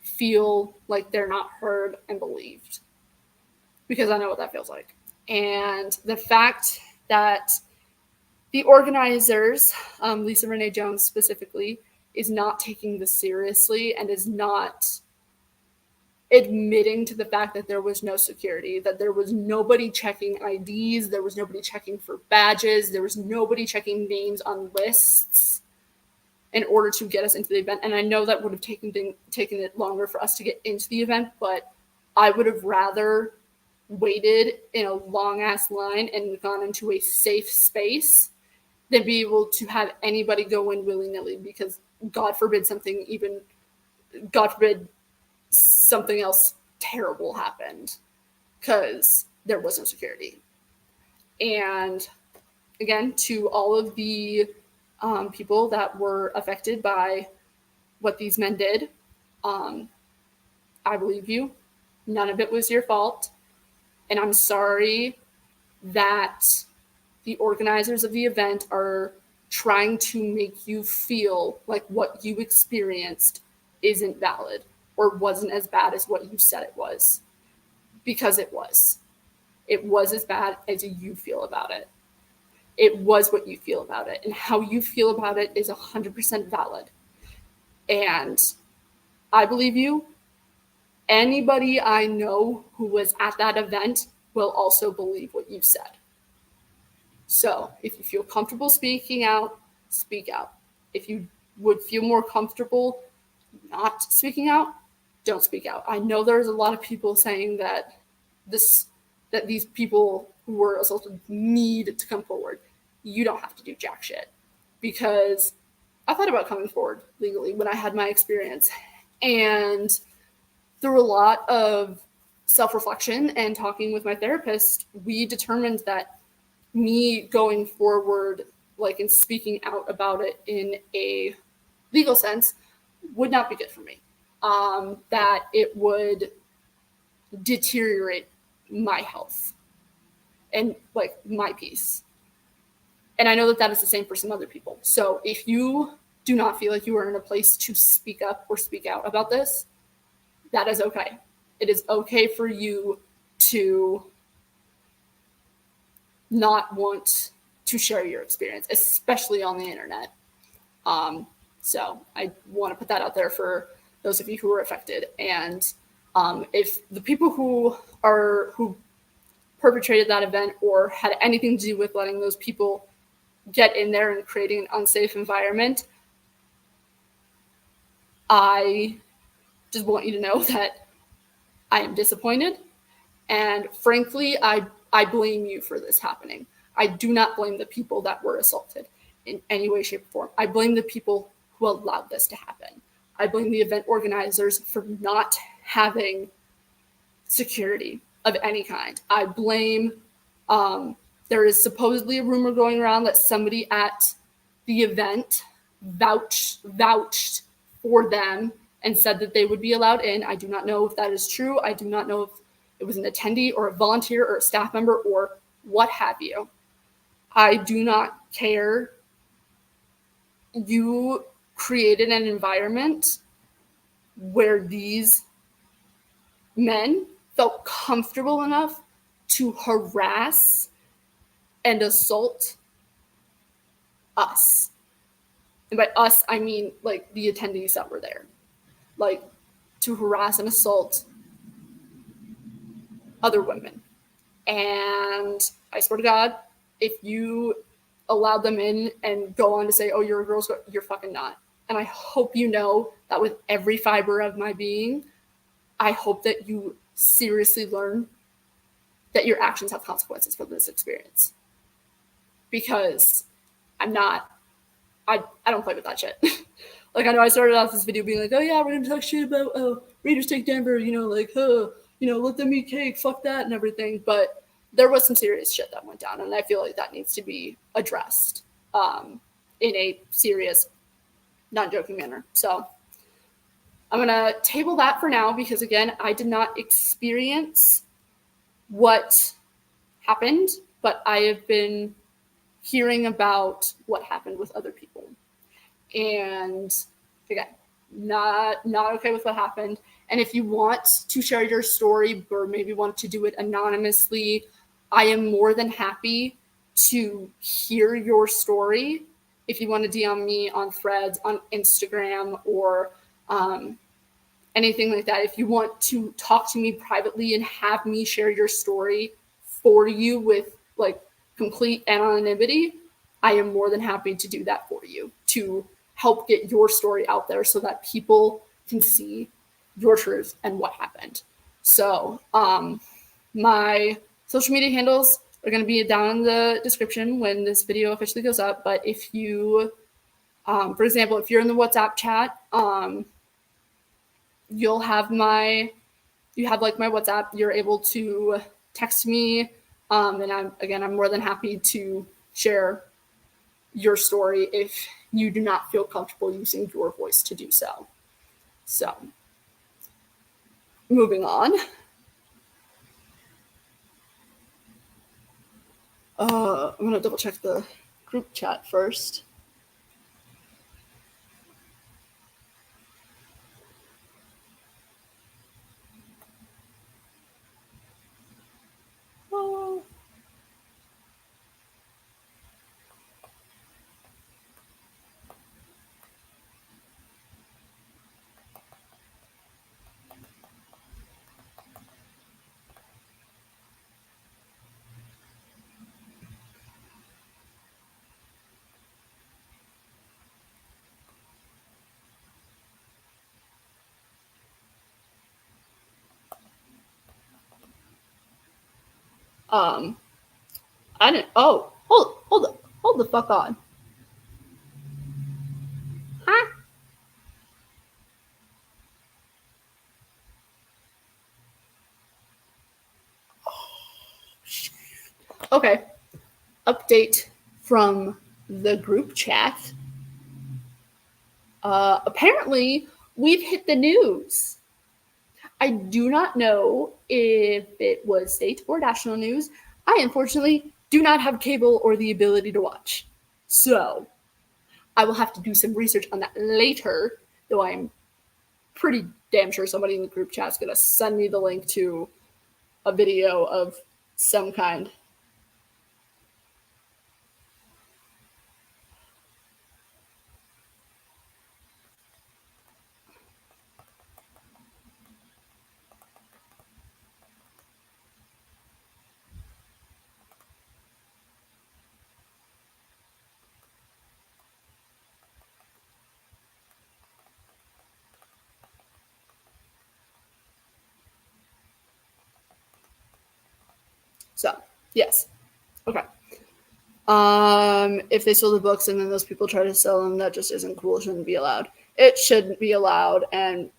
[SPEAKER 1] feel like they're not heard and believed, because I know what that feels like. And the fact that the organizers, Lisa Renee Jones specifically, is not taking this seriously and is not admitting to the fact that there was no security, that there was nobody checking IDs, there was nobody checking for badges, there was nobody checking names on lists in order to get us into the event. And I know that would have taken it longer for us to get into the event, but I would have rather waited in a long ass line and gone into a safe space than be able to have anybody go in willy-nilly, because God forbid something else terrible happened, because there was no security. And again, to all of the people that were affected by what these men did, I believe you. None of it was your fault. And I'm sorry that the organizers of the event are trying to make you feel like what you experienced isn't valid or wasn't as bad as what you said it was, because it was. It was as bad as you feel about it. It was what you feel about it, and how you feel about it is 100% valid. And I believe you. Anybody I know who was at that event will also believe what you said. So if you feel comfortable speaking out, speak out. If you would feel more comfortable not speaking out, don't speak out. I know there's a lot of people saying that these people who were assaulted need to come forward. You don't have to do jack shit, because I thought about coming forward legally when I had my experience. And through a lot of self-reflection and talking with my therapist, we determined that me going forward, like, and speaking out about it in a legal sense would not be good for me. That it would deteriorate my health and like my peace. And I know that is the same for some other people. So if you do not feel like you are in a place to speak up or speak out about this, that is okay. It is okay for you to not want to share your experience, especially on the internet. So I want to put that out there for those of you who are affected. And if the people who perpetrated that event or had anything to do with letting those people get in there and creating an unsafe environment, I just want you to know that I am disappointed. And frankly, I blame you for this happening. I do not blame the people that were assaulted in any way, shape, or form. I blame the people who allowed this to happen. I blame the event organizers for not having security of any kind. I blame, there is supposedly a rumor going around that somebody at the event vouched for them and said that they would be allowed in. I do not know if that is true. I do not know if it was an attendee or a volunteer or a staff member or what have you. I do not care. You created an environment where these men felt comfortable enough to harass and assault us. And by us, I mean like the attendees that were there, like to harass and assault other women. And I swear to God, if you allowed them in and go on to say, oh, you're a girl scout, you're fucking not. And I hope you know that with every fiber of my being, I hope that you seriously learn that your actions have consequences for this experience. Because I'm not, I don't play with that shit. Like, I know I started off this video being like, oh yeah, we're gonna talk shit about Raiders take Denver, like, let them eat cake, fuck that and everything. But there was some serious shit that went down, and I feel like that needs to be addressed in a serious, not joking manner. So I'm gonna table that for now because, again, I did not experience what happened, but I have been hearing about what happened with other people. And again, not okay with what happened. And if you want to share your story or maybe want to do it anonymously, I am more than happy to hear your story. If you want to DM me on Threads, on Instagram, or anything like that, if you want to talk to me privately and have me share your story for you with like complete anonymity, I am more than happy to do that for you, to help get your story out there so that people can see your truth and what happened. So my social media handles are going to be down in the description when this video officially goes up. But if you, for example, if you're in the WhatsApp chat, you'll have my WhatsApp. You're able to text me, and I'm more than happy to share your story if you do not feel comfortable using your voice to do so. So, moving on. I'm gonna double check the group chat first. I didn't. Oh, hold the fuck on. Huh? Okay. Update from the group chat. Apparently, we've hit the news. I do not know if it was state or national news. I unfortunately do not have cable or the ability to watch. So I will have to do some research on that later, though I'm pretty damn sure somebody in the group chat is going to send me the link to a video of some kind. So, yes. Okay. If they sold the books and then those people try to sell them, that just isn't cool. It shouldn't be allowed. It shouldn't be allowed, and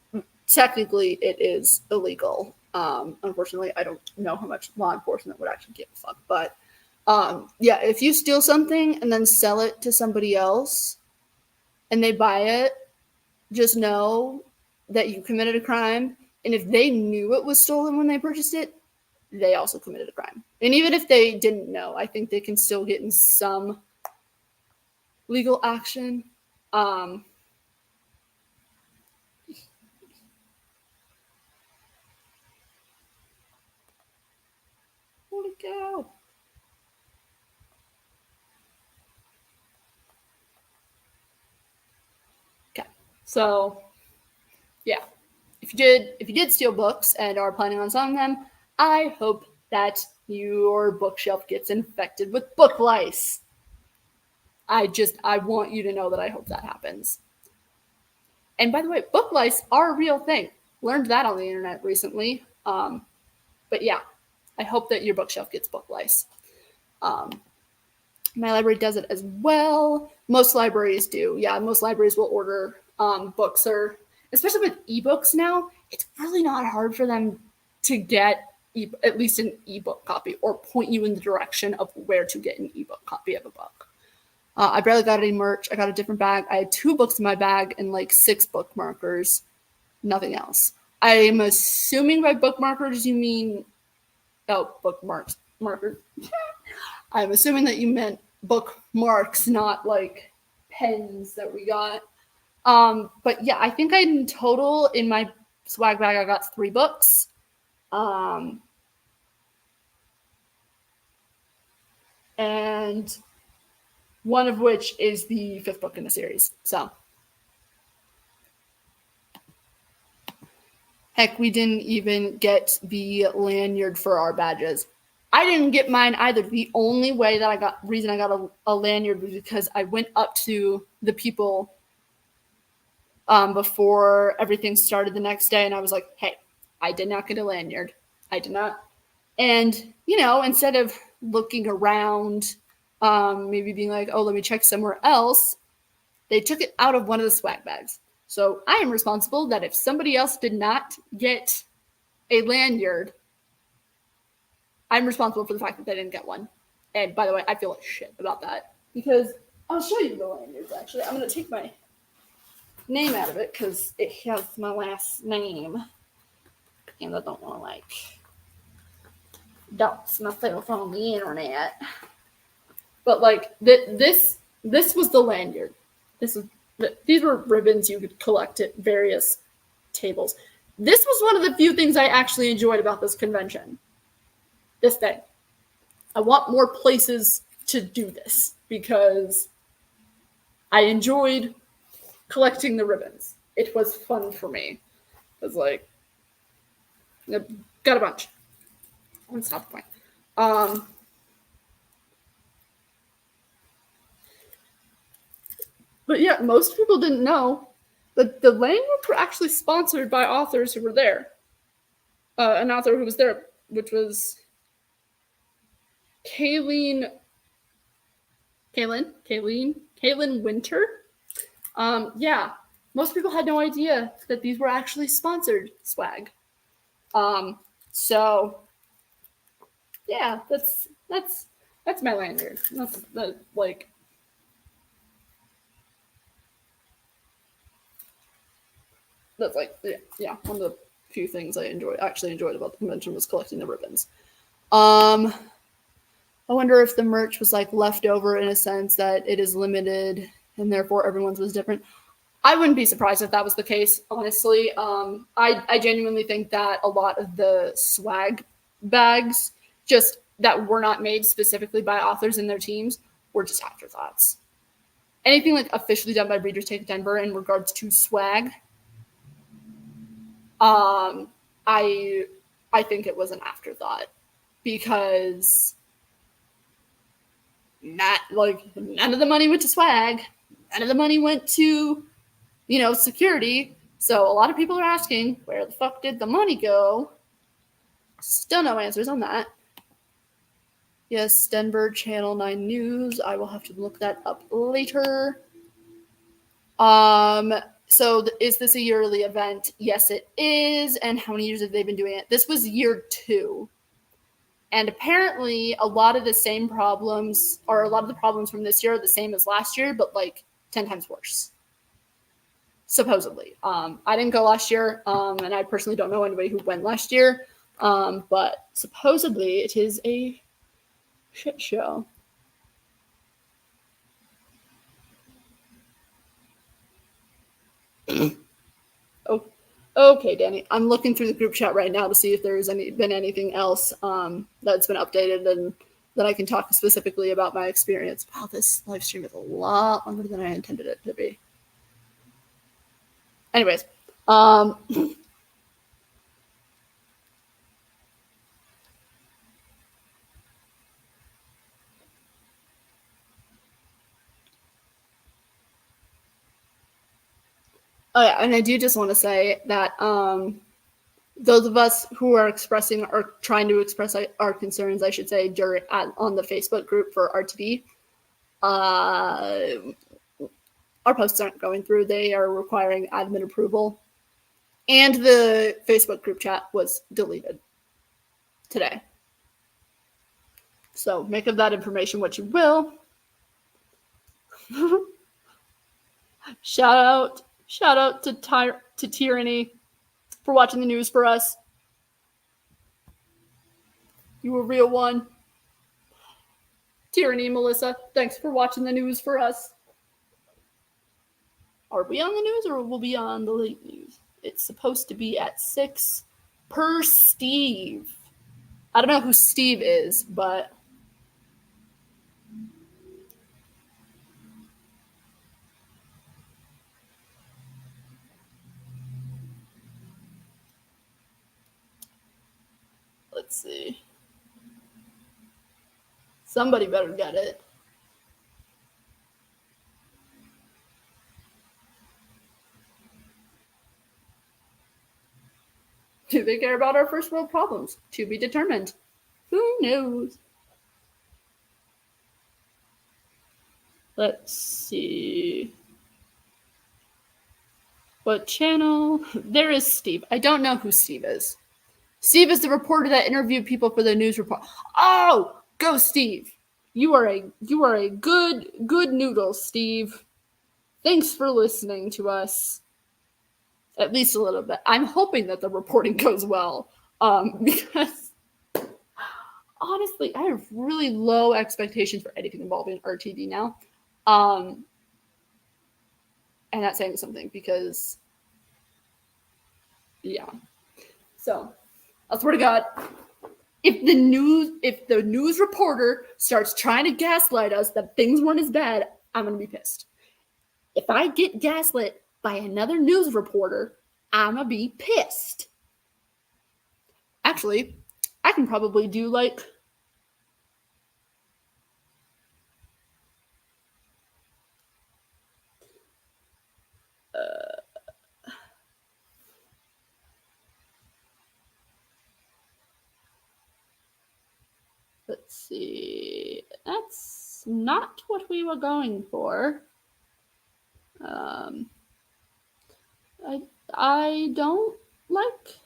[SPEAKER 1] technically it is illegal. Unfortunately, I don't know how much law enforcement would actually give a fuck. But yeah, if you steal something and then sell it to somebody else and they buy it, just know that you committed a crime. And if they knew it was stolen when they purchased it, they also committed a crime. And even if they didn't know, I think they can still get in some legal action. Where'd it go? So, yeah. If you did steal books and are planning on selling them, I hope that your bookshelf gets infected with book lice. I want you to know that I hope that happens. And by the way, book lice are a real thing. Learned that on the internet recently. But yeah, I hope that your bookshelf gets book lice. My library does it as well. Most libraries do. Yeah, most libraries will order books, or especially with ebooks now, it's really not hard for them to get at least an ebook copy or point you in the direction of where to get an ebook copy of a book. I barely got any merch. I got a different bag. I had 2 books in my bag and like 6 bookmarkers. Nothing else. I'm assuming by bookmarkers you mean bookmarks. Markers. I'm assuming that you meant bookmarks, not like pens that we got. But yeah, I think in total in my swag bag I got 3 books. And one of which is the 5th book in the series. So heck, we didn't even get the lanyard for our badges. I didn't get mine either. The only reason I got a lanyard was because I went up to the people before everything started the next day, and I was like, hey, I did not get a lanyard. I did not. And, instead of looking around, maybe being like, oh, let me check somewhere else, they took it out of one of the swag bags. So I am responsible that if somebody else did not get a lanyard, I'm responsible for the fact that they didn't get one. And by the way, I feel like shit about that because I'll show you the lanyards, actually. I'm going to take my name out of it because it has my last name. And I don't want to, dox myself on the internet. But, this was the lanyard. These were ribbons you could collect at various tables. This was one of the few things I actually enjoyed about this convention. This thing. I want more places to do this because I enjoyed collecting the ribbons. It was fun for me. It was like, got a bunch. That's not the point. But yeah, most people didn't know that the lanyards were actually sponsored by authors who were there. An author who was there, which was Kaylin Winter. Yeah, most people had no idea that these were actually sponsored swag. So yeah, that's my lanyard. That's one of the few things I actually enjoyed about the convention was collecting the ribbons. I wonder if the merch was left over in a sense that it is limited and therefore everyone's was different. I wouldn't be surprised if that was the case, honestly. I genuinely think that a lot of the swag bags just that were not made specifically by authors and their teams were just afterthoughts. Anything officially done by Readers Take Denver in regards to swag, I think it was an afterthought because none of the money went to swag, none of the money went to security. So a lot of people are asking, where the fuck did the money go? Still no answers on that. Yes, Denver Channel 9 News. I will have to look that up later. So is this a yearly event? Yes, it is. And how many years have they been doing it? This was year 2. And apparently a lot of the problems from this year are the same as last year, but 10 times worse. Supposedly. I didn't go last year, and I personally don't know anybody who went last year, but supposedly it is a shit show. Oh, okay, Danny. I'm looking through the group chat right now to see if there's been anything else that's been updated and that I can talk specifically about my experience. Wow, this live stream is a lot longer than I intended it to be. Anyways, oh yeah, and I do just want to say that those of us who are expressing or trying to express our concerns, I should say, on the Facebook group for RTD, our posts aren't going through. They are requiring admin approval, and the Facebook group chat was deleted today. So make of that information what you will. Shout out to Tyranny for watching the news for us. You a real one. Tyranny, Melissa, thanks for watching the news for us. Are we on the news or will we be on the late news? It's supposed to be at 6 per Steve. I don't know who Steve is, but let's see. Somebody better get it. Do they care about our first world problems? To be determined. Who knows? Let's see. What channel? There is Steve. I don't know who Steve is. Steve is the reporter that interviewed people for the news report. Oh, go Steve. You are a good noodle, Steve. Thanks for listening to us. At least a little bit. I'm hoping that the reporting goes well. Because honestly, I have really low expectations for anything involving RTD now. And that's saying something because, yeah. So, I swear to God, if the news reporter starts trying to gaslight us that things weren't as bad, I'm gonna be pissed. If I get gaslit by another news reporter, I'm gonna be pissed. Actually, I can probably do like let's see. That's not what we were going for. I don't like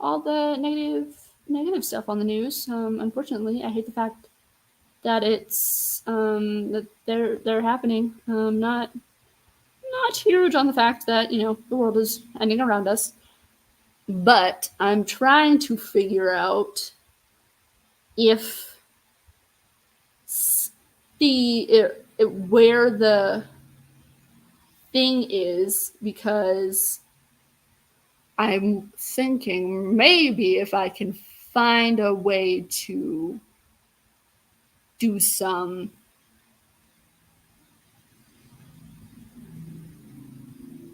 [SPEAKER 1] all the negative stuff on the news. Unfortunately, I hate the fact that it's that they're happening. Not huge on the fact that the world is ending around us, but I'm trying to figure out if where the thing is, because I'm thinking maybe if I can find a way to do some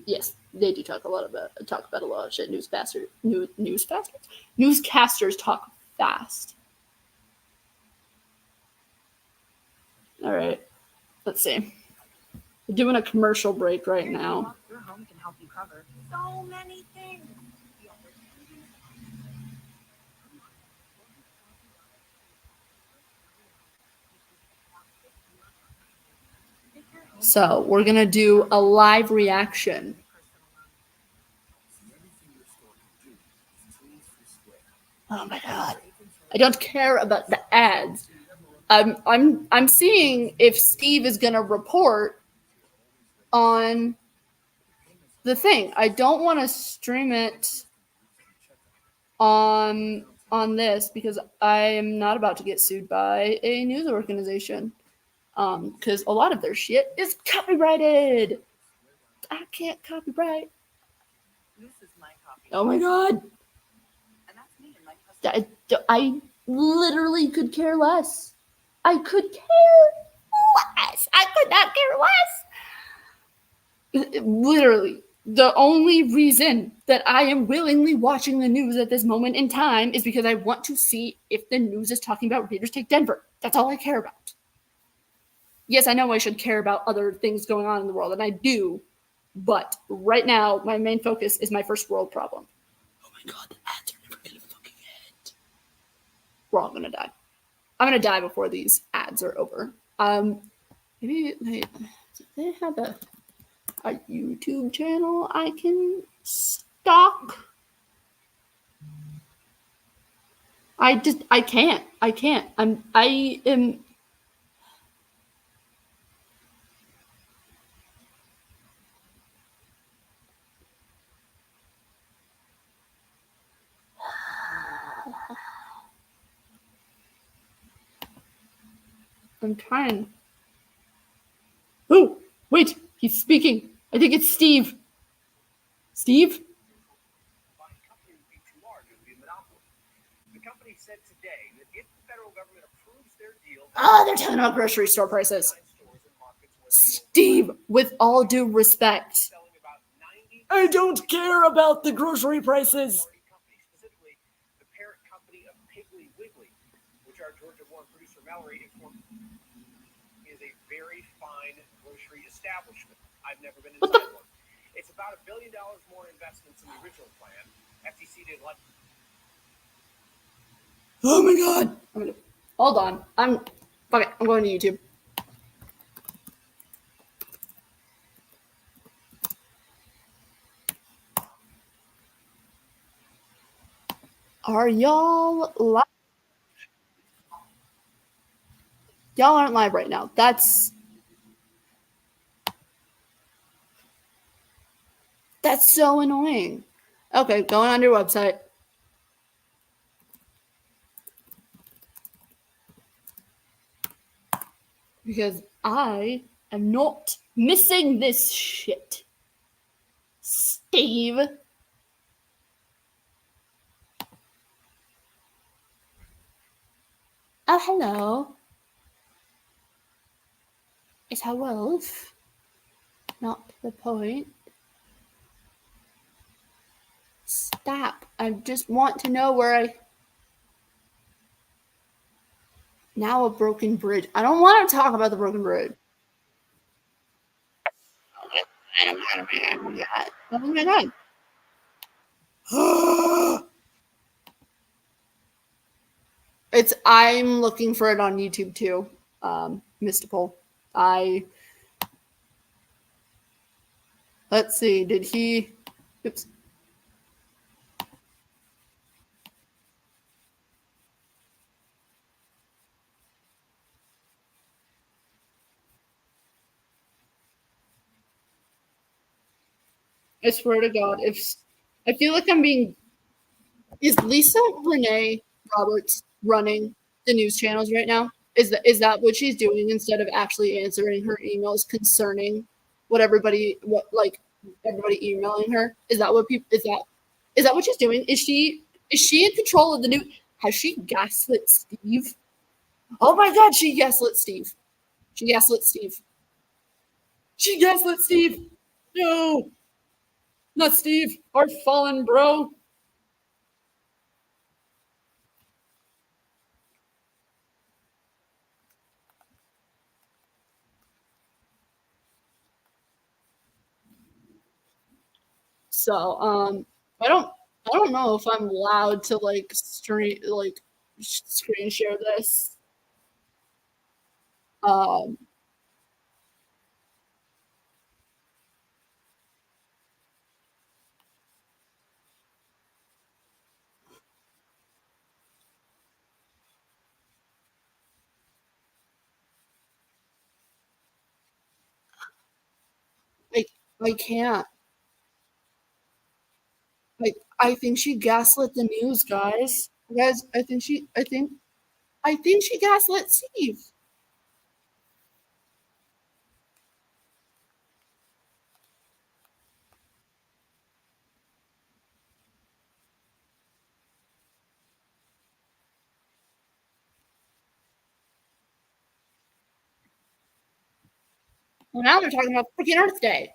[SPEAKER 1] yes, they do talk about a lot of shit. Newscasters talk fast. All right, let's see. We're doing a commercial break right now.
[SPEAKER 2] Your home can help you cover so many things.
[SPEAKER 1] So we're gonna do a live reaction. Oh my God. I don't care about the ads. I'm seeing if Steve is gonna report on the thing. I don't want to stream it on this because I am not about to get sued by a news organization. Because a lot of their shit is copyrighted. I can't copyright.
[SPEAKER 2] This is my copy.
[SPEAKER 1] Oh my God.
[SPEAKER 2] And that's me and my custom.
[SPEAKER 1] I literally could care less. I could care less. I could not care less. Literally, the only reason that I am willingly watching the news at this moment in time is because I want to see if the news is talking about Raiders take Denver. That's all I care about. Yes, I know I should care about other things going on in the world, and I do, but right now, my main focus is my first world problem. Oh my god, the ads are never gonna fucking end. We're all gonna die. I'm gonna die before these ads are over. Maybe do they have a YouTube channel I can stalk? I can't. I can't. I am I'm trying. Oh, wait, he's speaking. I think it's Steve. Steve?
[SPEAKER 2] The company said today that if the federal government approves their deal,
[SPEAKER 1] Oh, they're talking about grocery store prices. Steve, with all due respect, I don't care about the grocery prices.
[SPEAKER 2] specifically the parent company of Piggly Wiggly, which our Georgia-born producer Mallory informed is a very fine grocery establishment. I've never been inside one. It's about $1 billion more investments than the original plan. FTC didn't let.
[SPEAKER 1] Oh my god. Hold on. Fuck it. I'm going to YouTube. Are y'all live? Y'all aren't live right now. That's so annoying. Okay, going on your website. Because I am not missing this shit. Steve. Oh, hello. It's a wolf. Not the point. Stop. I just want to know where I. Now a broken bridge. I don't want to talk about the broken bridge. Oh my god. I'm looking for it on YouTube too. Mystical. I let's see. Did he? Oops. I swear to God, if I feel like I'm being is Lisa Renee Roberts running the news channels right now? Is that what she's doing instead of actually answering her emails concerning what like everybody emailing her? Is that what people is that what she's doing? Is she in control of the new has she gaslit Steve? Oh my god, she gaslit Steve. She gaslit Steve. She gaslit Steve. No, not Steve. Our fallen bro. So I don't know if I'm allowed to screen share this. Um, I I can't. I think she gaslit the news, guys. Guys, I think she gaslit Steve. Well, now they're talking about freaking Earth Day.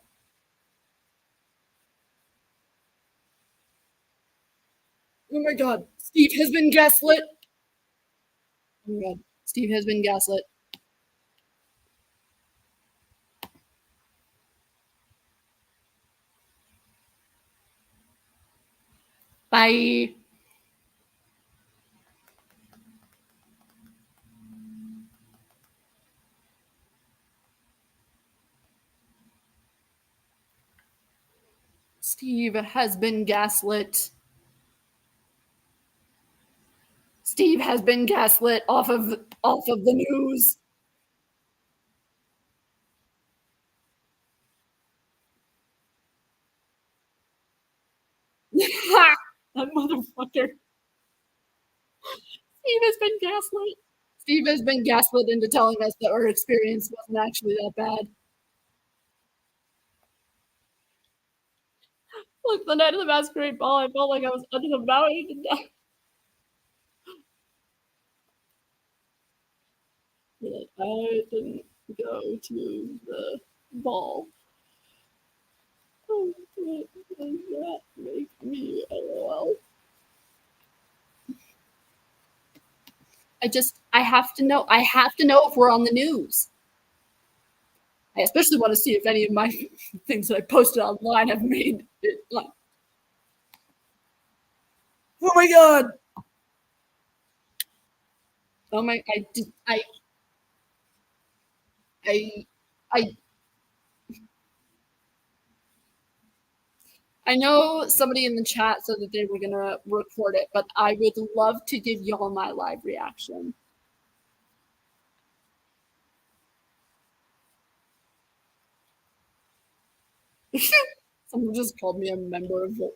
[SPEAKER 1] Oh my god. Steve has been gaslit. Oh my god. Steve has been gaslit. Bye. Steve has been gaslit. Steve has been gaslit off of the news. That motherfucker. Steve has been gaslit. Steve has been gaslit into telling us that our experience wasn't actually that bad. Look, the night of the masquerade ball, I felt like I was under the mountain to die. But I didn't go to the ball. Oh, what does that make me LOL? I have to know if we're on the news. I especially want to see if any of my things that I posted online have made it. Like, oh my god! Oh my! I, I, I know somebody in the chat said that they were gonna record it, but I would love to give y'all my live reaction. Someone just called me a member of the.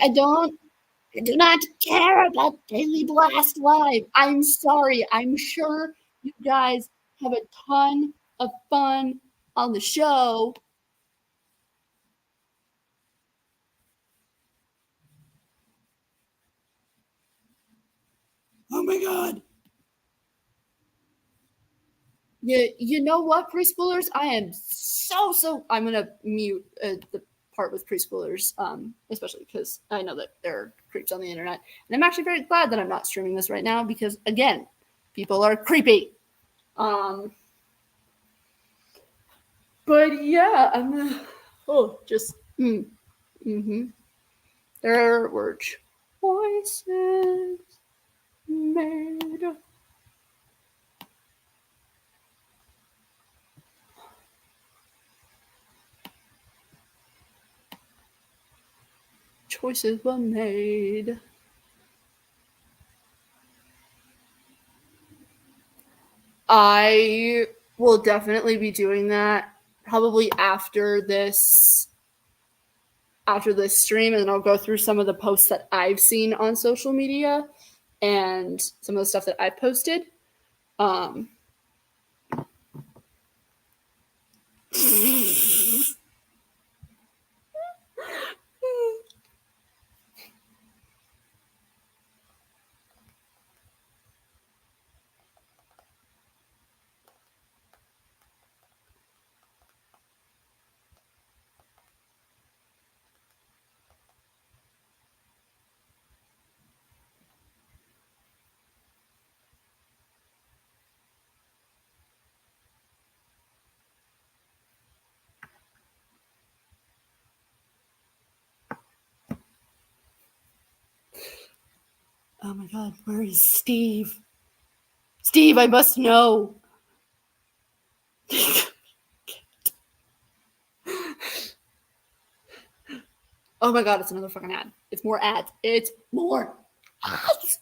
[SPEAKER 1] I don't. I do not care about Daily Blast Live. I'm sorry. I'm sure you guys have a ton of fun on the show. Oh my god. You know what, preschoolers? I am I'm gonna mute the part with preschoolers, especially because I know that there are creeps on the internet, and I'm actually very glad that I'm not streaming this right now because again, people are creepy. Um, but yeah, I'm gonna just mm-hmm. There were choices made. Choices were made. I will definitely be doing that probably after this stream, and I'll go through some of the posts that I've seen on social media and some of the stuff that I've posted. Um, oh my god, where is Steve? Steve, I must know. Oh my god, it's another fucking ad. It's more ads. It's more ads.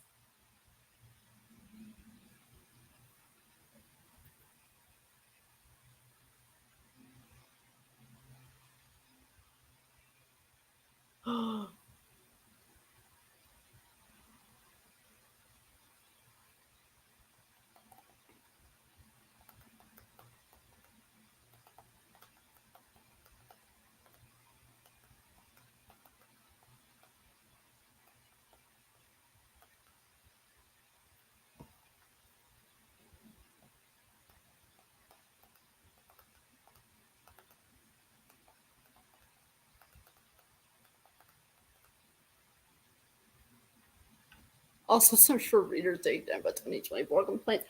[SPEAKER 1] also search for Reader's Digest 2024 complaints.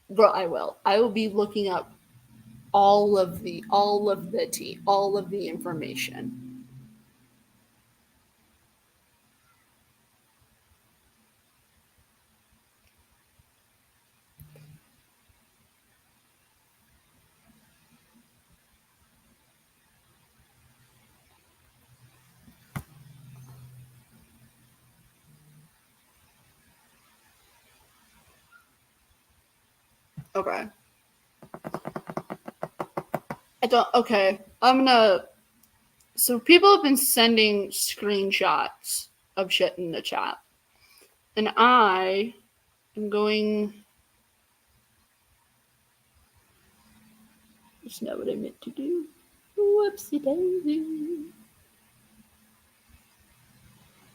[SPEAKER 1] Bro, I will. I will be looking up all of the tea, all of the information. Okay. I don't. Okay. I'm gonna. So people have been sending screenshots of shit in the chat, and I am going. That's not what I meant to do. Whoopsie daisy.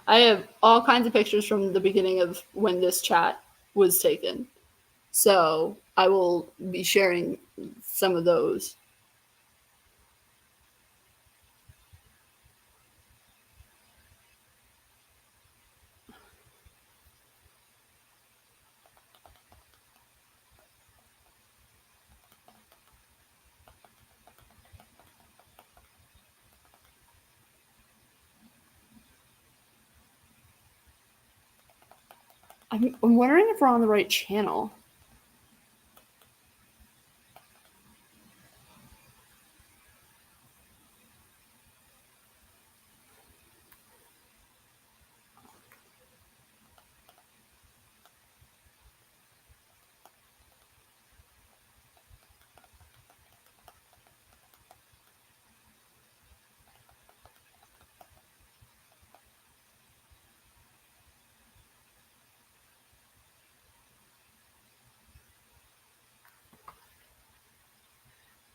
[SPEAKER 1] I have all kinds of pictures from the beginning of when this chat was taken. So I will be sharing some of those. I'm wondering if we're on the right channel.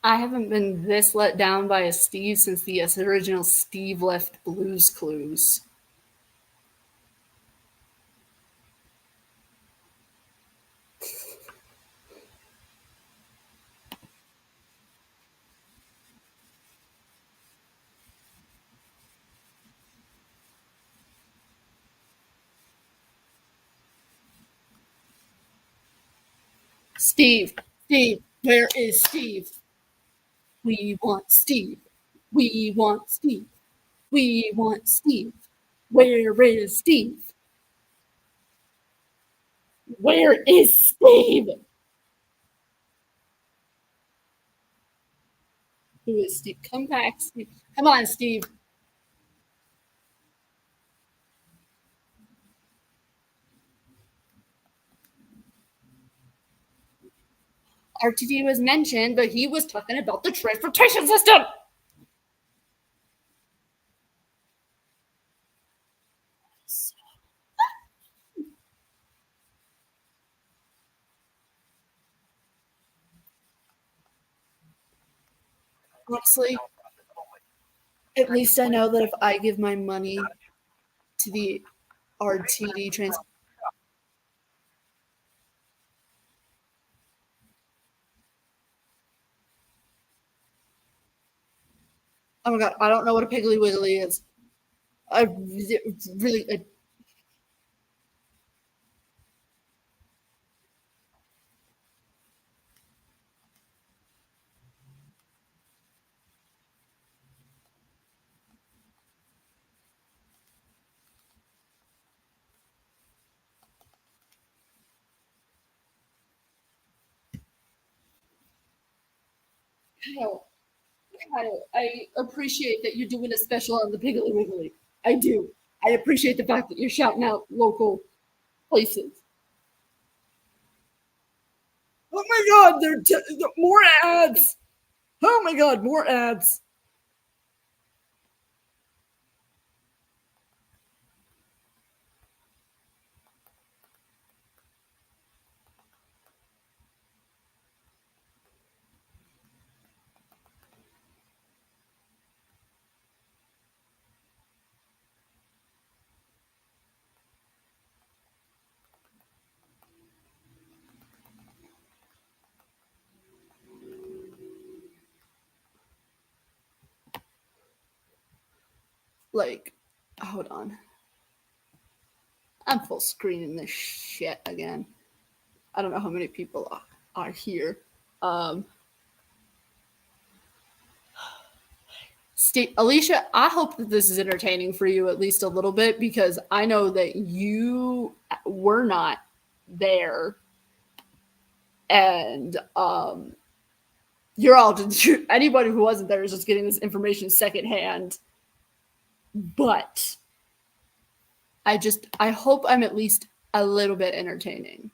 [SPEAKER 1] I haven't been this let down by a Steve since the original Steve left Blues Clues. Steve, Steve, where is Steve? We want Steve. We want Steve. We want Steve. Where is Steve? Where is Steve? Who is Steve? Come back, Steve. Come on, Steve. RTD was mentioned, but he was talking about the transportation system. Honestly, at least I know that if I give my money to the RTD trans. Oh my god, I don't know what a Piggly Wiggly is. I really. Kyle, Kyle, I appreciate that you're doing a special on the Piggly Wiggly. I do. I appreciate the fact that you're shouting out local places. Oh my god, more ads. Oh my god, more ads. Like, hold on. I'm full screening this shit again. I don't know how many people are here. Um, Alicia, I hope that this is entertaining for you at least a little bit because I know that you were not there, and you're all just anybody who wasn't there is just getting this information secondhand. But I hope I'm at least a little bit entertaining.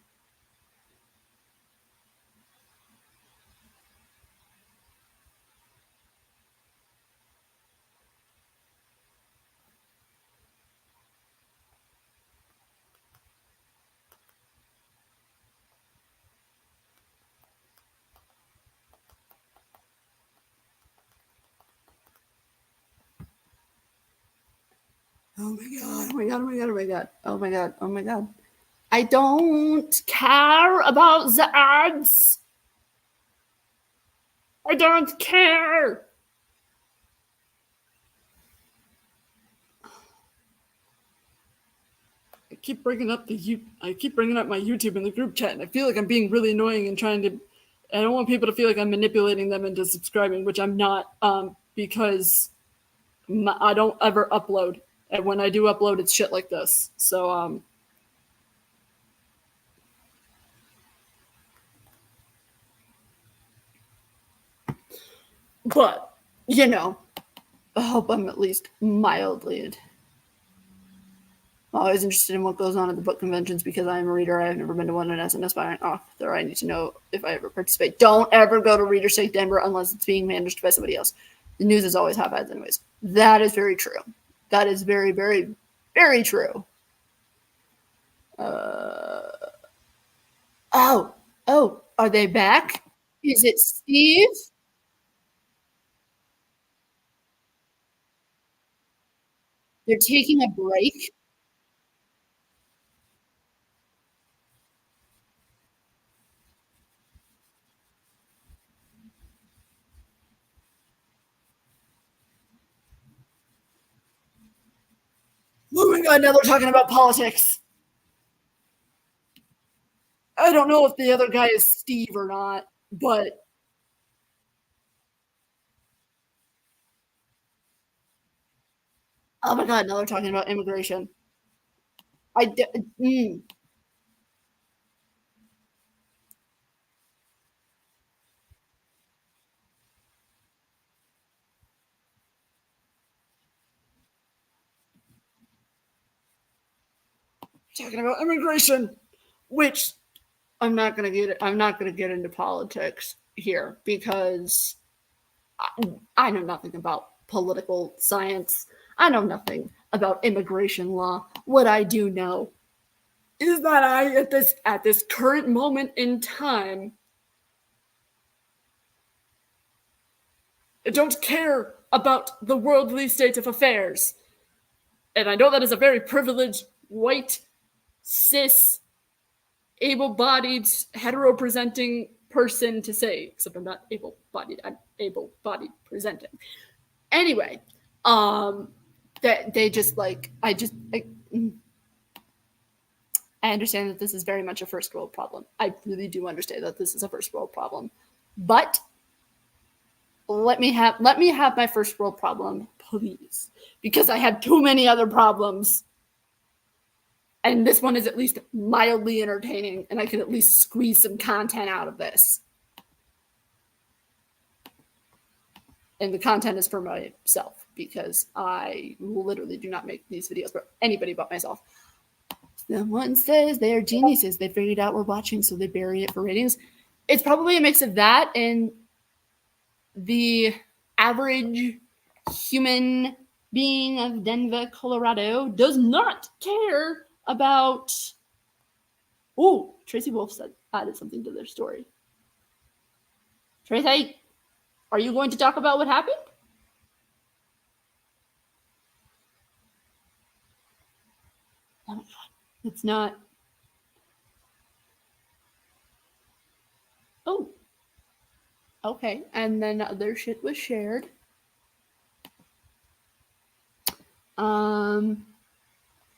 [SPEAKER 1] Oh my god! Oh my god! Oh my god! Oh my god! Oh my god! Oh my god! I don't care about the ads. I don't care. I keep bringing up my YouTube in the group chat, and I feel like I'm being really annoying and trying to. I don't want people to feel like I'm manipulating them into subscribing, which I'm not, because I don't ever upload, and when I do upload, it's shit like this. So, but you know, I hope I'm at least mildly. I'm always interested in what goes on at the book conventions because I am a reader. I've never been to one, and as an aspiring author, I need to know if I ever participate. Don't ever go to Reader's Take Denver unless it's being managed by somebody else. The news is always half ads, anyways. That is very true. That is very, very, very true. Oh, oh, are they back? Is it Steve? They're taking a break. Oh my god, now they're talking about politics. I don't know if the other guy is Steve or not, but oh my god, now they're talking about immigration. I mm, talking about immigration, which I'm not gonna get into politics here because I know nothing about political science. I know nothing about immigration law. What I do know is that I at this current moment in time don't care about the worldly state of affairs. And I know that is a very privileged, white, cis, able bodied, hetero presenting person to say, except I'm not able bodied, I'm able bodied presenting. Anyway, that they just like, I understand that this is very much a first world problem. I really do understand that this is a first world problem. But let me have my first world problem, please. Because I have too many other problems. And this one is at least mildly entertaining, and I can at least squeeze some content out of this. And the content is for myself because I literally do not make these videos for anybody but myself. Someone says they're geniuses. They figured out we're watching, so they bury it for ratings. It's probably a mix of that and the average human being of Denver, Colorado does not care about. Oh, Tracy Wolf said added something to their story. Tracy, are you going to talk about what happened? Oh my god, it's not. Oh, okay. And then other shit was shared. Um,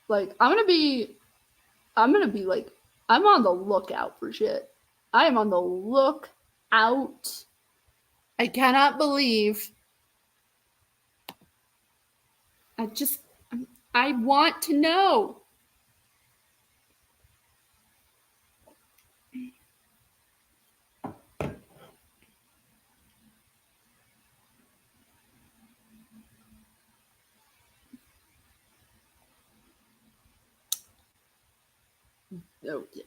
[SPEAKER 1] like I'm gonna be I'm gonna be like, I'm on the lookout for shit. I am on the lookout. I cannot believe. I just, I want to know. Okay.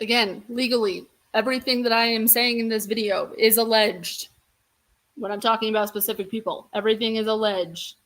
[SPEAKER 1] Again, legally, everything that I am saying in this video is alleged. When I'm talking about specific people, everything is alleged.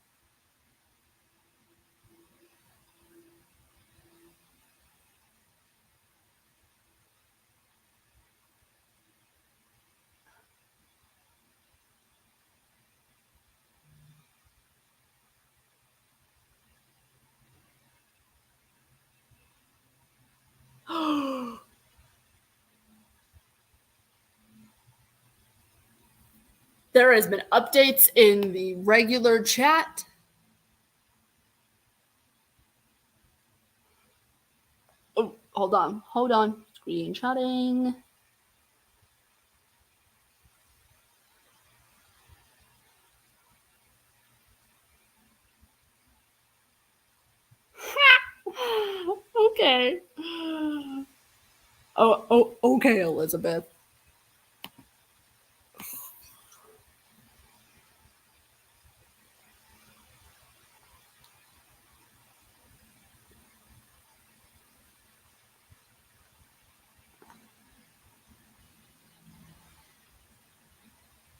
[SPEAKER 1] There has been updates in the regular chat. Oh, hold on. Screenshotting. Okay. Okay, Elizabeth.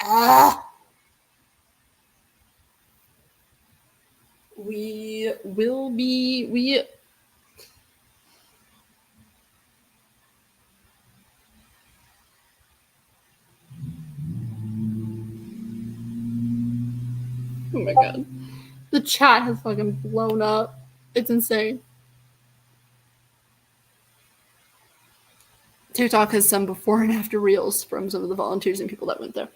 [SPEAKER 1] Ah. We will be. We. Oh my god. The chat has fucking blown up. It's insane. TikTok has some before and after reels from some of the volunteers and people that went there.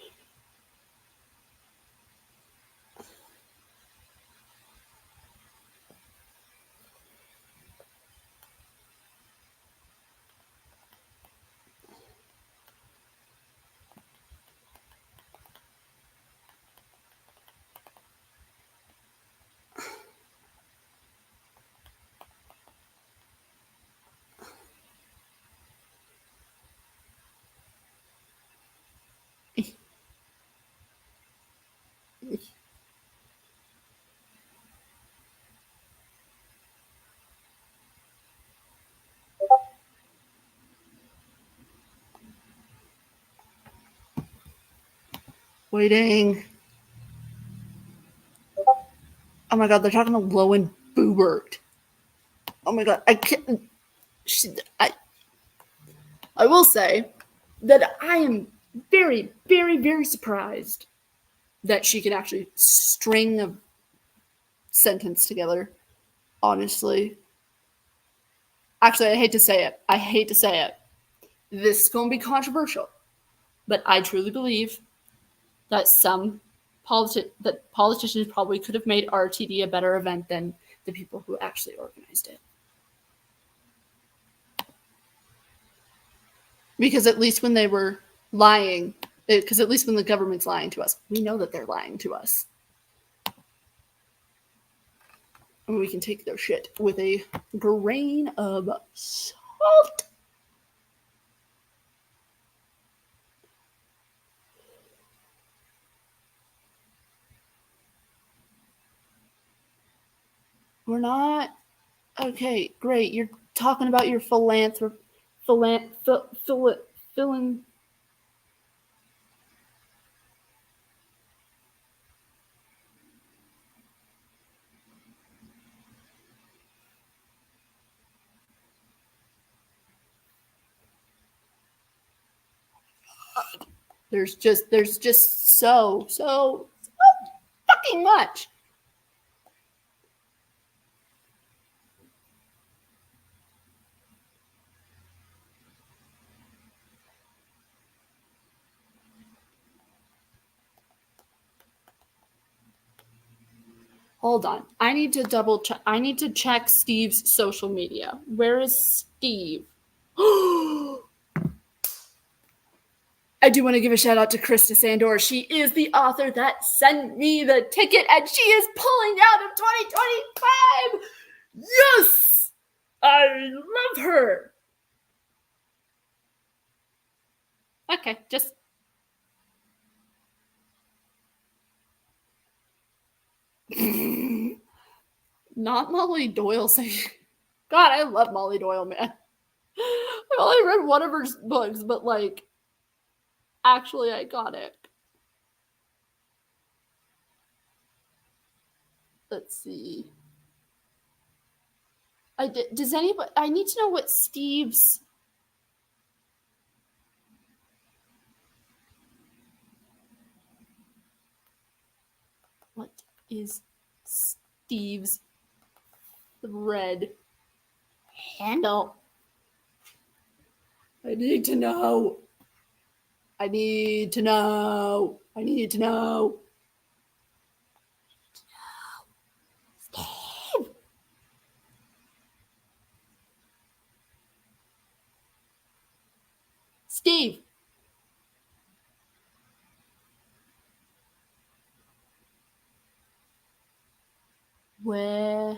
[SPEAKER 1] Waiting. Oh my god, they're talking to Lowen Boobert. Oh my god, I can't. I will say that I am very, very, very surprised that she can actually string a sentence together. Honestly, actually, I hate to say it. I hate to say it. This is going to be controversial, but I truly believe that that politicians probably could have made RTD a better event than the people who actually organized it. Because at least when they were lying, because at least when the government's lying to us, we know that they're lying to us. And we can take their shit with a grain of salt. We're not. Okay, great. You're talking about your philanthropy. Philan, there's just so fucking much. Hold on. I need to double check. I need to check Steve's social media. Where is Steve? I do want to give a shout out to Krista Sandor. She is the author that sent me the ticket, and she is pulling out of 2025. Yes! I love her. Okay, just. Not Molly Doyle saying. God, I love Molly Doyle, man. I only read one of her books, but like, actually iconic. Let's see. Does anybody? I need to know what Steve's. What is Steve's thread handle? I need to know. I need to know. I need to know. Steve! Steve! Where?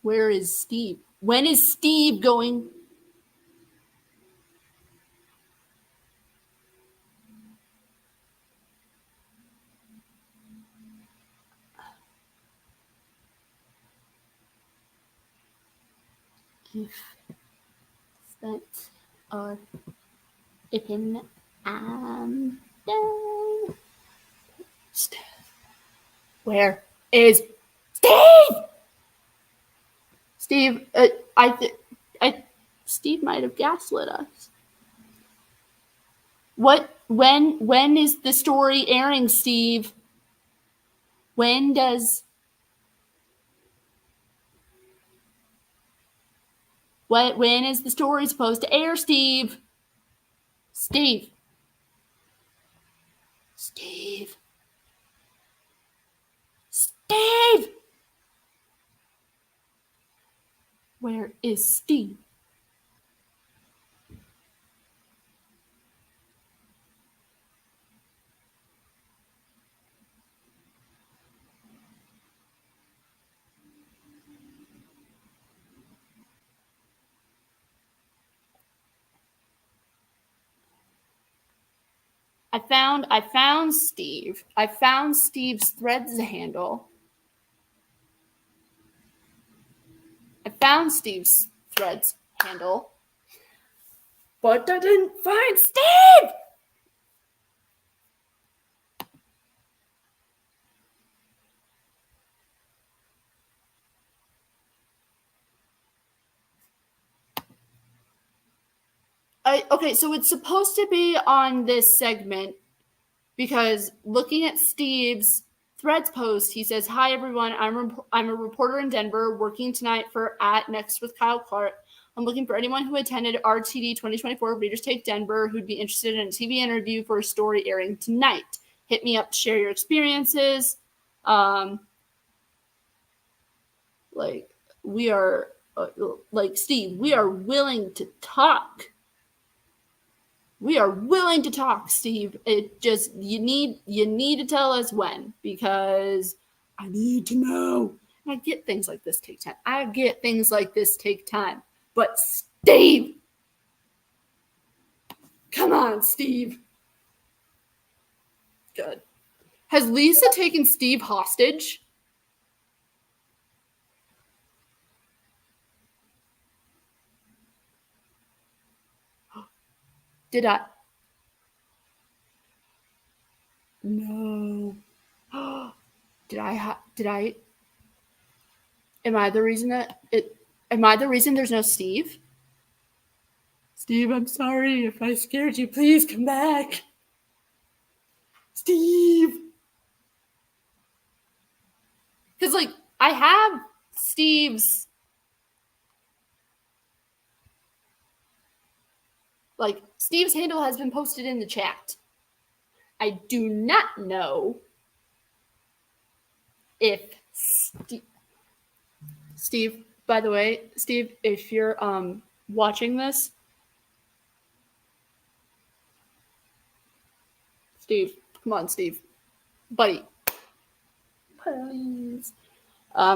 [SPEAKER 1] Where is Steve? When is Steve going? If that are in down. Where is Steve? Steve, I Steve might have gaslit us. When is the story airing, Steve? When is the story supposed to air, Steve? Steve. Steve. Steve! Where is Steve? I found Steve. I found Steve's Threads handle. I found Steve's Threads handle. But I didn't find Steve! Okay, so it's supposed to be on this segment because looking at Steve's Threads post, he says, "Hi everyone, I'm a reporter in Denver working tonight for @Next with Kyle Clark. I'm looking for anyone who attended RTD 2024 Readers Take Denver who'd be interested in a TV interview for a story airing tonight. Hit me up to share your experiences." Like we are, like Steve, we are willing to talk. We are willing to talk, Steve. It just you need to tell us when, because I need to know. And I get things like this take time. But Steve, come on, Steve. Good. Has Lisa taken Steve hostage? Did I? No. Did I? Am I the reason there's no Steve? Steve, I'm sorry if I scared you. Please come back. Steve. Because, like, I have Steve's. Like, Steve's handle has been posted in the chat. I do not know if Steve, by the way, Steve, if you're watching this, Steve, come on, Steve, buddy, please.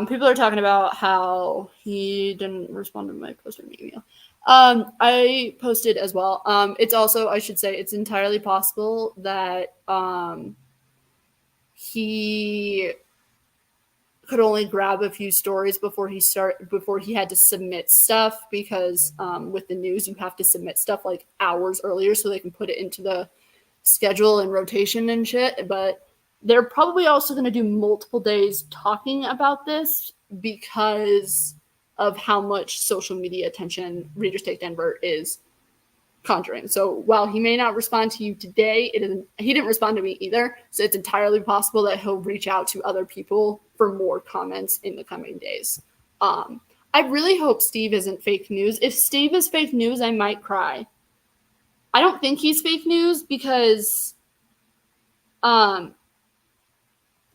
[SPEAKER 1] People are talking about how he didn't respond to my post or email. I posted as well. It's also, I should say, it's entirely possible that he could only grab a few stories before he had to submit stuff, because with the news you have to submit stuff like hours earlier so they can put it into the schedule and rotation and shit. But they're probably also going to do multiple days talking about this because of how much social media attention Readers Take Denver is conjuring. So while he may not respond to you today, he didn't respond to me either. So it's entirely possible that he'll reach out to other people for more comments in the coming days. I really hope Steve isn't fake news. If Steve is fake news, I might cry. I don't think he's fake news because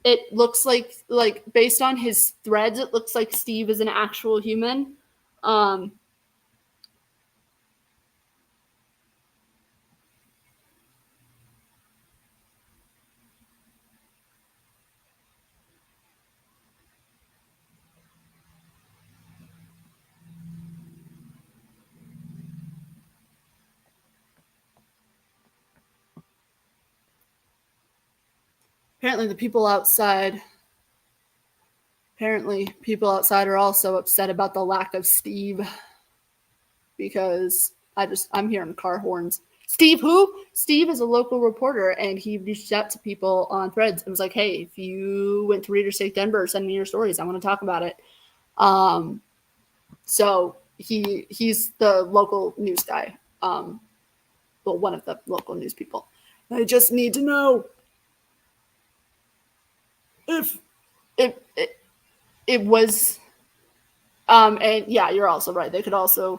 [SPEAKER 1] it looks like based on his threads, it looks like Steve is an actual human. Apparently people outside are also upset about the lack of Steve, because I'm hearing car horns. Steve who? Steve is a local reporter, and he reached out to people on threads and was like, hey, if you went to Readers Take Denver, send me your stories. I want to talk about it. So he's the local news guy. Well, one of the local news people. I just need to know if it was and yeah, you're also right. They could also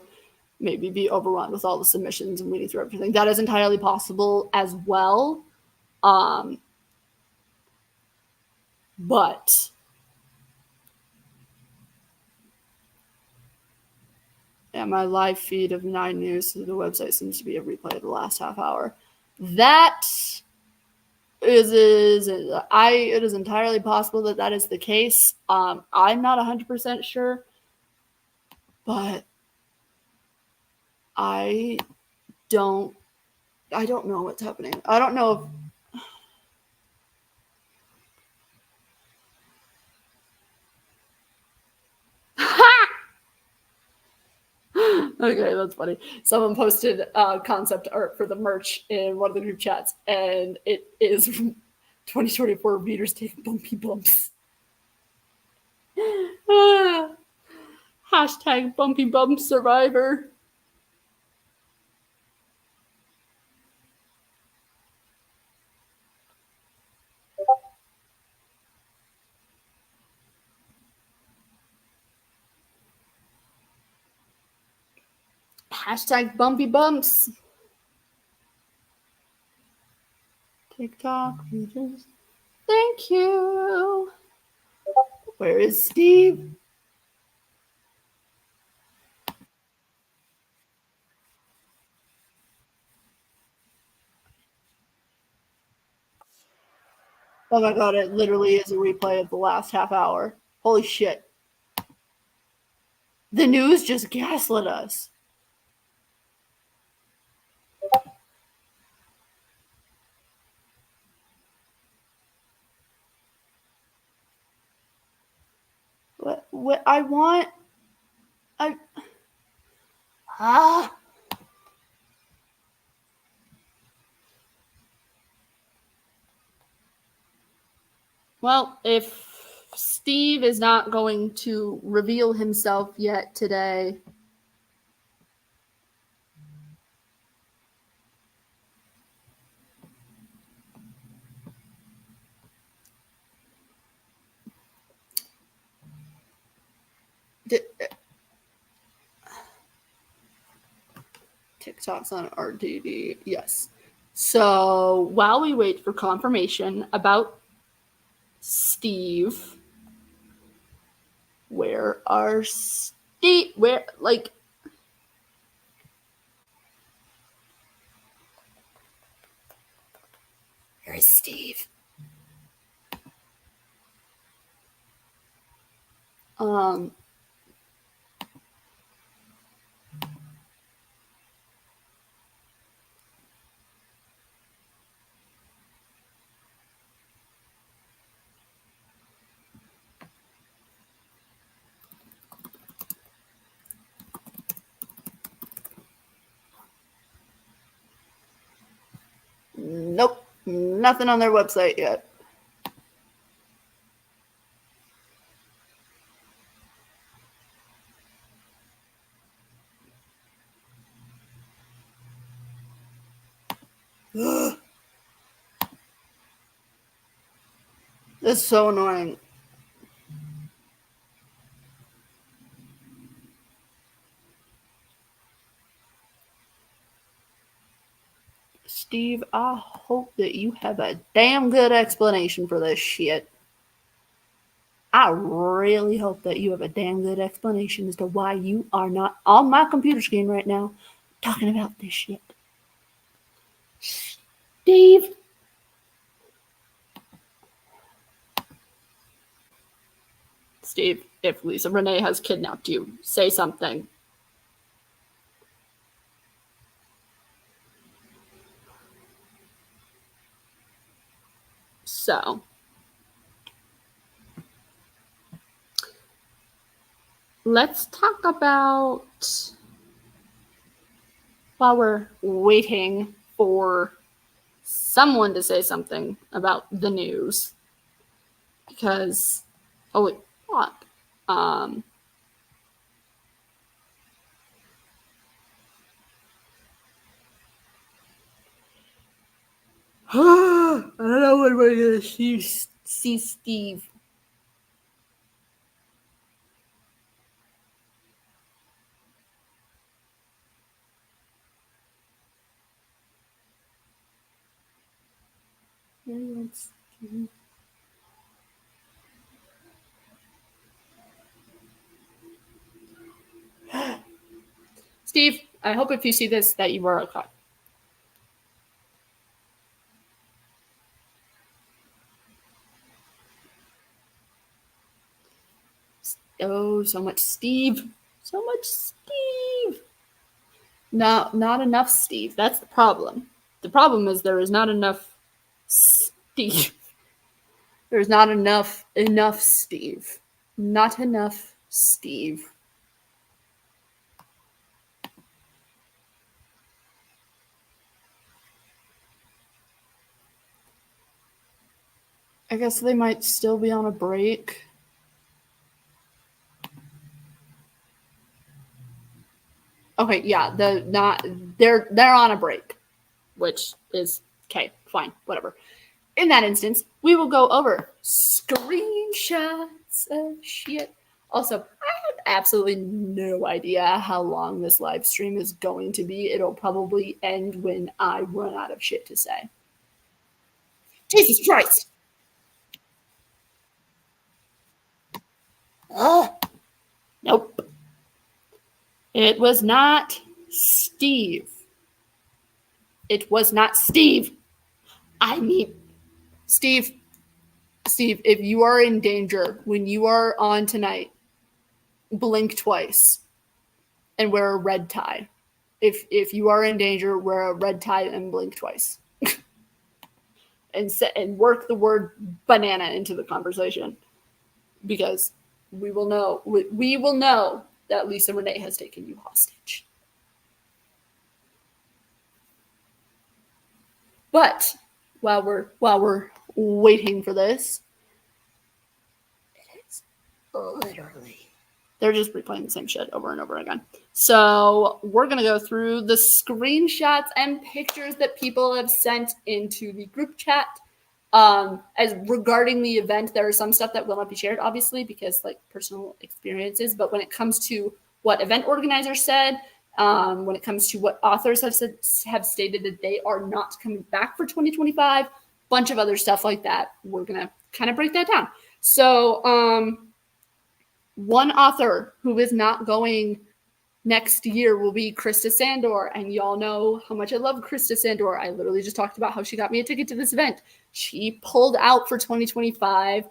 [SPEAKER 1] maybe be overrun with all the submissions and reading through everything. That is entirely possible as well. But yeah, my live feed of 9 News through the website seems to be a replay of the last half hour. That it is entirely possible that is the case. I'm not 100% sure, but I don't know what's happening. I don't know if okay, that's funny. Someone posted concept art for the merch in one of the group chats, and it is from 2024 Readers Take Bumpy Bumps. Hashtag Bumpy Bump Survivor. Hashtag Bumpy Bumps. TikTok Readers. Thank you. Where is Steve? Oh my god, it literally is a replay of the last half hour. Holy shit. The news just gaslit us. What I want. I. Ah. Well, if Steve is not going to reveal himself yet today, TikToks on RTD. Yes. So while we wait for confirmation about Steve, where are Steve? Where, like, where is Steve? Um, nope, nothing on their website yet. That's so annoying. Steve, I hope that you have a damn good explanation for this shit. I really hope that you have a damn good explanation as to why you are not on my computer screen right now talking about this shit. Steve. Steve, if Lisa Renee has kidnapped you, say something. So, let's talk about, while we're waiting for someone to say something about the news, because, oh wait, what? I don't know when we're gonna see Steve. Steve, I hope if you see this that you are okay. Oh, so much Steve. So much Steve. No, not enough Steve. That's the problem. The problem is there is not enough Steve. There's not enough Steve. Not enough Steve. I guess they might still be on a break. Okay, yeah, they're on a break, which is okay, fine, whatever. In that instance, we will go over screenshots of shit. Also, I have absolutely no idea how long this live stream is going to be. It'll probably end when I run out of shit to say. Jesus Christ! Ugh. Nope. It was not Steve. It was not Steve. I mean, Steve, if you are in danger when you are on tonight, blink twice and wear a red tie. If you are in danger, wear a red tie and blink twice. and work the word banana into the conversation, because we will know that Lisa Renee has taken you hostage. But while we're waiting for this, it's literally, they're just replaying the same shit over and over again. So we're gonna go through the screenshots and pictures that people have sent into the group chat. As regarding the event, there is some stuff that will not be shared, obviously, because like personal experiences. But when it comes to what event organizers said, when it comes to what authors have stated that they are not coming back for 2025, bunch of other stuff like that. We're gonna kind of break that down. So one author who is not going next year will be Krista Sandor, and y'all know how much I love Krista Sandor. I literally just talked about how she got me a ticket to this event. She pulled out for 2025,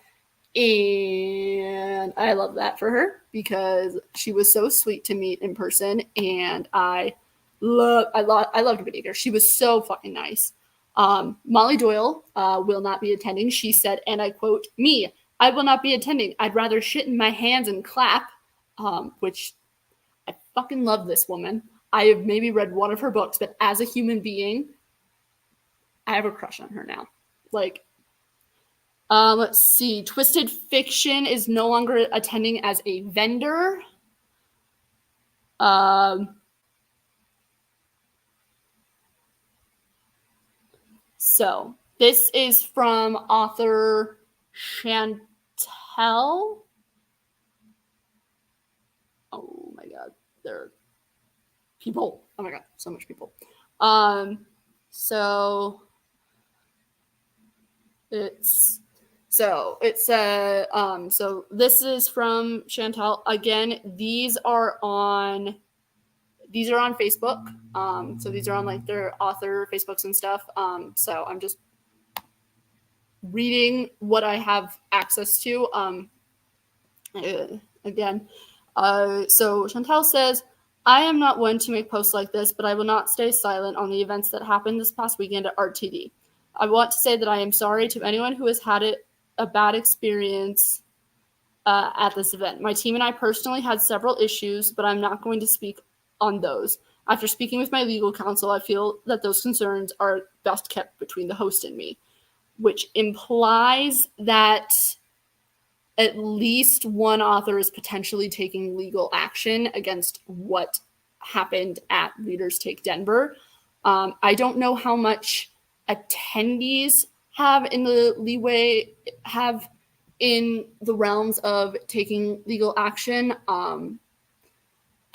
[SPEAKER 1] and I love that for her because she was so sweet to meet in person, and I loved meeting her. She was so fucking nice. Molly Doyle will not be attending. She said, and I quote, "Me, I will not be attending. I'd rather shit in my hands and clap," which I fucking love this woman. I have maybe read one of her books, but as a human being, I have a crush on her now. Like, let's see. Twisted Fiction is no longer attending as a vendor. So this is from author Chantel. Oh my god, there are people. Oh my god, so much people. So it's so this is from Chantel. Again, these are on Facebook. So these are on like their author Facebooks and stuff. So I'm just reading what I have access to. Again, so Chantel says, "I am not one to make posts like this, but I will not stay silent on the events that happened this past weekend at RTD. I want to say that I am sorry to anyone who has had a bad experience at this event. My team and I personally had several issues, but I'm not going to speak on those. After speaking with my legal counsel, I feel that those concerns are best kept between the host and me," which implies that at least one author is potentially taking legal action against what happened at Readers Take Denver. I don't know how much attendees have in the leeway, have in the realms of taking legal action.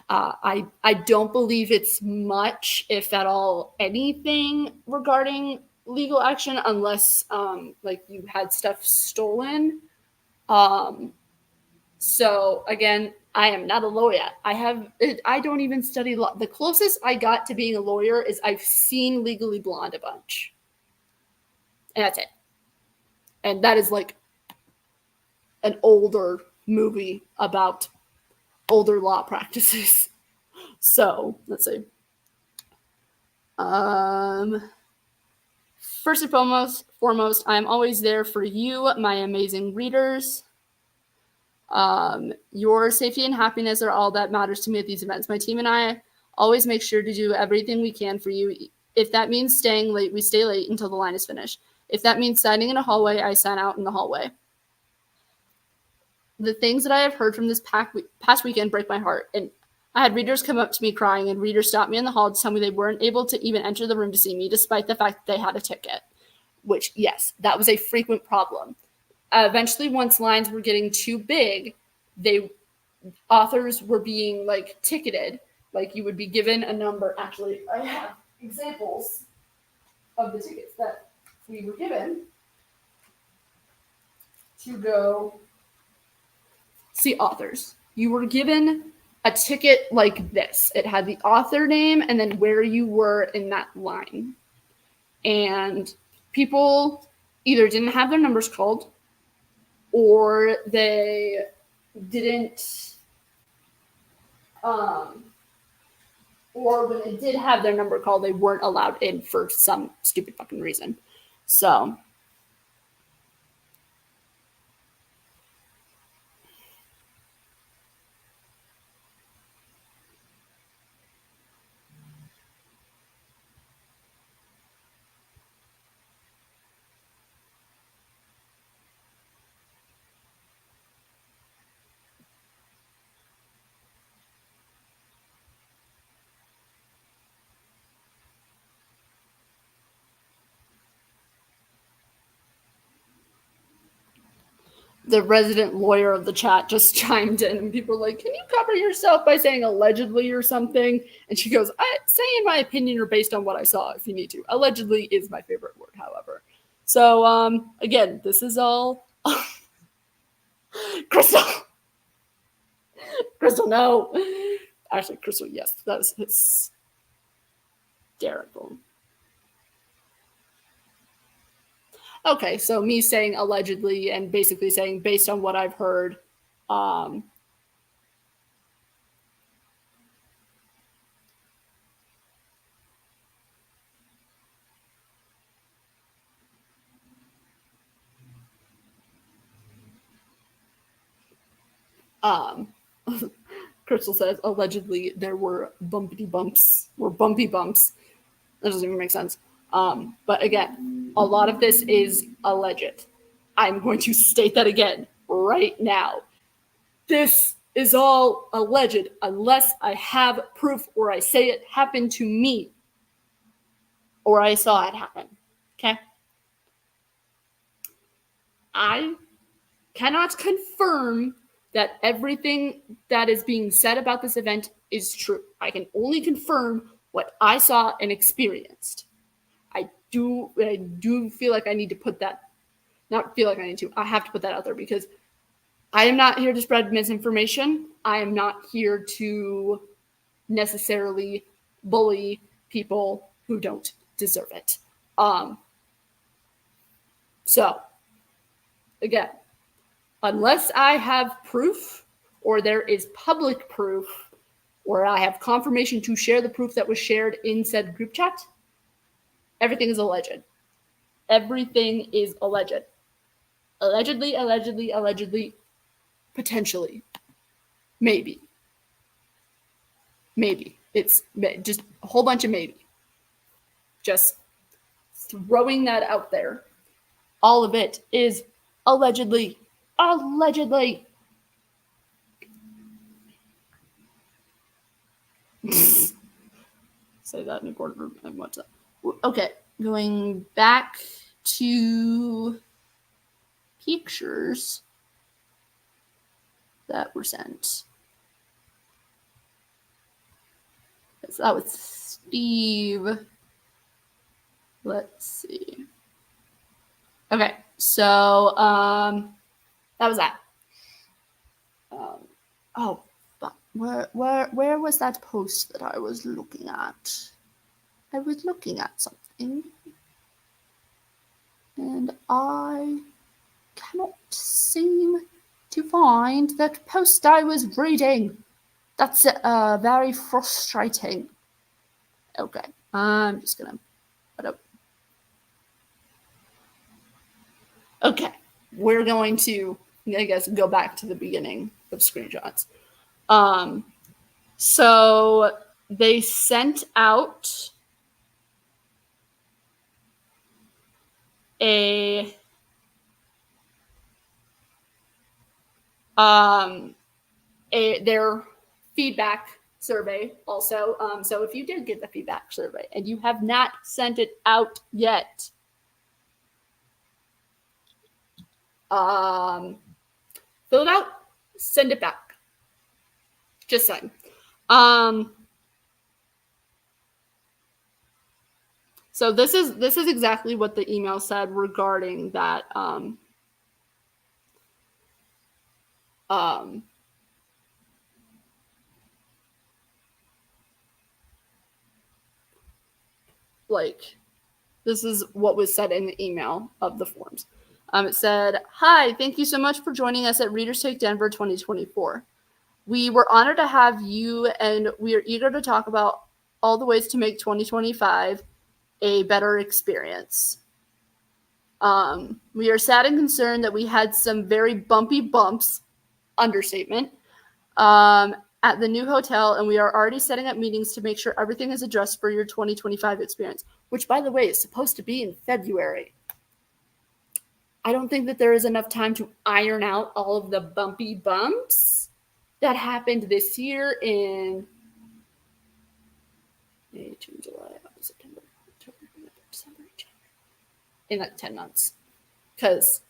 [SPEAKER 1] I don't believe it's much, if at all, anything regarding legal action, unless like you had stuff stolen. So again, I am not a lawyer. I don't even study law. The closest I got to being a lawyer is I've seen Legally Blonde a bunch, and that's it. And that is like an older movie about older law practices. So let's see. First and foremost, I'm always there for you, my amazing readers. Your safety and happiness are all that matters to me at these events. My team and I always make sure to do everything we can for you. If that means staying late, we stay late until the line is finished. If that means signing in a hallway, I sign out in the hallway. The things that I have heard from this past weekend break my heart. And I had readers come up to me crying, and readers stopped me in the hall to tell me they weren't able to even enter the room to see me, despite the fact that they had a ticket. Which, yes, that was a frequent problem. Eventually, once lines were getting too big, authors were being like ticketed. Like you would be given a number. Actually, I have examples of the tickets that we were given to go see authors. You were given a ticket like this. It had the author name and then where you were in that line. And people either didn't have their numbers called, or they didn't, or when they did have their number called, they weren't allowed in for some stupid fucking reason. So the resident lawyer of the chat just chimed in, and people were like, "Can you cover yourself by saying allegedly or something?" And she goes, "I say in my opinion or based on what I saw if you need to." Allegedly is my favorite word, however. So again, this is all Crystal. Crystal, no. Actually, Crystal, yes, that is hysterical. Okay, so me saying allegedly and basically saying based on what I've heard, um, um, Crystal says allegedly there were bumpy bumps. That doesn't even make sense. But again, a lot of this is alleged. I'm going to state that again right now. This is all alleged unless I have proof or I say it happened to me or I saw it happen. Okay? I cannot confirm that everything that is being said about this event is true. I can only confirm what I saw and experienced. I do feel like I need to put that, not feel like I need to, I have to put that out there because I am not here to spread misinformation. I am not here to necessarily bully people who don't deserve it. So, again, unless I have proof or there is public proof or I have confirmation to share the proof that was shared in said group chat, everything is alleged. Everything is alleged. Allegedly, potentially. Maybe. It's just a whole bunch of maybe. Just throwing that out there. All of it is allegedly. Allegedly. Say that in a boardroom and what's up. Okay, going back to pictures that were sent. So that was Steve. Let's see. Okay, so that was that. Oh, but where was that post that I was looking at? I was looking at something, and I cannot seem to find that post I was reading. That's very frustrating. Okay, I'm just gonna put up. Okay, we're going to, I guess, go back to the beginning of screenshots. So they sent out a their feedback survey also. So if you did get the feedback survey and you have not sent it out yet, fill it out, send it back. Just saying. So this is exactly what the email said regarding that. Like, this is what was said in the email of the forms. It said, "Hi, thank you so much for joining us at Readers Take Denver 2024. We were honored to have you, and we are eager to talk about all the ways to make 2025 a better experience. We are sad and concerned that we had some very bumpy bumps, understatement, at the new hotel, and we are already setting up meetings to make sure everything is addressed for your 2025 experience," which, by the way, is supposed to be in February. I don't think that there is enough time to iron out all of the bumpy bumps that happened this year in May, June, July, August, September, October, November, December, January. In like 10 months. Because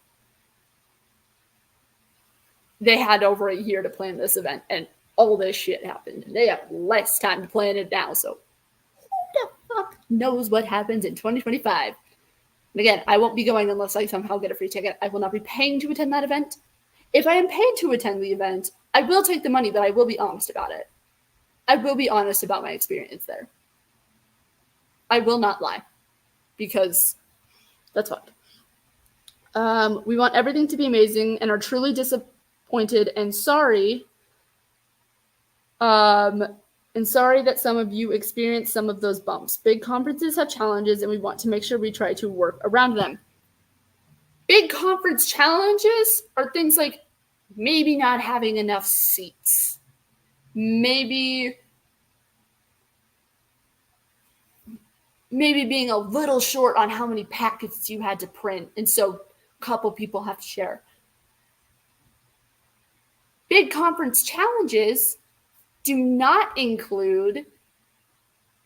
[SPEAKER 1] they had over a year to plan this event, and all this shit happened. They have less time to plan it now, so who the fuck knows what happens in 2025? And again, I won't be going unless I somehow get a free ticket. I will not be paying to attend that event. If I am paid to attend the event, I will take the money, but I will be honest about it. I will be honest about my experience there. I will not lie, because that's fun. We want everything to be amazing and are truly disappointed and sorry. And sorry that some of you experienced some of those bumps. Big conferences have challenges, and we want to make sure we try to work around them. Big conference challenges are things like maybe not having enough seats, maybe being a little short on how many packets you had to print, and so a couple people have to share. Big conference challenges do not include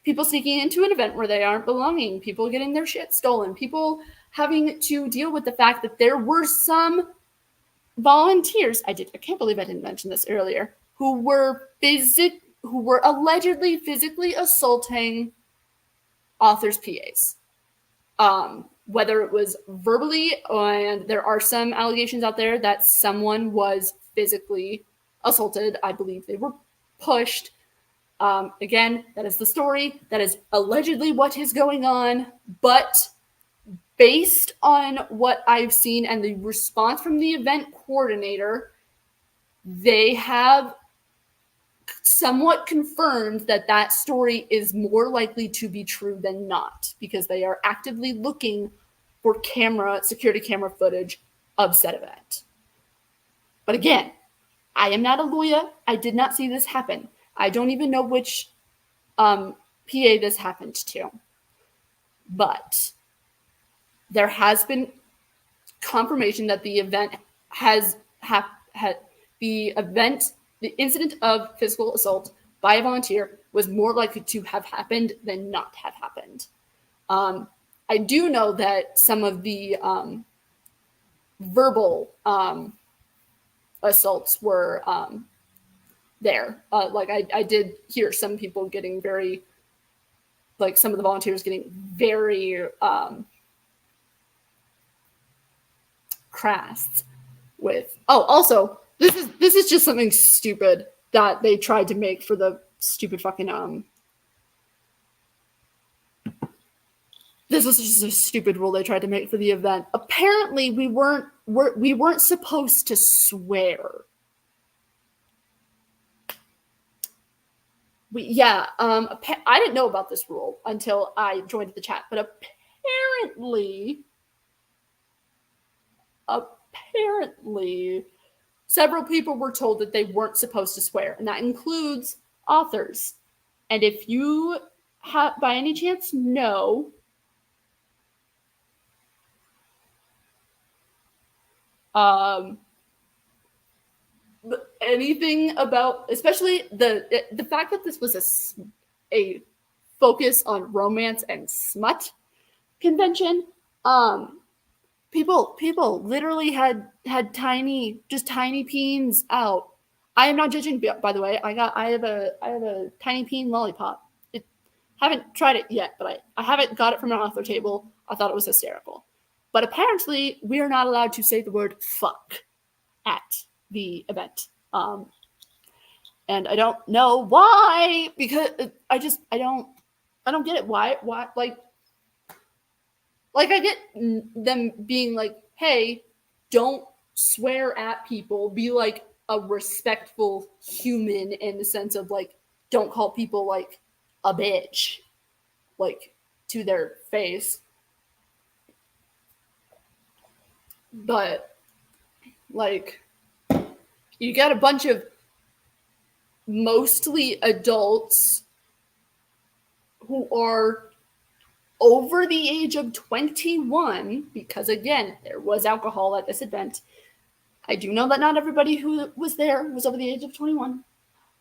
[SPEAKER 1] people sneaking into an event where they aren't belonging, people getting their shit stolen, people having to deal with the fact that there were some volunteers, I can't believe I didn't mention this earlier, who were allegedly physically assaulting authors' PAs. Whether it was verbally, and there are some allegations out there that someone was physically assaulted. I believe they were pushed. Again, that is the story. That is allegedly what is going on. But based on what I've seen and the response from the event coordinator, they have somewhat confirmed that that story is more likely to be true than not, because they are actively looking for security camera footage of said event. But again, I am not a lawyer. I did not see this happen. I don't even know which PA this happened to. But there has been confirmation that the event the incident of physical assault by a volunteer was more likely to have happened than not have happened. I do know that some of the verbal assaults were there. I did hear some people getting very, some of the volunteers getting very crass with. Oh, also, this is just something stupid that they tried to make for the stupid fucking This was just a stupid rule they tried to make for the event. Apparently, we weren't supposed to swear. I didn't know about this rule until I joined the chat, but apparently, several people were told that they weren't supposed to swear, and that includes authors. And if you have, by any chance, know anything about, especially the fact that this was a focus on romance and smut convention, people literally had tiny peens out. I am not judging, by the way. I have a tiny peen lollipop. Haven't tried it yet, but I haven't got it from an author table. I thought it was hysterical. But apparently, we are not allowed to say the word fuck at the event. And I don't know why, because I don't get it. Why, I get them being like, hey, don't swear at people. Be like a respectful human in the sense of don't call people a bitch, to their face. But you got a bunch of mostly adults who are over the age of 21, because again, there was alcohol at this event. I do know that not everybody who was there was over the age of 21.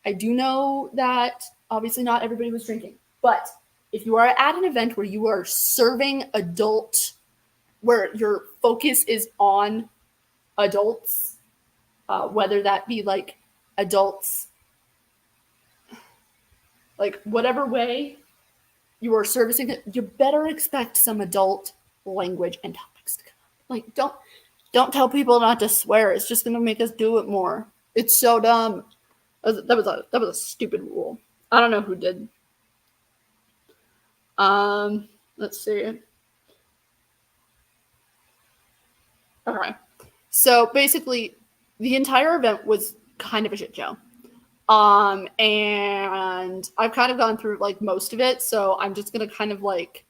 [SPEAKER 1] I do know that obviously not everybody was drinking. But if you are at an event where you are serving where your focus is on adults, whether that be like adults, like whatever way you are servicing it, you better expect some adult language and topics to come up. Like don't tell people not to swear. It's just gonna make us do it more. It's so dumb. That was a stupid rule. I don't know who did. Let's see. Okay. So basically, the entire event was kind of a shit show. And I've kind of gone through like most of it, so I'm just gonna kind of like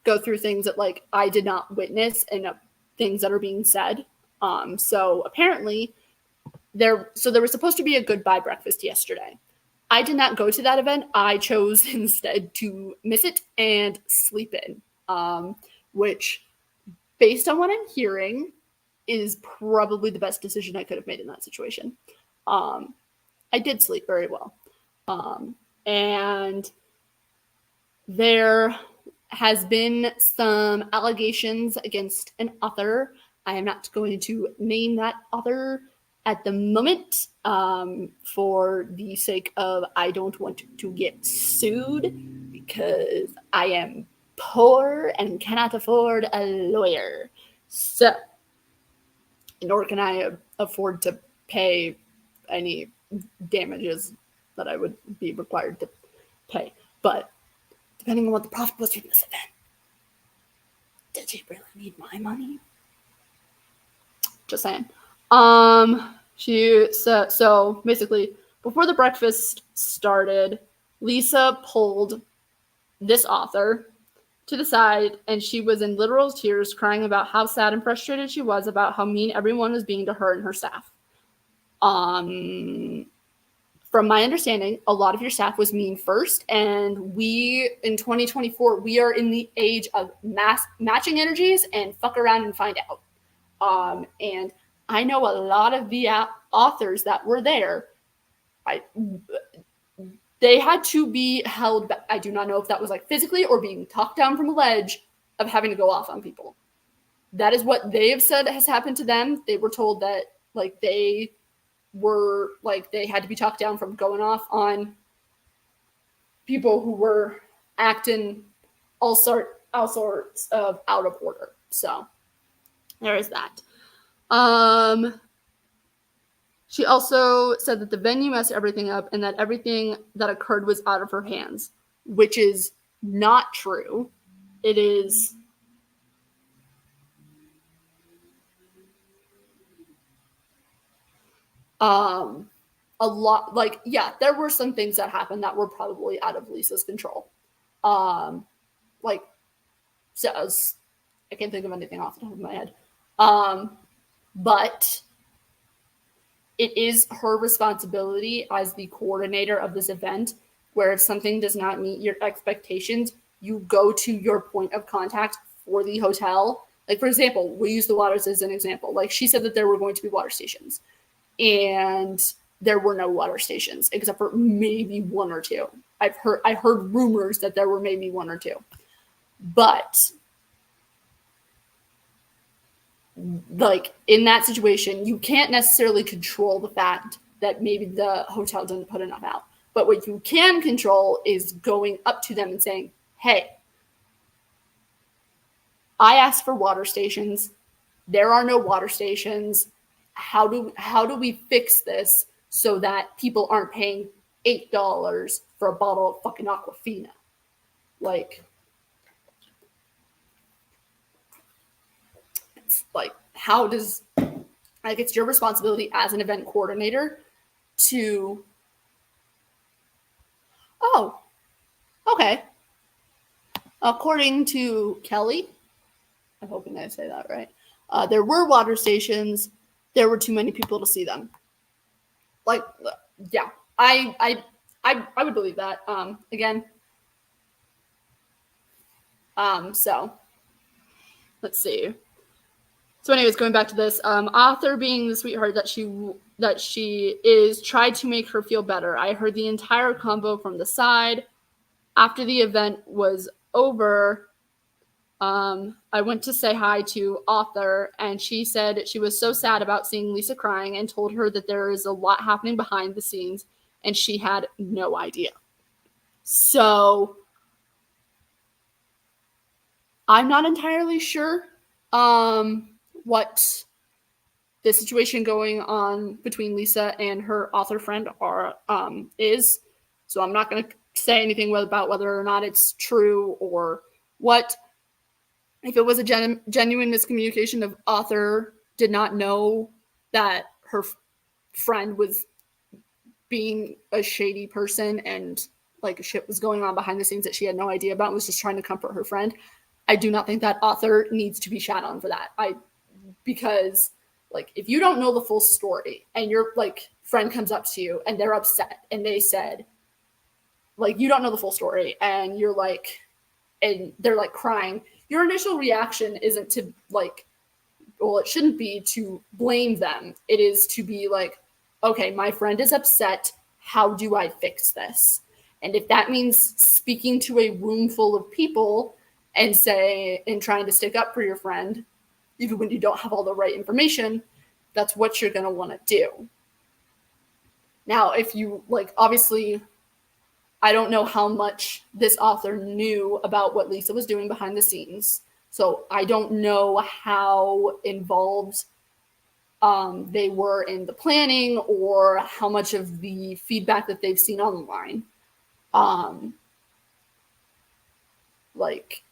[SPEAKER 1] go through things that like I did not witness and things that are being said. So apparently there was supposed to be a goodbye breakfast yesterday. I did not go to that event. I chose instead to miss it and sleep in, which, based on what I'm hearing, is probably the best decision I could have made in that situation. I did sleep very well. And there has been some allegations against an author. I am not going to name that author at the moment, for the sake of I don't want to get sued because I am poor and cannot afford a lawyer. So, nor can I afford to pay any damages that I would be required to pay. But depending on what the profit was from this event, did she really need my money? Just saying. She said, so basically, before the breakfast started, Lisa pulled this author to the side, and she was in literal tears, crying about how sad and frustrated she was about how mean everyone was being to her and her staff. From my understanding, a lot of your staff was mean first, and we, in 2024, we are in the age of matching energies and fuck around and find out. And I know a lot of the authors that were there, they had to be held back. I do not know if that was like physically or being talked down from a ledge of having to go off on people. That is what they have said has happened to them. They were told that like they had to be talked down from going off on people who were acting all sorts of out of order. So there is that. She also said that the venue messed everything up and that everything that occurred was out of her hands, which is not true. It is a lot, like, yeah, there were some things that happened that were probably out of Lisa's control. Like, so I can't think of anything off the top of my head. But it is her responsibility as the coordinator of this event, where if something does not meet your expectations, you go to your point of contact for the hotel. Like, for example, we use the waters as an example. Like, she said that there were going to be water stations, and there were no water stations except for maybe one or two. I heard rumors that there were maybe one or two. But like in that situation, you can't necessarily control the fact that maybe the hotel didn't put enough out. But what you can control is going up to them and saying, hey, I asked for water stations. There are no water stations. How do we fix this so that people aren't paying $8 for a bottle of fucking Aquafina? Like, it's like, how does, like, it's your responsibility as an event coordinator to, oh, okay. According to Kelly, I'm hoping I say that right, there were water stations. There were too many people to see them. Like, yeah, I would believe that. Again, so let's see. So, anyways, going back to this, author being the sweetheart that she is, tried to make her feel better. I heard the entire combo from the side. After the event was over, I went to say hi to Author, and she said she was so sad about seeing Lisa crying and told her that there is a lot happening behind the scenes, and she had no idea. So I'm not entirely sure what the situation going on between Lisa and her author friend is. So I'm not going to say anything about whether or not it's true or what. If it was a genuine miscommunication of author did not know that her friend was being a shady person and like shit was going on behind the scenes that she had no idea about and was just trying to comfort her friend, I do not think that author needs to be shat on for that. Because like if you don't know the full story and your like friend comes up to you and they're upset and they said like you don't know the full story and you're like and they're like crying, your initial reaction isn't to like, well, it shouldn't be to blame them. It is to be like, okay, my friend is upset. How do I fix this? And if that means speaking to a room full of people and trying to stick up for your friend, even when you don't have all the right information, that's what you're going to want to do. Now, if you like, obviously, I don't know how much this author knew about what Lisa was doing behind the scenes. So I don't know how involved they were in the planning or how much of the feedback that they've seen online. Like,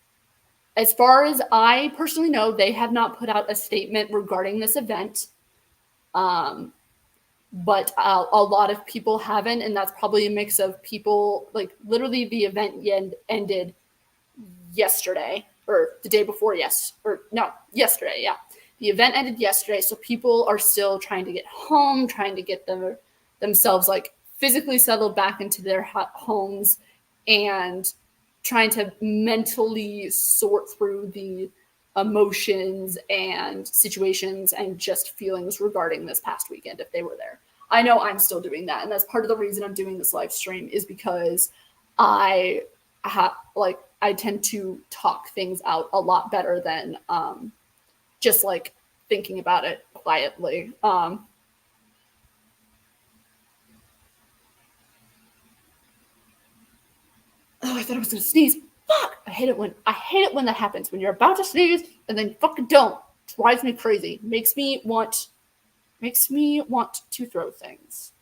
[SPEAKER 1] as far as I personally know, they have not put out a statement regarding this event. But a lot of people haven't, and that's probably a mix of people, like literally the event ended yesterday or the day before yesterday. Yeah, the event ended yesterday, so people are still trying to get home, trying to get themselves like physically settled back into their homes and trying to mentally sort through the emotions and situations and just feelings regarding this past weekend if they were there. I know I'm still doing that, and that's part of the reason I'm doing this live stream is because I I tend to talk things out a lot better than just like thinking about it quietly. Oh, I thought I was gonna sneeze. Fuck! I hate it when that happens. When you're about to sneeze and then fucking don't. It drives me crazy. Makes me want to throw things.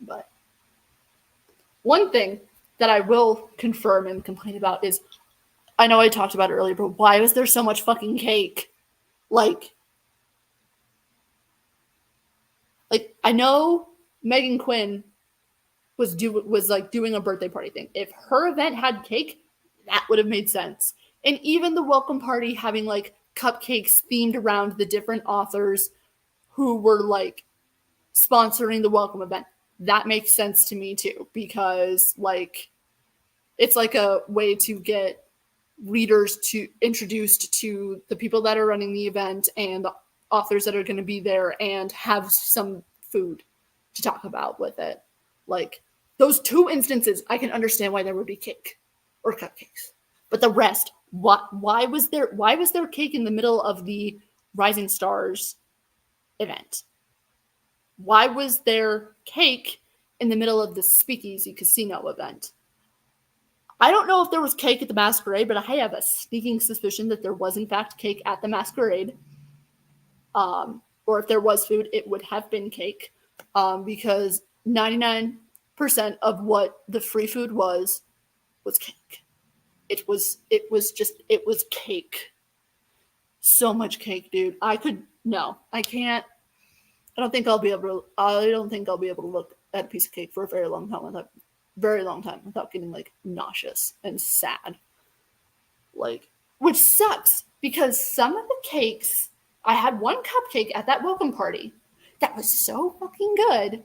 [SPEAKER 1] But one thing that I will confirm and complain about is I know I talked about it earlier, but why was there so much fucking cake? Like I know Megan Quinn was doing a birthday party thing. If her event had cake, that would have made sense. And even the welcome party having like cupcakes themed around the different authors who were like sponsoring the welcome event. That makes sense to me too, because like it's like a way to get readers to introduced to the people that are running the event and the authors that are going to be there and have some food to talk about with it. Like those two instances, I can understand why there would be cake or cupcakes, but the rest, why was there cake in the middle of the Rising Stars event? Why was there cake in the middle of the Speakeasy Casino event? I don't know if there was cake at the masquerade, but I have a sneaking suspicion that there was in fact cake at the masquerade. Or if there was food, it would have been cake, because 99% of what the free food was cake. It was cake. So much cake, dude. I can't. I don't think I'll be able to look at a piece of cake for a very long time without getting like nauseous and sad. Like, which sucks because some of the cakes, I had one cupcake at that welcome party that was so fucking good,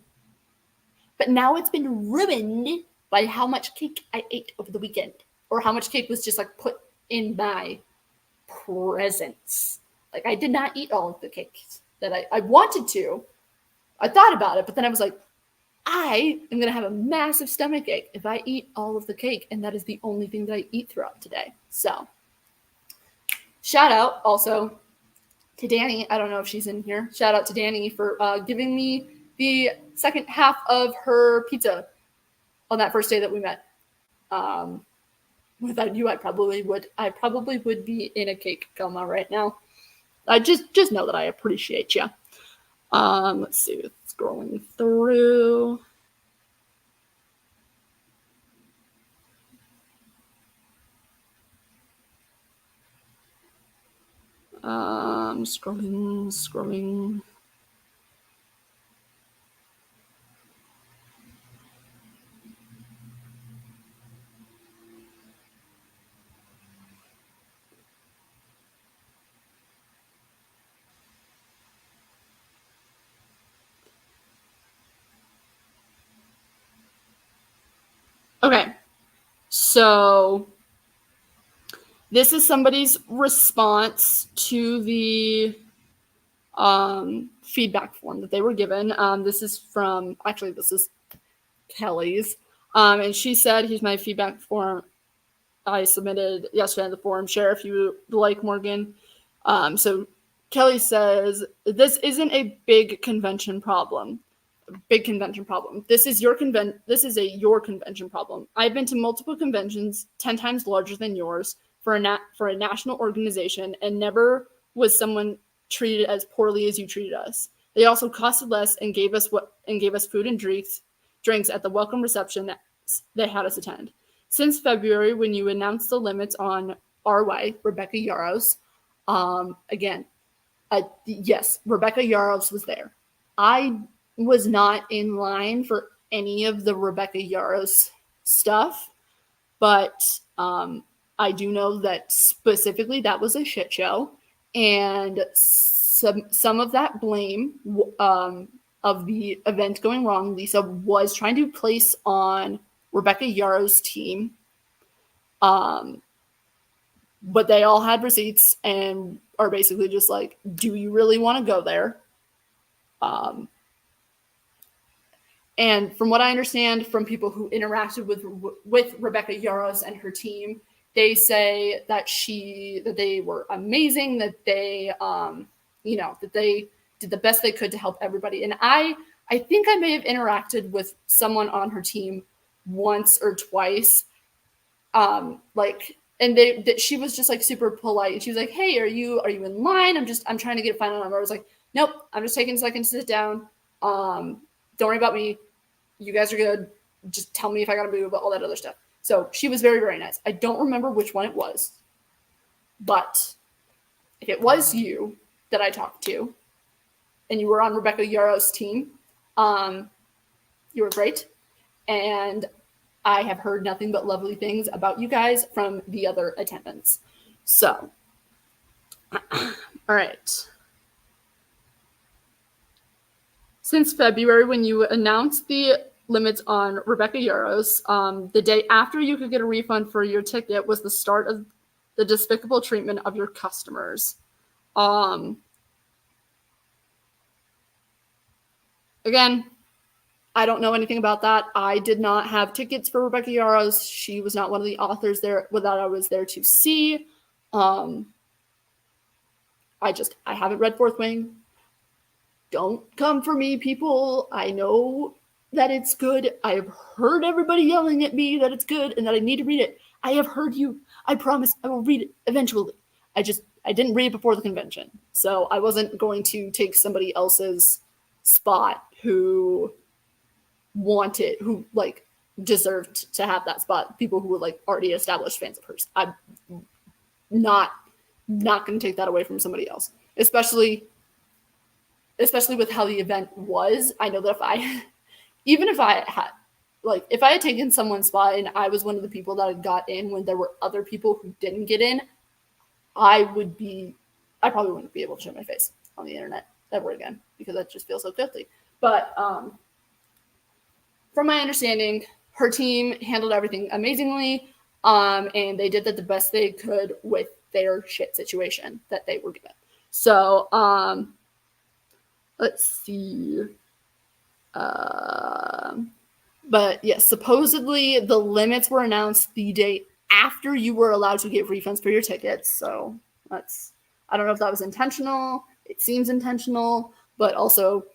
[SPEAKER 1] but now it's been ruined by how much cake I ate over the weekend or how much cake was just like put in my presence. Like, I did not eat all of the cakes that I wanted to. I thought about it, but then I was like, I am going to have a massive stomach ache if I eat all of the cake, and that is the only thing that I eat throughout today. So shout out also to Danny. I don't know if she's in here. Shout out to Danny for giving me the second half of her pizza on that first day that we met. Without you, I probably would be in a cake coma right now. I just know that I appreciate you. Let's see, scrolling through. Scrolling. Okay, so this is somebody's response to the feedback form that they were given. This is Kelly's. And she said, here's my feedback form I submitted yesterday in the forum. Share if you like, Morgan. So Kelly says, this isn't a big convention problem. This is your convention problem. I've been to multiple conventions 10 times larger than yours for a national organization, and never was someone treated as poorly as you treated us. They also costed less and gave us food and drinks at the welcome reception that they had us attend. Since February, when you announced the limits on RY, Rebecca Yaros, again, yes, Rebecca Yaros was there. I was not in line for any of the Rebecca Yaros stuff, but I do know that specifically that was a shit show, and some of that blame of the event going wrong, Lisa was trying to place on Rebecca Yaros' team. But they all had receipts and are basically just like, do you really want to go there? And from what I understand from people who interacted with Rebecca Yaros and her team, they say that they were amazing, that they that they did the best they could to help everybody. And I think I may have interacted with someone on her team once or twice. And she was just like super polite. And she was like, "Hey, are you in line? I'm trying to get a final number." I was like, "Nope, I'm just taking a second to sit down. Don't worry about me. You guys are good. Just tell me if I got to move, all that other stuff." So she was very, very nice. I don't remember which one it was, but if it was you that I talked to and you were on Rebecca Yaros' team, you were great. And I have heard nothing but lovely things about you guys from the other attendants. So, all right. Since February, when you announced the limits on Rebecca Yaros, the day after you could get a refund for your ticket was the start of the despicable treatment of your customers. Again, I don't know anything about that. I did not have tickets for Rebecca Yaros. She was not one of the authors there that I was there to see. I haven't read Fourth Wing. Don't come for me, people. I know that it's good. I have heard everybody yelling at me that it's good and that I need to read it. I have heard you. I promise I will read it eventually. I didn't read it before the convention. So I wasn't going to take somebody else's spot who deserved to have that spot. People who were like already established fans of hers. I'm not going to take that away from somebody else, especially with how the event was. I know that if I had taken someone's spot and I was one of the people that had got in when there were other people who didn't get in, I probably wouldn't be able to show my face on the internet ever again, because that just feels so guilty. But from my understanding, her team handled everything amazingly, and they did the best they could with their shit situation that they were given. So, let's see. But yes, supposedly the limits were announced the day after you were allowed to get refunds for your tickets. So I don't know if that was intentional. It seems intentional, but also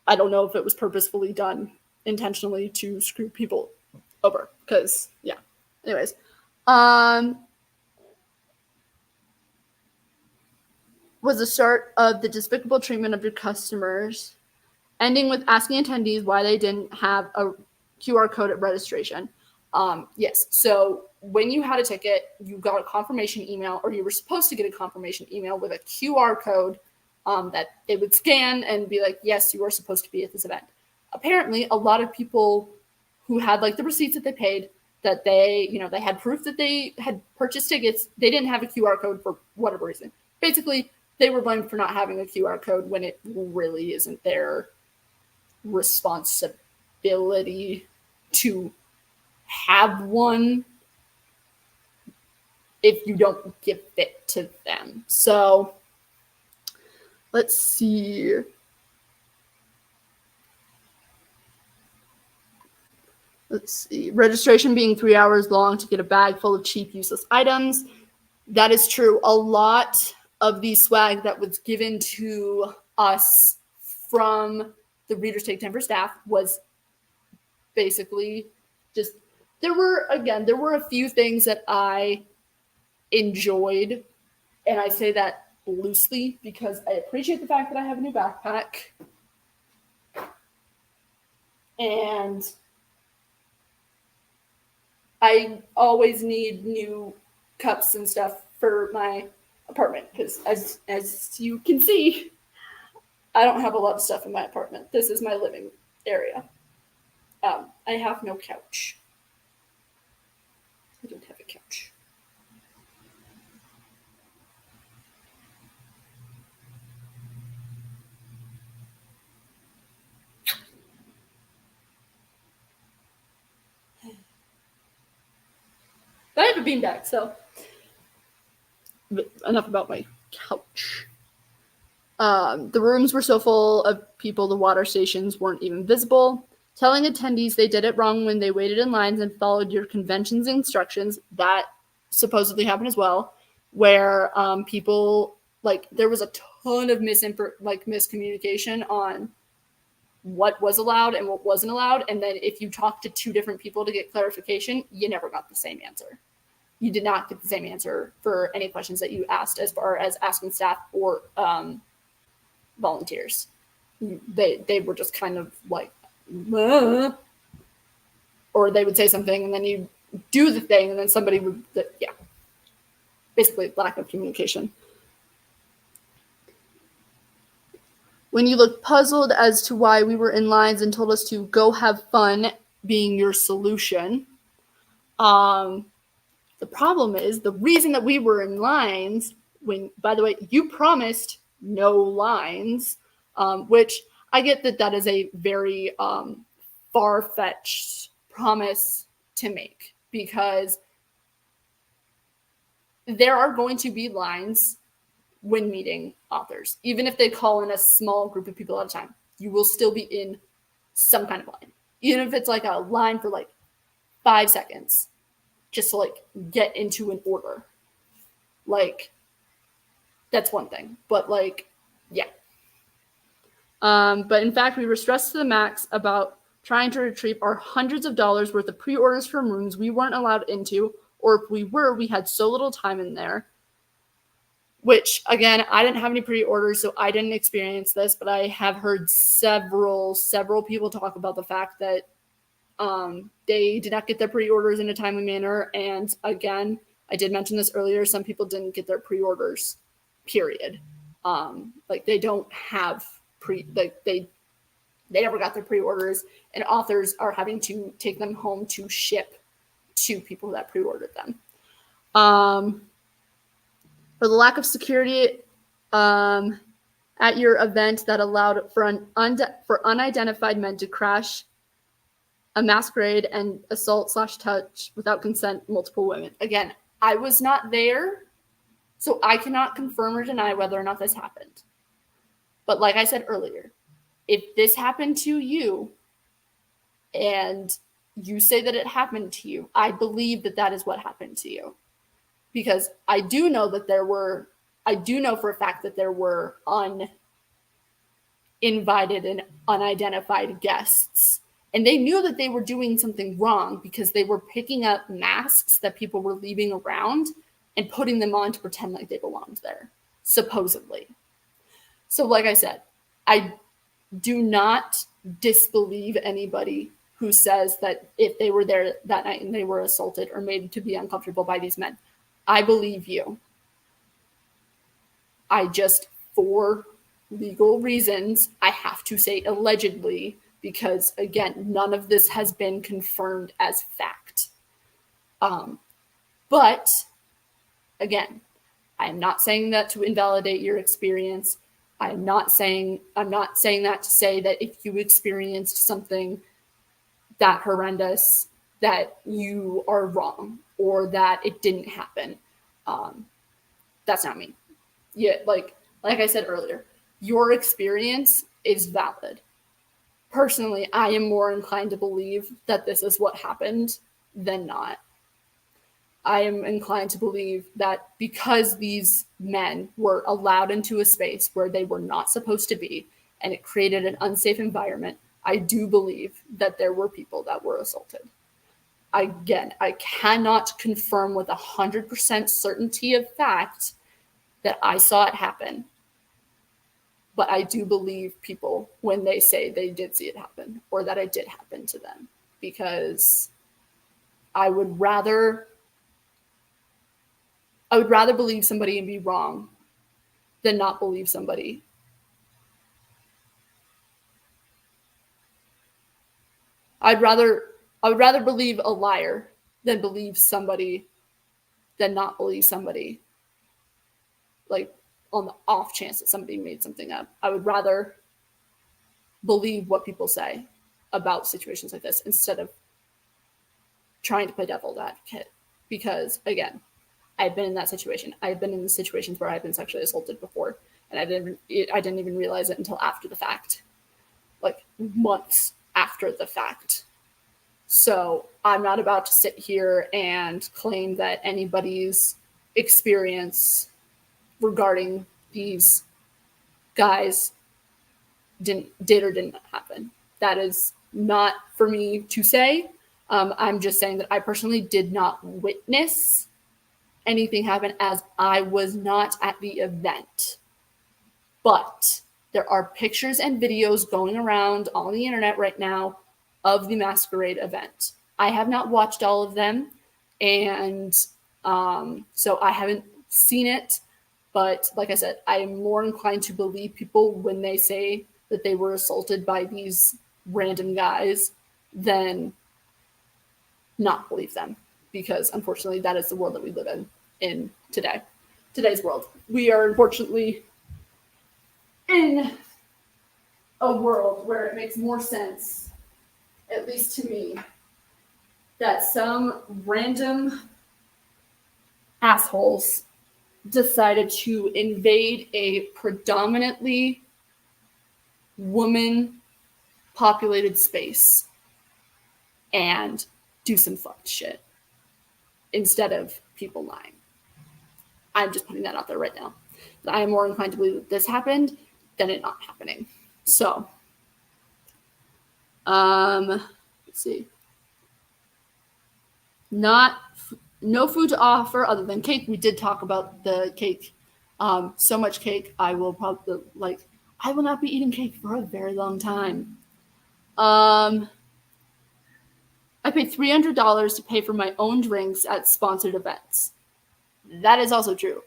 [SPEAKER 1] I don't know if it was purposefully done intentionally to screw people over. Because yeah. Anyways, um, was the start of the despicable treatment of your customers, ending with asking attendees why they didn't have a QR code at registration. Yes. So when you had a ticket, you got a confirmation email, or you were supposed to get a confirmation email with a QR code that they would scan and be like, yes, you are supposed to be at this event. Apparently, a lot of people who had like the receipts that they paid, that they had proof that they had purchased tickets, they didn't have a QR code for whatever reason. Basically, they were blamed for not having a QR code when it really isn't their responsibility to have one if you don't give it to them. So let's see. Registration being 3 hours long to get a bag full of cheap, useless items. That is true. A lot of the swag that was given to us from the Readers Take 10 for staff was basically just, there were a few things that I enjoyed, and I say that loosely because I appreciate the fact that I have a new backpack, and I always need new cups and stuff for my apartment because as you can see, I don't have a lot of stuff in my apartment. This is my living area. I have no couch. I don't have a couch. But I have a beanbag, so enough about my couch. The rooms were so full of people, the water stations weren't even visible. Telling attendees they did it wrong when they waited in lines and followed your convention's instructions, that supposedly happened as well, where people, like, there was a ton of miscommunication on what was allowed and what wasn't allowed. And then if you talked to two different people to get clarification, you never got the same answer. You did not get the same answer for any questions that you asked, as far as asking staff or volunteers. They were just kind of like, or they would say something and then you do the thing and then somebody would, yeah, basically lack of communication. When you looked puzzled as to why we were in lines and told us to go have fun being your solution. The problem is the reason that we were in lines, when, by the way, you promised no lines, which I get that is a very far-fetched promise to make, because there are going to be lines when meeting authors. Even if they call in a small group of people at a time, you will still be in some kind of line. Even if it's like a line for like 5 seconds, just to like get into an order. Like, that's one thing. But like, yeah. But in fact, we were stressed to the max about trying to retrieve our hundreds of dollars worth of pre-orders from rooms we weren't allowed into, or if we were, we had so little time in there. Which, again, I didn't have any pre-orders, so I didn't experience this, but I have heard several people talk about the fact that they did not get their pre-orders in a timely manner. And again, I did mention this earlier, some people didn't get their pre-orders, period. Like, they don't have they never got their pre-orders, and authors are having to take them home to ship to people that pre-ordered them. For the lack of security at your event that allowed for unidentified men to crash a masquerade and assault/touch without consent multiple women. Again, I was not there, so I cannot confirm or deny whether or not this happened. But like I said earlier, if this happened to you and you say that it happened to you, I believe that that is what happened to you. Because I do know that there were I do know for a fact that there were uninvited and unidentified guests. And they knew that they were doing something wrong because they were picking up masks that people were leaving around and putting them on to pretend like they belonged there, supposedly. So, like I said, I do not disbelieve anybody who says that if they were there that night and they were assaulted or made to be uncomfortable by these men. I believe you. I just, for legal reasons, I have to say allegedly, because again, none of this has been confirmed as fact. But again, I am not saying that to invalidate your experience. I'm not saying that to say that if you experienced something that horrendous that you are wrong or that it didn't happen. That's not me. Yeah, like I said earlier, your experience is valid. Personally, I am more inclined to believe that this is what happened than not. I am inclined to believe that because these men were allowed into a space where they were not supposed to be and it created an unsafe environment, I do believe that there were people that were assaulted. Again, I cannot confirm with 100% certainty of fact that I saw it happen, but I do believe people when they say they did see it happen or that it did happen to them, because I would rather believe somebody and be wrong than not believe somebody. I'd rather I would rather believe a liar than believe somebody than not believe somebody. Like, on the off chance that somebody made something up, I would rather believe what people say about situations like this instead of trying to play devil's advocate. Because again, I've been in that situation. I've been in the situations where I've been sexually assaulted before, and I didn't even realize it until after the fact, like months after the fact. So I'm not about to sit here and claim that anybody's experience regarding these guys did or didn't happen. That is not for me to say. I'm just saying that I personally did not witness anything happen, as I was not at the event. But there are pictures and videos going around on the internet right now of the masquerade event. I have not watched all of them, and so I haven't seen it. But like I said, I am more inclined to believe people when they say that they were assaulted by these random guys than not believe them, because unfortunately that is the world that we live in today's world. We are unfortunately in a world where it makes more sense, at least to me, that some random assholes decided to invade a predominantly woman populated space and do some fucked shit instead of people lying. I'm just putting that out there right now. I am more inclined to believe that this happened than it not happening. So, let's see. No food to offer other than cake. We did talk about the cake. So much cake, I will not be eating cake for a very long time. I paid $300 to pay for my own drinks at sponsored events. That is also true.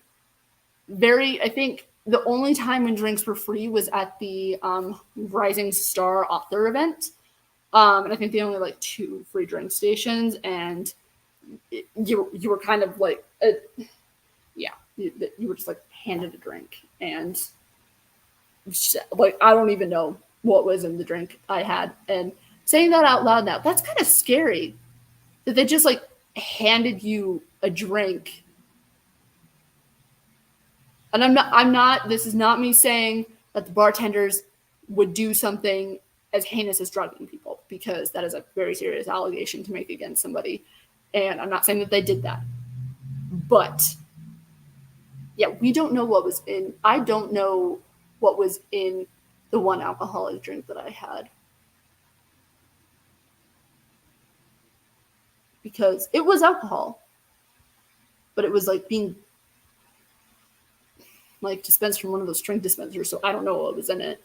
[SPEAKER 1] I think the only time when drinks were free was at the Rising Star Author event. And I think they only like 2 free drink stations, and you were kind of like, you were just like handed a drink, and like I don't even know what was in the drink I had. And saying that out loud now, that's kind of scary. That they just like handed you a drink. And I'm not, this is not me saying that the bartenders would do something as heinous as drugging people, because that is a very serious allegation to make against somebody. And I'm not saying that they did that. But Yeah, we don't know what was in. I don't know what was in the one alcoholic drink that I had. Because it was alcohol, but it was like being like dispensed from one of those drink dispensers, so I don't know what was in it.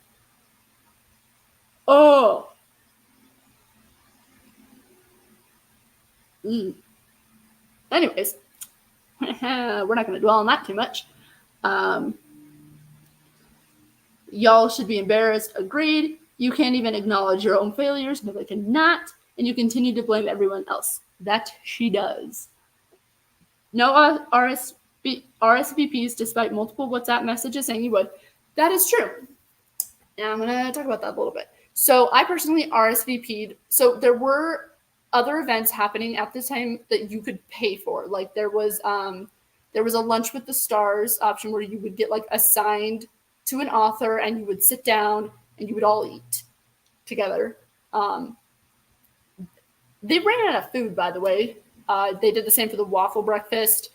[SPEAKER 1] Oh. Mm. Anyways, we're not going to dwell on that too much. Um, y'all should be embarrassed. Agreed. You can't even acknowledge your own failures. No, they cannot. And you continue to blame everyone else. That she does. No RSVPs despite multiple WhatsApp messages saying you would. That is true. And I'm going to talk about that a little bit. So I personally RSVP'd. So there were other events happening at the time that you could pay for. Like there was a lunch with the stars option where you would get like assigned to an author and you would sit down and you would all eat together. Um, they ran out of food, by the way. They did the same for the waffle breakfast,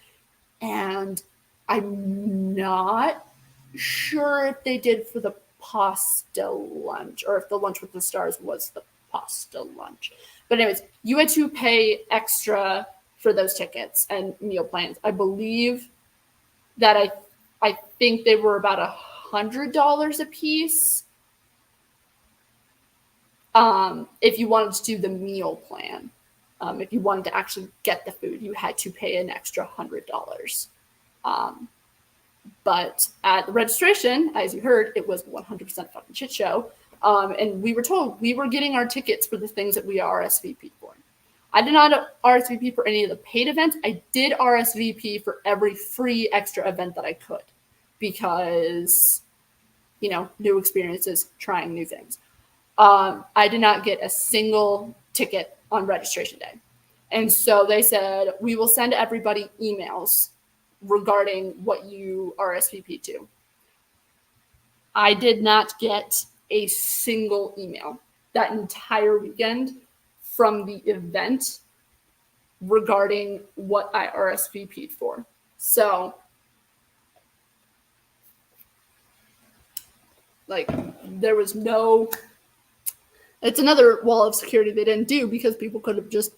[SPEAKER 1] and I'm not sure if they did for the pasta lunch or if the lunch with the stars was the pasta lunch. But anyways, you had to pay extra for those tickets and meal plans. I believe that I think they were about $100 a piece. If you wanted to do the meal plan, if you wanted to actually get the food, you had to pay an extra $100. But at the registration, as you heard, it was 100% fucking shit show. And we were told we were getting our tickets for the things that we RSVP for. I did not RSVP for any of the paid events. I did RSVP for every free extra event that I could because, new experiences, trying new things. I did not get a single ticket on registration day. And so they said, we will send everybody emails regarding what you RSVP to. I did not get a single email that entire weekend from the event regarding what I RSVP'd for. So, like, there was no. It's another wall of security they didn't do because people could have just.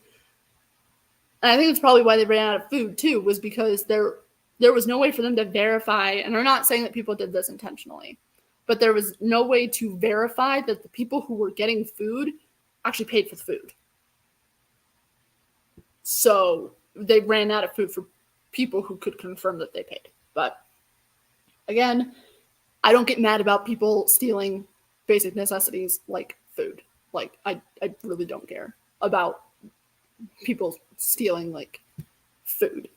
[SPEAKER 1] And I think it's probably why they ran out of food too, was because there was no way for them to verify. And they're not saying that people did this intentionally, but there was no way to verify that the people who were getting food actually paid for the food. So they ran out of food for people who could confirm that they paid. But again, I don't get mad about people stealing basic necessities like food. Like, I really don't care about people stealing, like, food.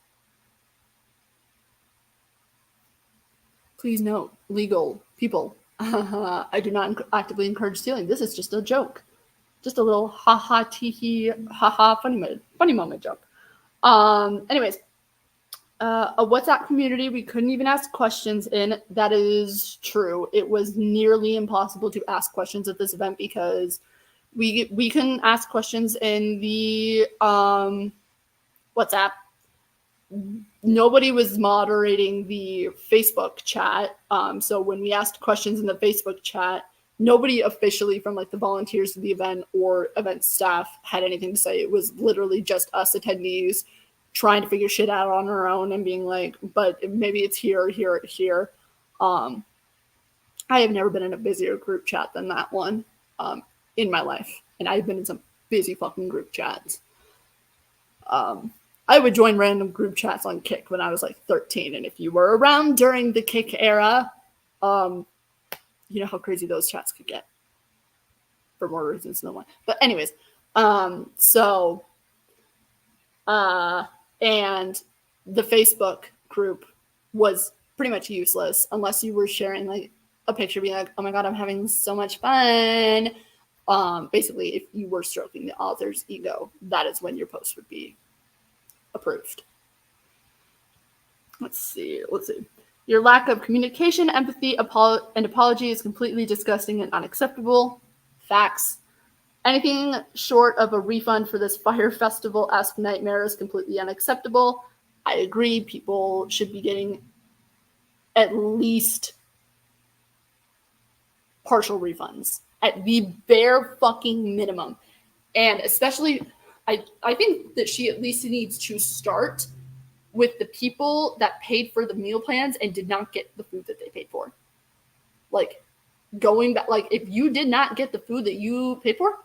[SPEAKER 1] Please note, legal people, I do not actively encourage stealing. This is just a joke. Just a little ha-ha, tee-hee, ha-ha, funny moment joke. Anyways, a WhatsApp community we couldn't even ask questions in. That is true. It was nearly impossible to ask questions at this event because we couldn't ask questions in the WhatsApp. Nobody was moderating the Facebook chat. So when we asked questions in the Facebook chat, nobody officially from like the volunteers of the event or event staff had anything to say. It was literally just us attendees trying to figure shit out on our own and being like, but maybe it's here, here, here. I have never been in a busier group chat than that one in my life. And I've been in some busy fucking group chats. I would join random group chats on Kik when I was like 13. And if you were around during the Kik era, you know how crazy those chats could get for more reasons than one. But anyways, and the Facebook group was pretty much useless unless you were sharing like a picture being like, oh my God, I'm having so much fun. Basically, if you were stroking the author's ego, that is when your post would be approved. Let's see. Your lack of communication, empathy, and apology is completely disgusting and unacceptable. Facts. Anything short of a refund for this Fire Festival-esque nightmare is completely unacceptable. I agree. People should be getting at least partial refunds at the bare fucking minimum. And especially, I think that she at least needs to start with the people that paid for the meal plans and did not get the food that they paid for. Like, going back, like, if you did not get the food that you paid for,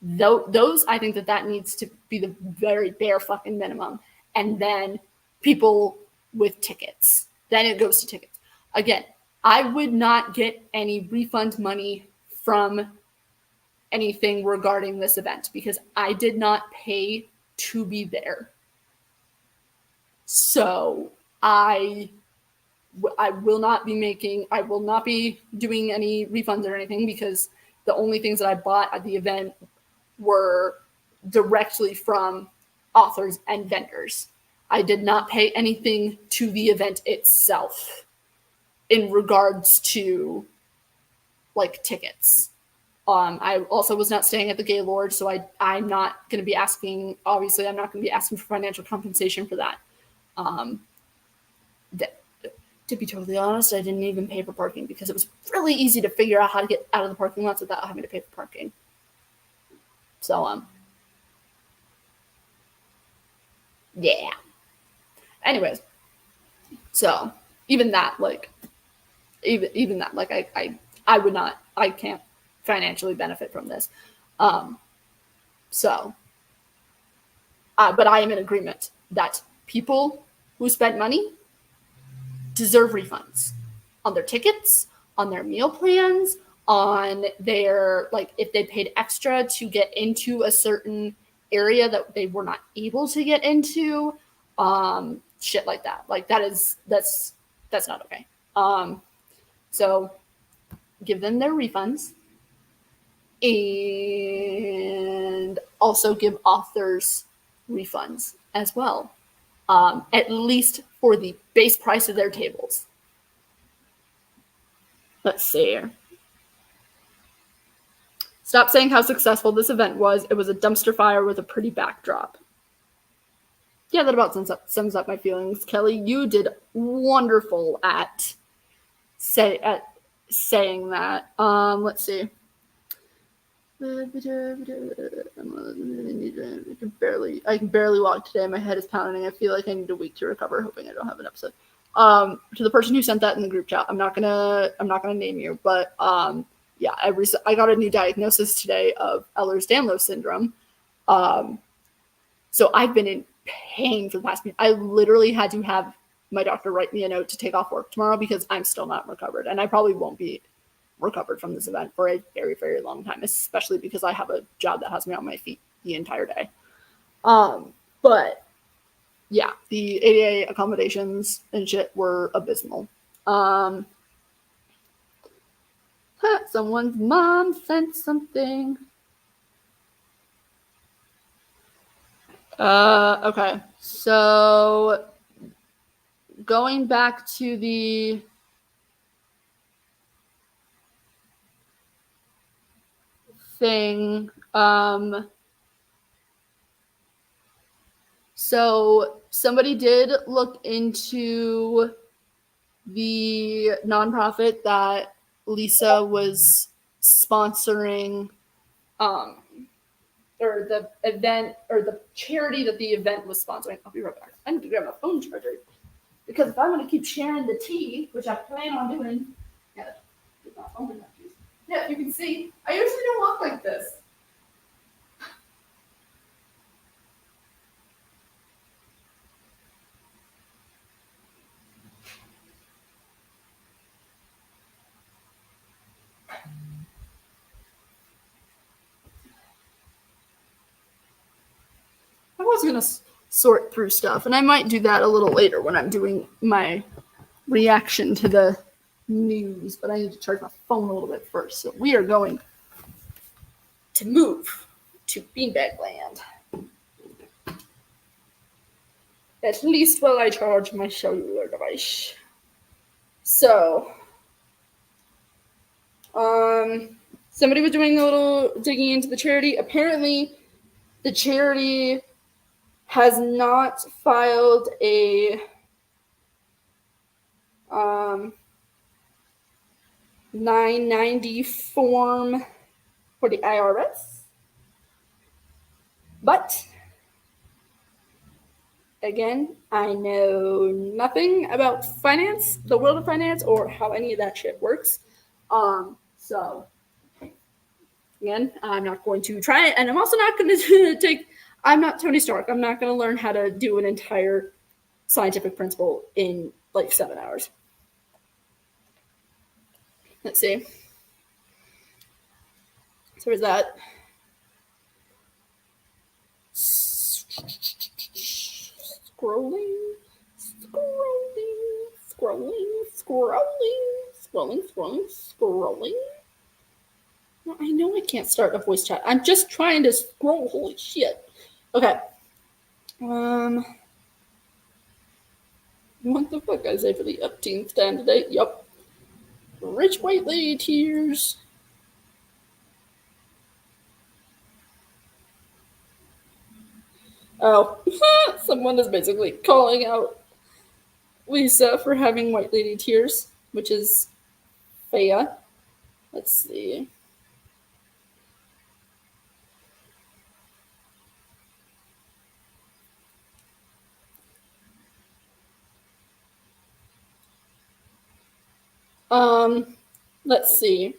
[SPEAKER 1] those, I think that needs to be the very bare fucking minimum. And then people with tickets. Then it goes to tickets. Again, I would not get any refund money from anything regarding this event because I did not pay to be there. So I will not be doing any refunds or anything because the only things that I bought at the event were directly from authors and vendors. I did not pay anything to the event itself in regards to like tickets. I also was not staying at the Gaylord, so I'm not going to be asking. Obviously, I'm not going to be asking for financial compensation for that. To be totally honest, I didn't even pay for parking because it was really easy to figure out how to get out of the parking lots without having to pay for parking. So, yeah. Anyways, so even that, like, even that, like, I would not, I can't financially benefit from this. So, but I am in agreement that people who spent money deserve refunds on their tickets, on their meal plans, on their, like, if they paid extra to get into a certain area that they were not able to get into, shit like that. Like, that's not okay. So give them their refunds and also give authors refunds as well, at least for the base price of their tables. Let's see. Stop saying how successful this event was. It was a dumpster fire with a pretty backdrop. Yeah, that about sums up my feelings. Kelly, you did wonderful at saying that. Let's see. I can barely walk today. My head is pounding. I feel like I need a week to recover. Hoping I don't have an episode. To the person who sent that in the group chat, I'm not gonna name you, but yeah, I got a new diagnosis today of Ehlers-Danlos syndrome. So I've been in pain for the past week. I literally had to have my doctor write me a note to take off work tomorrow because I'm still not recovered, and I probably won't be recovered from this event for a very, very long time, especially because I have a job that has me on my feet the entire day. But yeah, the ADA accommodations and shit were abysmal. Someone's mom sent something. Okay, so going back to the thing, so somebody did look into the nonprofit that Lisa was sponsoring, or the event, or the charity that the event was sponsoring. I'll be right back. I need to grab my phone charger because if I want to keep sharing the tea, which I plan on doing, yeah, my phone. Yeah, you can see. I usually don't walk like this. I was going to sort through stuff, and I might do that a little later when I'm doing my reaction to the news, but I need to charge my phone a little bit first. So we are going to move to Beanbag Land. At least while I charge my cellular device. So, somebody was doing a little digging into the charity. Apparently, the charity has not filed a 990 form for the IRS. But again, I know nothing about finance, the world of finance, or how any of that shit works. So again, I'm not going to try it, and I'm also not going to take. I'm not Tony Stark. I'm not going to learn how to do an entire scientific principle in like 7 hours. Let's see. So there's that. Scrolling, scrolling. No, I know I can't start a voice chat. I'm just trying to scroll. Holy shit. Okay. What the fuck I say for the upteen stand today? Yup. Rich white lady tears. Oh, someone is basically calling out Lisa for having white lady tears, which is Faya. Let's see. Let's see.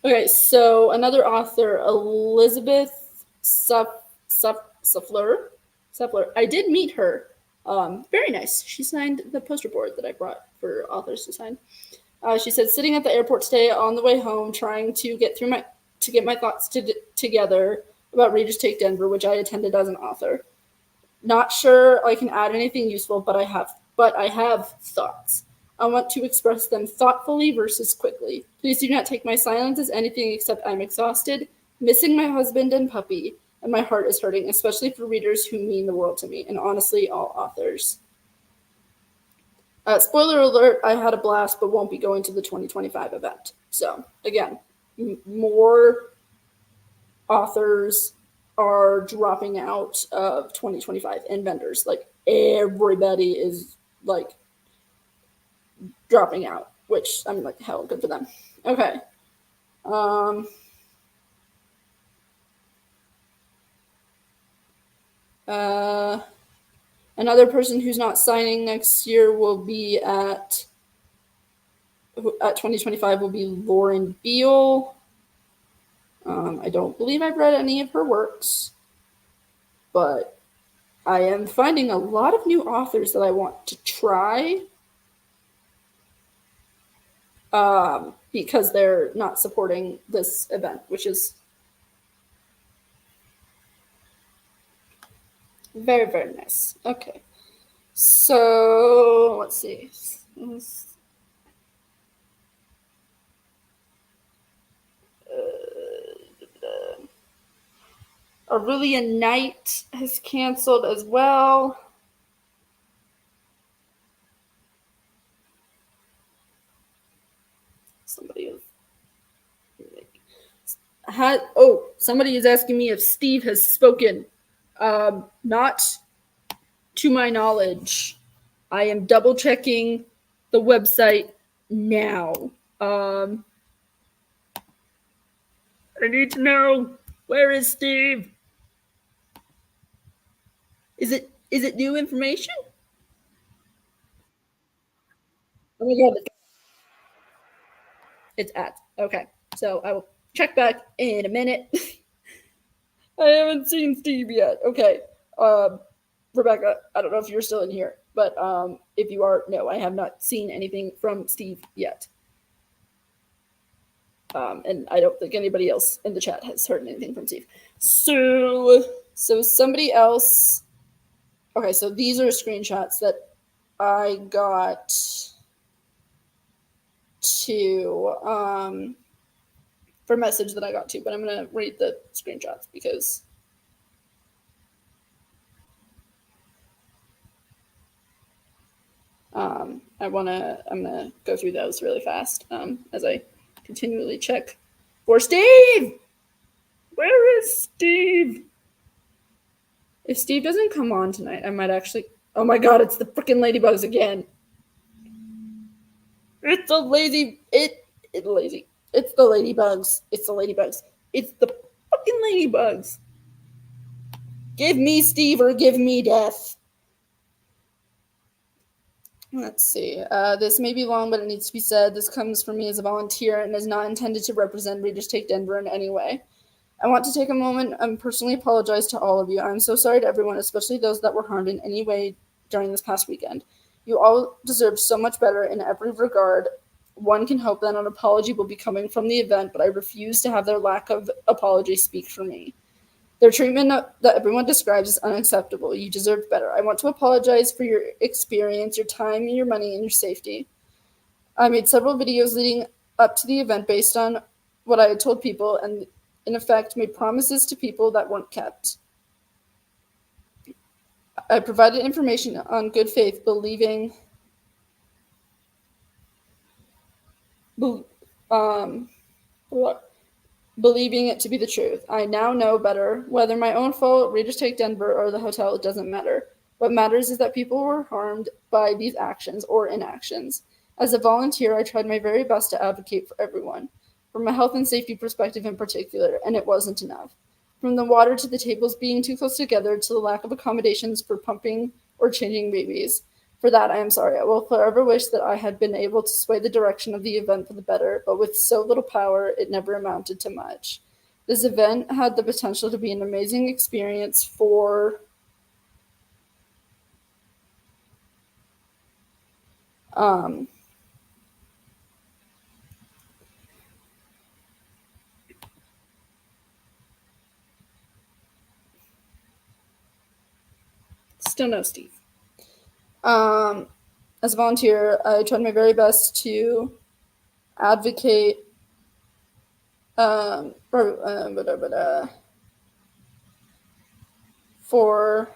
[SPEAKER 1] Okay, so another author, Elizabeth Suffler. I did meet her. Very nice. She signed the poster board that I brought for authors to sign. She said, sitting at the airport today on the way home, trying to get my thoughts together about Readers Take Denver, which I attended as an author. Not sure I can add anything useful, but I have thoughts. I want to express them thoughtfully versus quickly. Please do not take my silence as anything except I'm exhausted, missing my husband and puppy, and my heart is hurting, especially for readers who mean the world to me, and honestly, all authors. Spoiler alert, I had a blast, but won't be going to the 2025 event. So, again, more authors are dropping out of 2025 and vendors. Like, everybody is, like, dropping out, which I'm like, hell, good for them. Okay. Another person who's not signing next year will be at 2025 will be Lauren Beale. I don't believe I've read any of her works, but I am finding a lot of new authors that I want to try because they're not supporting this event, which is very, very nice. Okay. So, let's see. Aurelian Knight has canceled as well. Somebody is asking me if Steve has spoken. Not to my knowledge. I am double checking the website now. I need to know, where is Steve? Is it new information? Oh my god, it's at. Okay, so I will check back in a minute. I haven't seen Steve yet. Okay, Rebecca, I don't know if you're still in here, but if you are, no, I have not seen anything from Steve yet. And I don't think anybody else in the chat has heard anything from Steve. So somebody else. Okay, so these are screenshots that I got to for a message that I got to, but I'm gonna read the screenshots because I'm gonna go through those really fast as I continually check for Steve. Where is Steve? If Steve doesn't come on tonight, I might actually. Oh my god, it's the freaking ladybugs again. It's the lazy. It lazy. It's the ladybugs. It's the ladybugs. It's the fucking ladybugs. Give me Steve or give me death. Let's see. This may be long, but it needs to be said. This comes from me as a volunteer and is not intended to represent Readers Take Denver in any way. I want to take a moment and personally apologize to all of you. I'm so sorry to everyone, especially those that were harmed in any way during this past weekend. You all deserve so much better in every regard. One can hope that an apology will be coming from the event, but I refuse to have their lack of apology speak for me. Their treatment that everyone describes is unacceptable. You deserve better. I want to apologize for your experience, your time, your money, and your safety. I made several videos leading up to the event based on what I had told people and, in effect, made promises to people that weren't kept. I provided information on good faith, believing um, believing it to be the truth. I now know better. Whether my own fault, Readers Take Denver, or the hotel, it doesn't matter. What matters is that people were harmed by these actions or inactions. As a volunteer, I tried my very best to advocate for everyone, from a health and safety perspective in particular, and it wasn't enough. From the water to the tables being too close together to the lack of accommodations for pumping or changing babies. For that, I am sorry. I will forever wish that I had been able to sway the direction of the event for the better, but with so little power, it never amounted to much. This event had the potential to be an amazing experience for um, still no Steve. Um, as a volunteer, I tried my very best to advocate for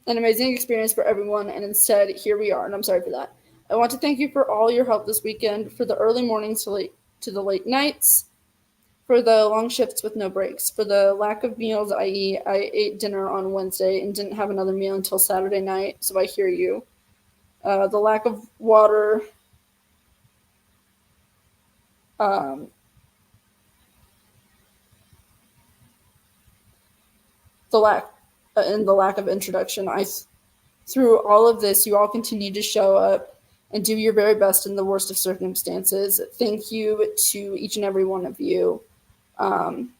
[SPEAKER 1] an amazing experience for everyone, and instead, here we are, and I'm sorry for that. I want to thank you for all your help this weekend, for the early mornings to the late nights, for the long shifts with no breaks, for the lack of meals, i.e., I ate dinner on Wednesday and didn't have another meal until Saturday night, so I hear you. The lack of water, um, the lack and the lack of introduction. Through all of this, you all continue to show up and do your very best in the worst of circumstances. Thank you to each and every one of you. Um,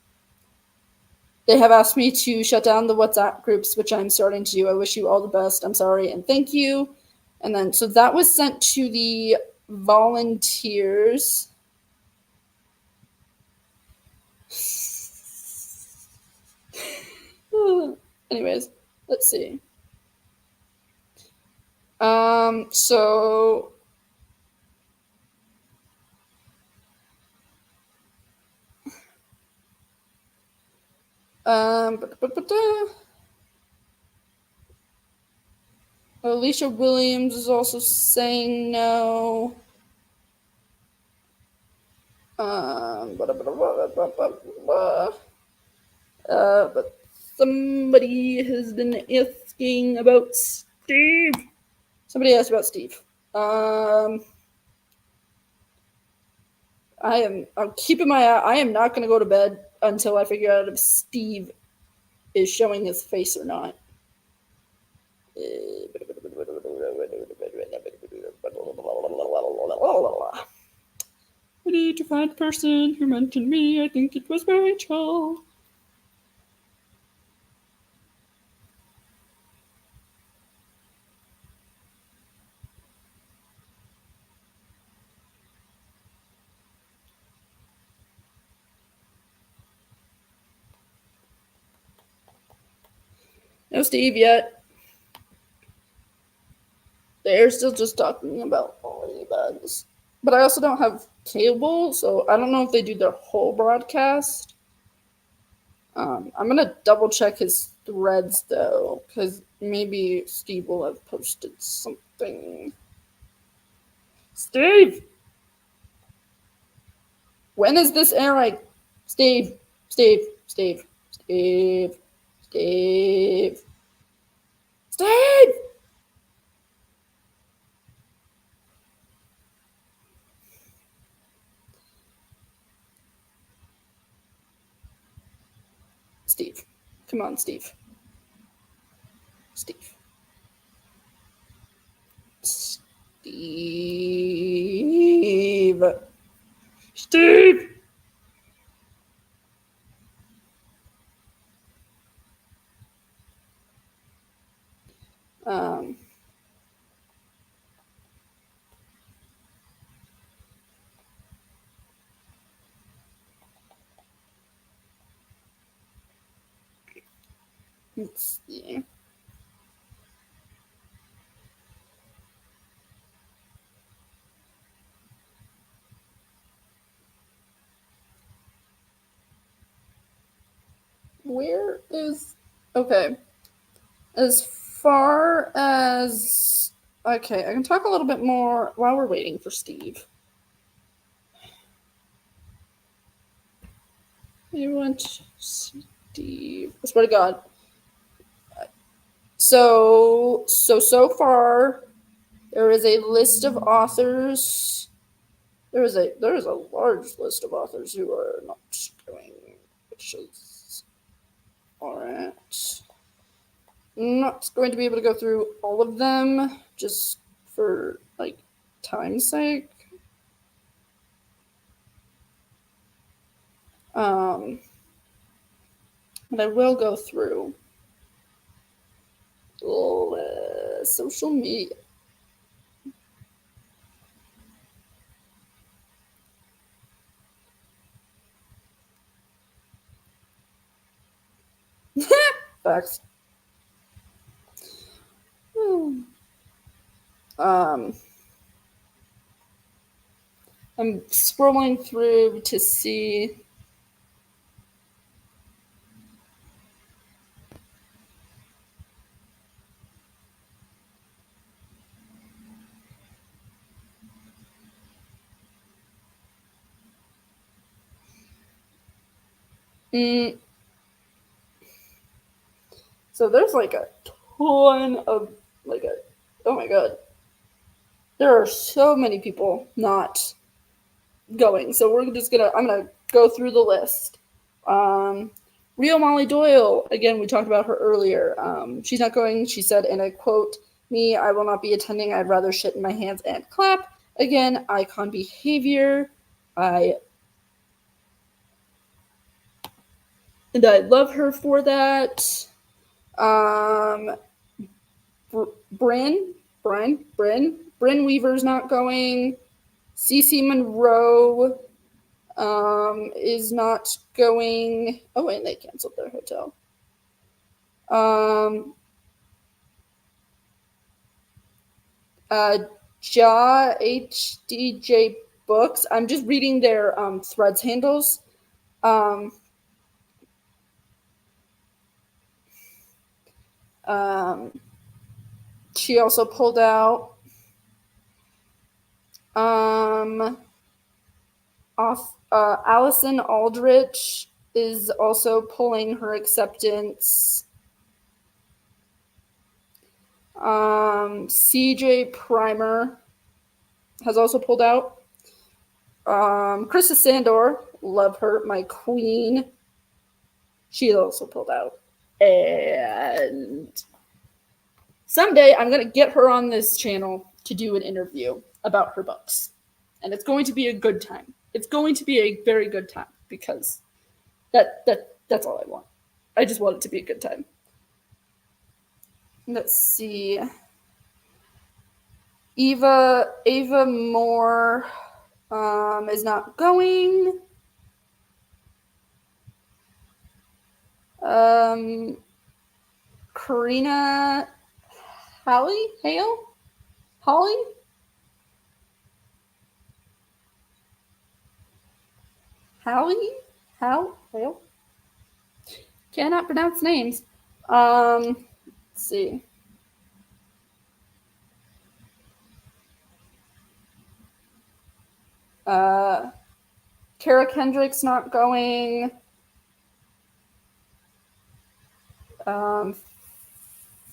[SPEAKER 1] they have asked me to shut down the WhatsApp groups, which I'm starting to do. I wish you all the best. I'm sorry and thank you. And then, so that was sent to the volunteers. Anyways, let's see. So Alicia Williams is also saying no. But somebody has been asking about Steve. Somebody asked about Steve. I'm keeping my eye. I am not going to go to bed until I figure out if Steve is showing his face or not. We need to find the person who mentioned me. I think it was Rachel. No Steve yet. They're still just talking about ladybugs. But I also don't have cable, so I don't know if they do their whole broadcast. I'm gonna double check his threads though, because maybe Steve will have posted something. Steve! When is this airing? Steve, Steve, Steve, Steve, Steve, Steve! Steve. Come on, Steve. Steve. Steve. Steve! Um, let's see. Where is. Okay. As far as. Okay, I can talk a little bit more while we're waiting for Steve. You want Steve. I swear to God. So far, there is a list of authors. There is a large list of authors who are not going, which is alright. Not going to be able to go through all of them just for like time's sake. But I will go through social media. Facts. Um, I'm scrolling through to see. Mm, so there's like a ton of like a. Oh my god, there are so many people not going. So I'm gonna go through the list. Um, Real Molly Doyle, again, we talked about her earlier. She's not going. She said in a quote, "Me, I will not be attending. I'd rather shit in my hands and clap." Again, icon behavior. I I love her for that. Um, Bryn Weaver's not going. Cece Monroe is not going. Oh, and they canceled their hotel. Um, uh, Ja HDJ Books. I'm just reading their threads handles. Um, um, she also pulled out. Allison Aldrich is also pulling her acceptance. CJ Primer has also pulled out. Krista Sandor, love her, my queen. She also pulled out. And someday I'm going to get her on this channel to do an interview about her books. And it's going to be a good time. It's going to be a very good time because that's all I want. I just want it to be a good time. Let's see. Ava Moore is not going. Karina Hale? Holly? Hallie? Hale? Cannot pronounce names. Let's see. Kara Kendrick's not going.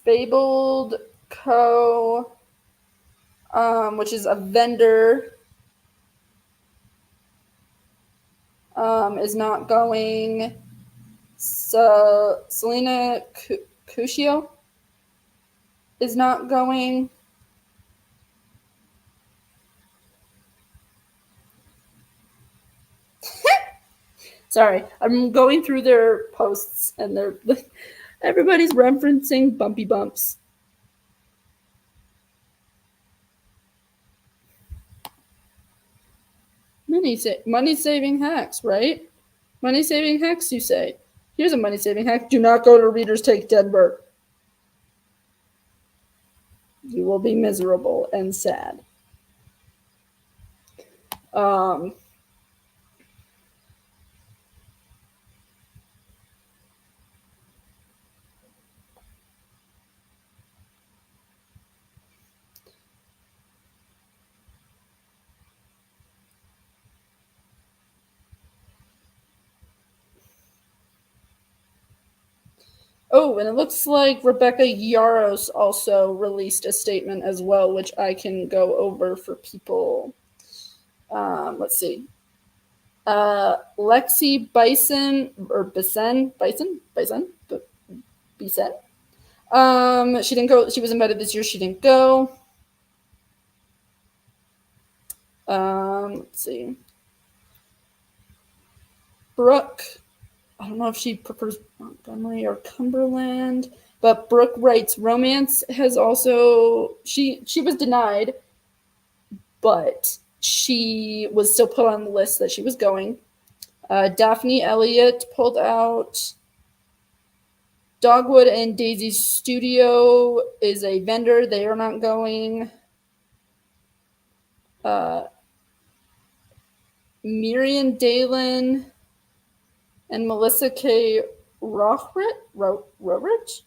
[SPEAKER 1] Fabled Co., which is a vendor, is not going. So Selena Cuscio is not going. Sorry, I'm going through their posts and everybody's referencing bumpy bumps. Money saving hacks, right? Money saving hacks, you say. Here's a money saving hack: do not go to Reader's Take Denver. You will be miserable and sad. Oh, and it looks like Rebecca Yaros also released a statement as well, which I can go over for people. Let's see. Lexi Bison or Bison. She didn't go. She was invited this year. She didn't go. Let's see. Brooke. I don't know if she prefers Montgomery or Cumberland, but Brooke writes romance has also she was denied, but she was still put on the list that she was going. Daphne Elliott pulled out. Dogwood and Daisy's Studio is a vendor. They are not going. Miriam Dalen and Melissa K. Rohrich?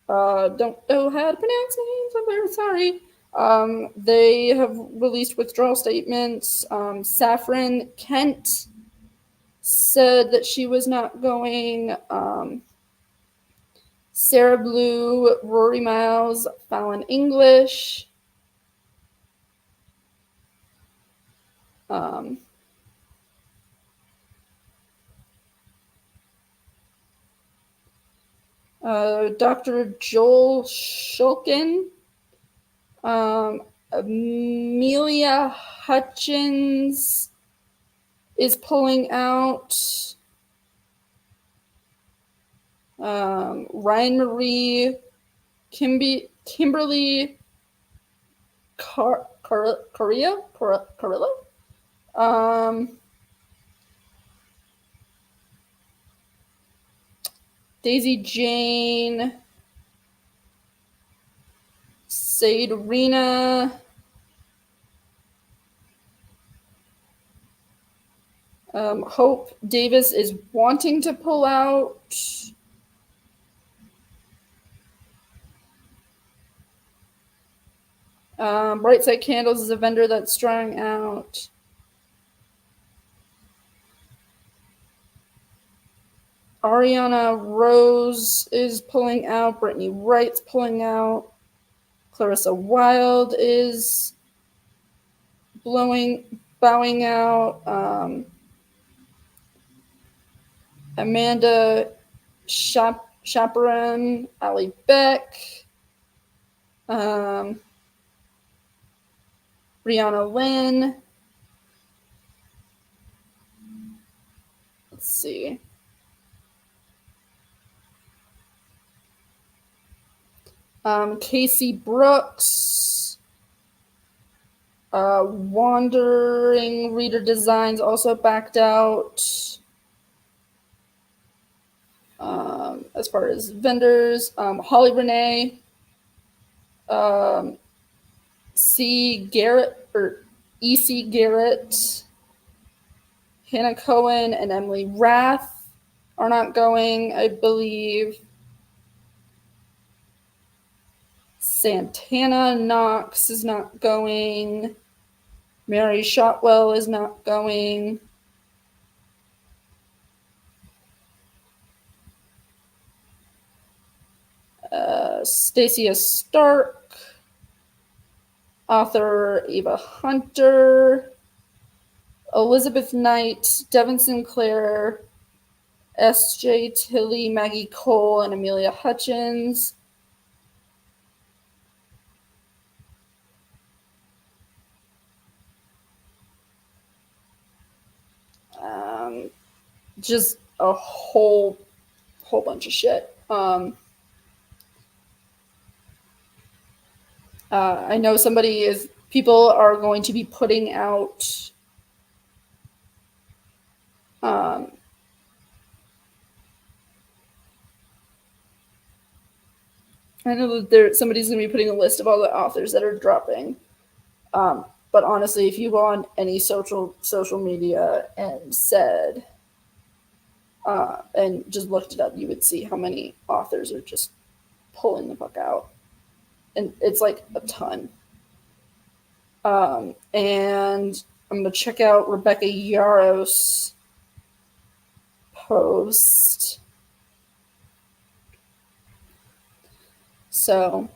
[SPEAKER 1] Don't know how to pronounce names. I'm very sorry. They have released withdrawal statements. Saffron Kent said that she was not going. Sarah Blue, Rory Miles, Fallon English. Dr. Joel Shulkin. Amelia Hutchins is pulling out. Ryan Marie, Kimberly Carrillo. Daisy Jane, Sade Arena, Hope Davis is wanting to pull out. Brightside Candles is a vendor that's trying out. Ariana Rose is pulling out. Brittany Wright's pulling out. Clarissa Wilde is bowing out. Amanda Chaperone, Allie Beck, Brianna Lynn. Let's see. Casey Brooks. Wandering Reader Designs also backed out. As far as vendors, Holly Renee, C. Garrett or E.C. Garrett, Hannah Cohen, and Emily Rath are not going, I believe. Santana Knox is not going. Mary Shotwell is not going. Stacia Stark. Author Ava Hunter. Elizabeth Knight. Devin Sinclair. S.J. Tilly, Maggie Cole, and Amelia Hutchins. Just a whole bunch of shit. I know people are going to be putting out I know that somebody's going to be putting a list of all the authors that are dropping. But honestly, if you go on any social media and said and just looked it up, you would see how many authors are just pulling the fuck out, and it's like a ton. And I'm gonna check out Rebecca Yaros' post. So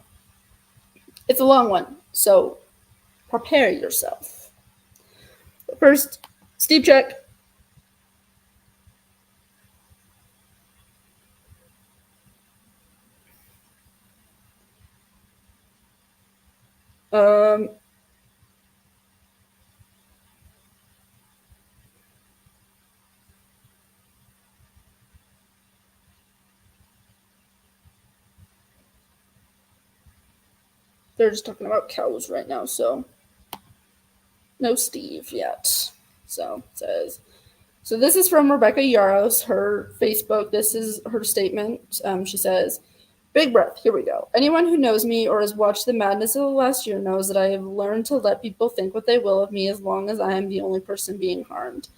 [SPEAKER 1] it's a long one, so prepare yourself. But first, Steve check. Um, they're just talking about cows right now, so no Steve yet. So it says, so this is from Rebecca Yaros, her Facebook. This is her statement. She says, big breath, here we go. Anyone who knows me or has watched the madness of the last year knows that I have learned to let people think what they will of me as long as I am the only person being harmed.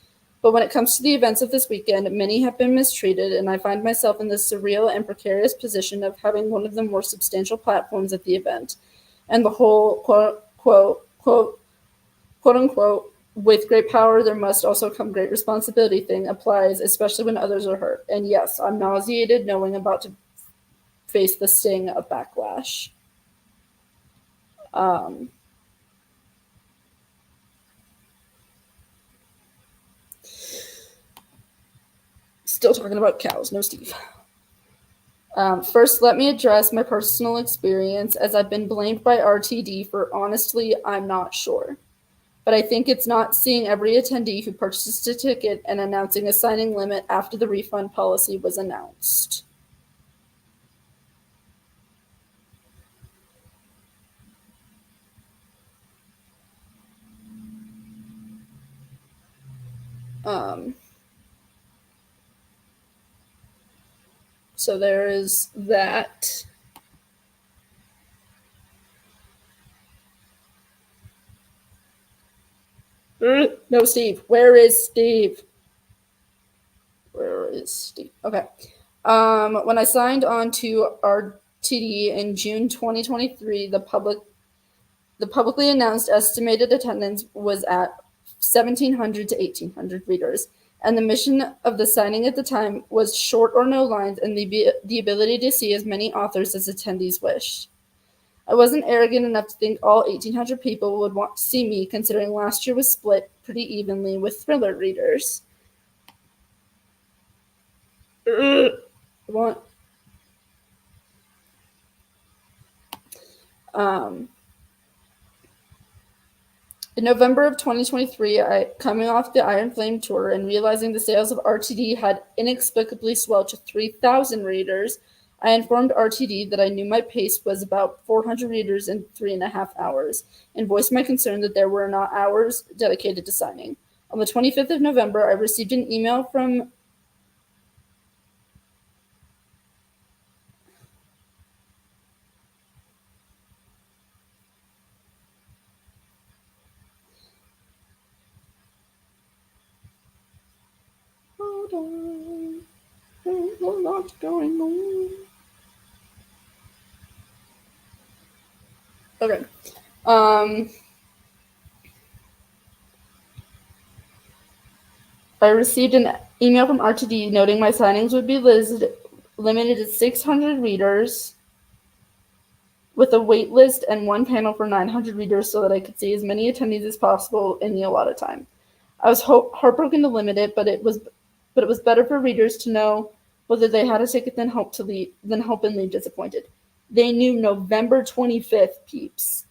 [SPEAKER 1] But when it comes to the events of this weekend, many have been mistreated, and I find myself in the surreal and precarious position of having one of the more substantial platforms at the event. And the whole quote unquote, with great power, there must also come great responsibility thing applies, especially when others are hurt. And yes, I'm nauseated knowing about to face the sting of backlash. Still talking about cows, no Steve. First, let me address my personal experience as I've been blamed by RTD for honestly, I'm not sure. But I think it's not seeing every attendee who purchased a ticket and announcing a signing limit after the refund policy was announced. So there is that. No, Steve. Where is Steve? Where is Steve? Okay. When I signed on to RTD in June 2023, the publicly announced estimated attendance was at 1,700 to 1,800 readers, and the mission of the signing at the time was short or no lines and the ability to see as many authors as attendees wished. I wasn't arrogant enough to think all 1,800 people would want to see me, considering last year was split pretty evenly with thriller readers. Want In November of 2023, coming off the Iron Flame tour and realizing the sales of RTD had inexplicably swelled to 3,000 readers, I informed RTD that I knew my pace was about 400 readers in 3.5 hours, and voiced my concern that there were not hours dedicated to signing. On the 25th of November, I received an email from Hold on. There's a lot going on. Okay. Um, I received an email from RTD noting my signings would be limited to 600 readers with a wait list and one panel for 900 readers so that I could see as many attendees as possible in the allotted time. I was heartbroken to limit it, but it was better for readers to know whether they had a ticket than hope and leave disappointed. They knew November 25th, peeps.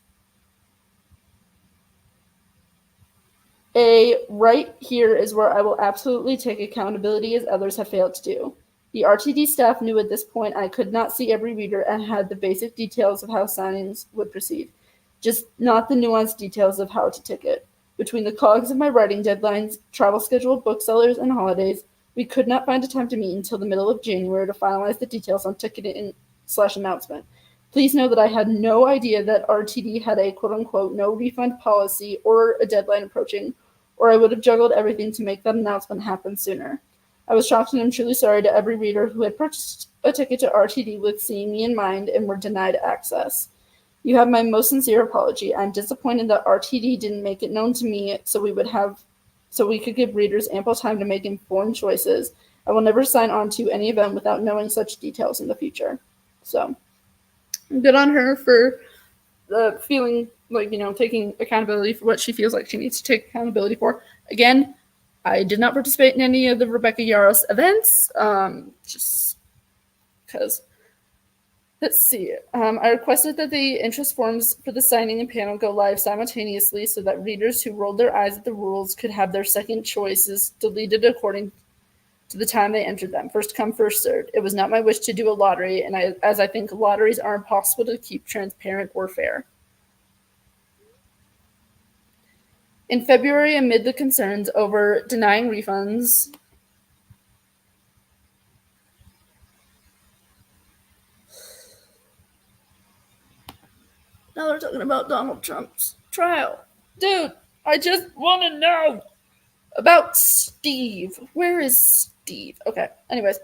[SPEAKER 1] Right here is where I will absolutely take accountability as others have failed to do. The RTD staff knew at this point I could not see every reader and had the basic details of how signings would proceed, just not the nuanced details of how to ticket. Between the cogs of my writing deadlines, travel schedule, booksellers, and holidays, we could not find a time to meet until the middle of January to finalize the details on ticketing/announcement. Please know that I had no idea that RTD had a quote unquote no refund policy or a deadline approaching, or I would have juggled everything to make that announcement happen sooner. I was shocked and am truly sorry to every reader who had purchased a ticket to RTD with seeing me in mind and were denied access. You have my most sincere apology. I'm disappointed that RTD didn't make it known to me so we could give readers ample time to make informed choices. I will never sign on to any event without knowing such details in the future. So good on her for the feeling like, taking accountability for what she feels like she needs to take accountability for. Again, I did not participate in any of the Rebecca Yaros events, just because. Let's see. I requested that the interest forms for the signing and panel go live simultaneously so that readers who rolled their eyes at the rules could have their second choices deleted according to the time they entered them. First come, first served. It was not my wish to do a lottery, as I think lotteries are impossible to keep transparent or fair. In February, amid the concerns over denying refunds, now they're talking about Donald Trump's trial. Dude, I just want to know about Steve. Where is Steve? Okay, anyways.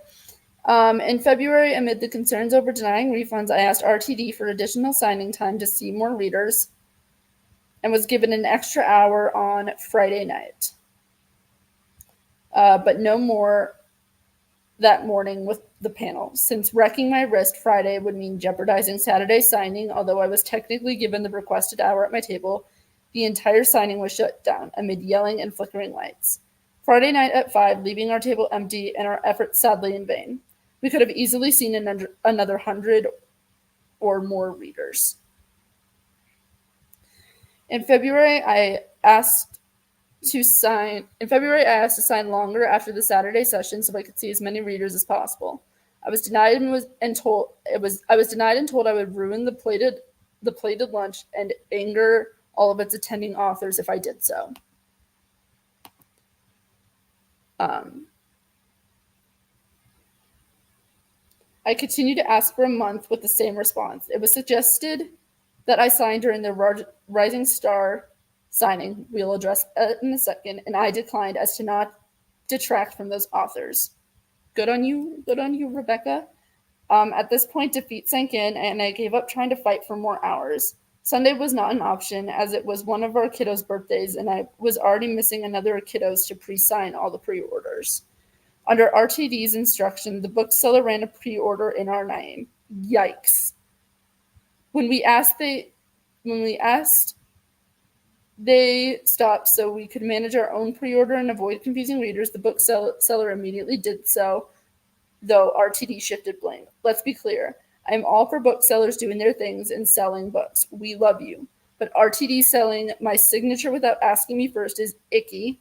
[SPEAKER 1] In February, amid the concerns over denying refunds, I asked RTD for additional signing time to see more readers and was given an extra hour on Friday night. But no more that morning with the panel, since wrecking my wrist Friday would mean jeopardizing Saturday's signing. Although I was technically given the requested hour at my table, the entire signing was shut down amid yelling and flickering lights. Friday night at 5, leaving our table empty and our efforts sadly in vain. We could have easily seen another 100 or more readers. In February, I asked to sign longer after the Saturday session so I could see as many readers as possible. I was denied and told I would ruin the plated lunch and anger all of its attending authors if I did so. I continued to ask for a month with the same response. It was suggested that I sign during the Rising Star signing we'll address in a second, and I declined as to not detract from those authors. Good on you, Rebecca. At this point, defeat sank in, and I gave up trying to fight for more hours. Sunday was not an option, as it was one of our kiddos' birthdays, and I was already missing another kiddos to pre-sign all the pre-orders. Under RTD's instruction, the bookseller ran a pre-order in our name. Yikes! When we asked, they stopped so we could manage our own pre-order and avoid confusing readers. The bookseller immediately did so, though RTD shifted blame. Let's be clear. I'm all for booksellers doing their things and selling books. We love you. But RTD selling my signature without asking me first is icky,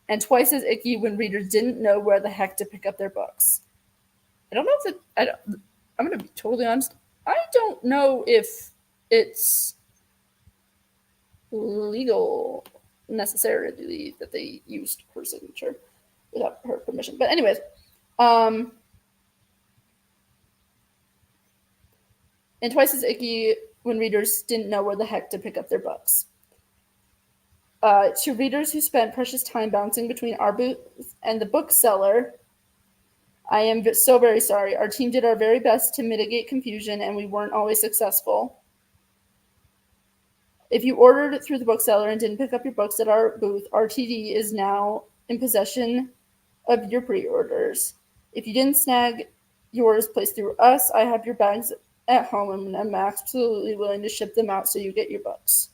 [SPEAKER 1] and twice as icky when readers didn't know where the heck to pick up their books. I don't know if I'm going to be totally honest. I don't know if it's legal necessarily that they used her signature without her permission. But anyways, and twice as icky when readers didn't know where the heck to pick up their books. To readers who spent precious time bouncing between our booth and the bookseller, I am so very sorry. Our team did our very best to mitigate confusion, and we weren't always successful. If you ordered it through the bookseller and didn't pick up your books at our booth, RTD is now in possession of your pre-orders. If you didn't snag yours placed through us, I have your bags at home and I'm absolutely willing to ship them out so you get your books.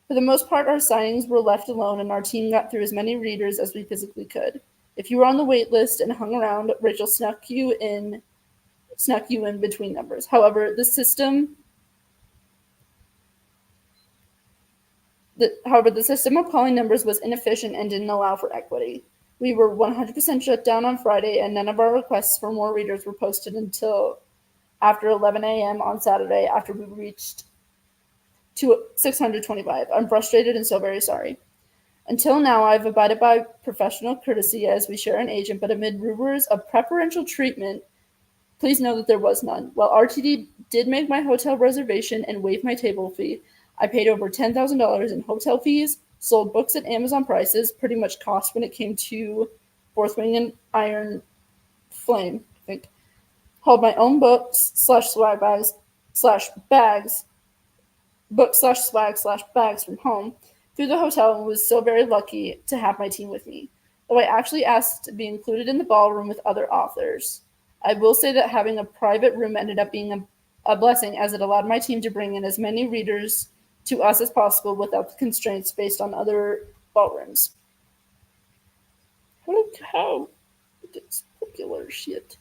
[SPEAKER 1] For the most part, our signings were left alone and our team got through as many readers as we physically could. If you were on the wait list and hung around, Rachel snuck you in between numbers. However, the system of calling numbers was inefficient and didn't allow for equity. We were 100% shut down on Friday, and none of our requests for more readers were posted until after 11 a.m. on Saturday after we reached to 625. I'm frustrated and so very sorry. Until now, I've abided by professional courtesy as we share an agent, but amid rumors of preferential treatment, please know that there was none. While RTD did make my hotel reservation and waive my table fee, I paid over $10,000 in hotel fees, sold books at Amazon prices, pretty much cost when it came to Fourth Wing and Iron Flame, I think. Hauled my own books slash swag bags, books slash swag slash bags from home through the hotel and was so very lucky to have my team with me. Though I actually asked to be included in the ballroom with other authors. I will say that having a private room ended up being a blessing as it allowed my team to bring in as many readers to us as possible without the constraints based on other ballrooms. Holy cow. It's popular shit.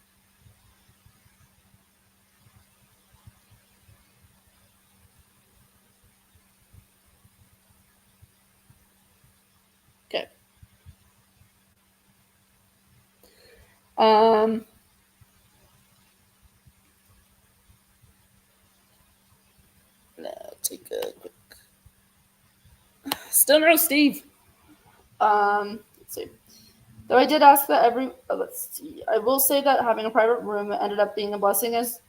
[SPEAKER 1] Okay. Um, take a quick. Still no Steve. Let's see. Though I did ask that let's see. I will say that having a private room ended up being a blessing as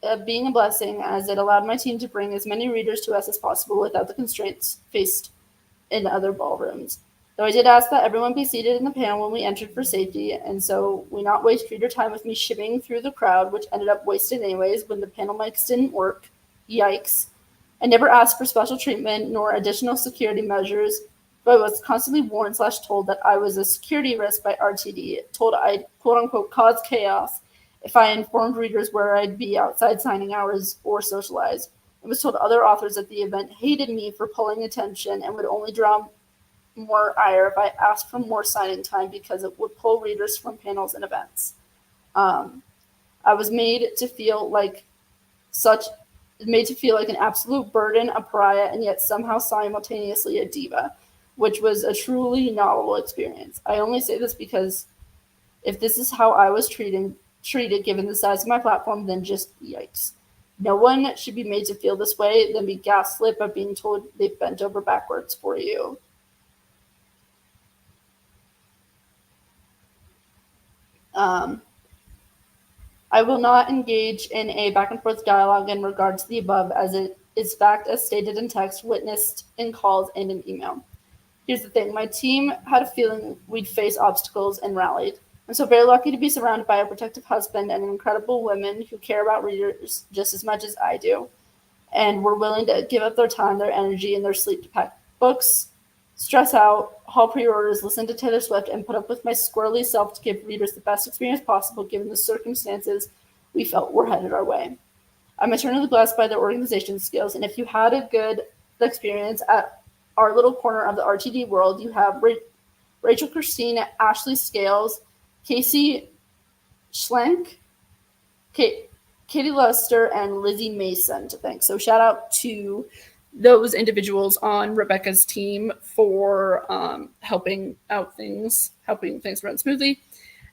[SPEAKER 1] it allowed my team to bring as many readers to us as possible without the constraints faced in other ballrooms. Though I did ask that everyone be seated in the panel when we entered for safety, and so we not waste reader time with me shimmying through the crowd, which ended up wasted anyways when the panel mics didn't work. Yikes. I never asked for special treatment nor additional security measures, but I was constantly warned slash told that I was a security risk by RTD, told I'd quote unquote cause chaos if I informed readers where I'd be outside signing hours or socialize. I was told other authors at the event hated me for pulling attention and would only draw more ire if I asked for more signing time because it would pull readers from panels and events. I was such made to feel like an absolute burden, a pariah, and yet somehow simultaneously a diva, which was a truly novel experience. I only say this because if this is how I was treated given the size of my platform, then just yikes. No one should be made to feel this way, then be gaslit by being told they've bent over backwards for you. I will not engage in a back and forth dialogue in regard to the above, as it is fact as stated in text, witnessed in calls, and in email. Here's the thing, my team had a feeling we'd face obstacles and rallied. I'm so very lucky to be surrounded by a protective husband and incredible women who care about readers just as much as I do, and were willing to give up their time, their energy, and their sleep to pack books, stress out, haul pre-orders, listen to Taylor Swift, and put up with my squirrely self to give readers the best experience possible given the circumstances we felt were headed our way. I'm eternally blessed by their organization skills, and if you had a good experience at our little corner of the RTD world, you have Rachel Christine, Ashley Scales, Casey Schlenk, Katie Luster, and Lizzie Mason to thank. So shout out to those individuals on Rebecca's team for helping things run smoothly.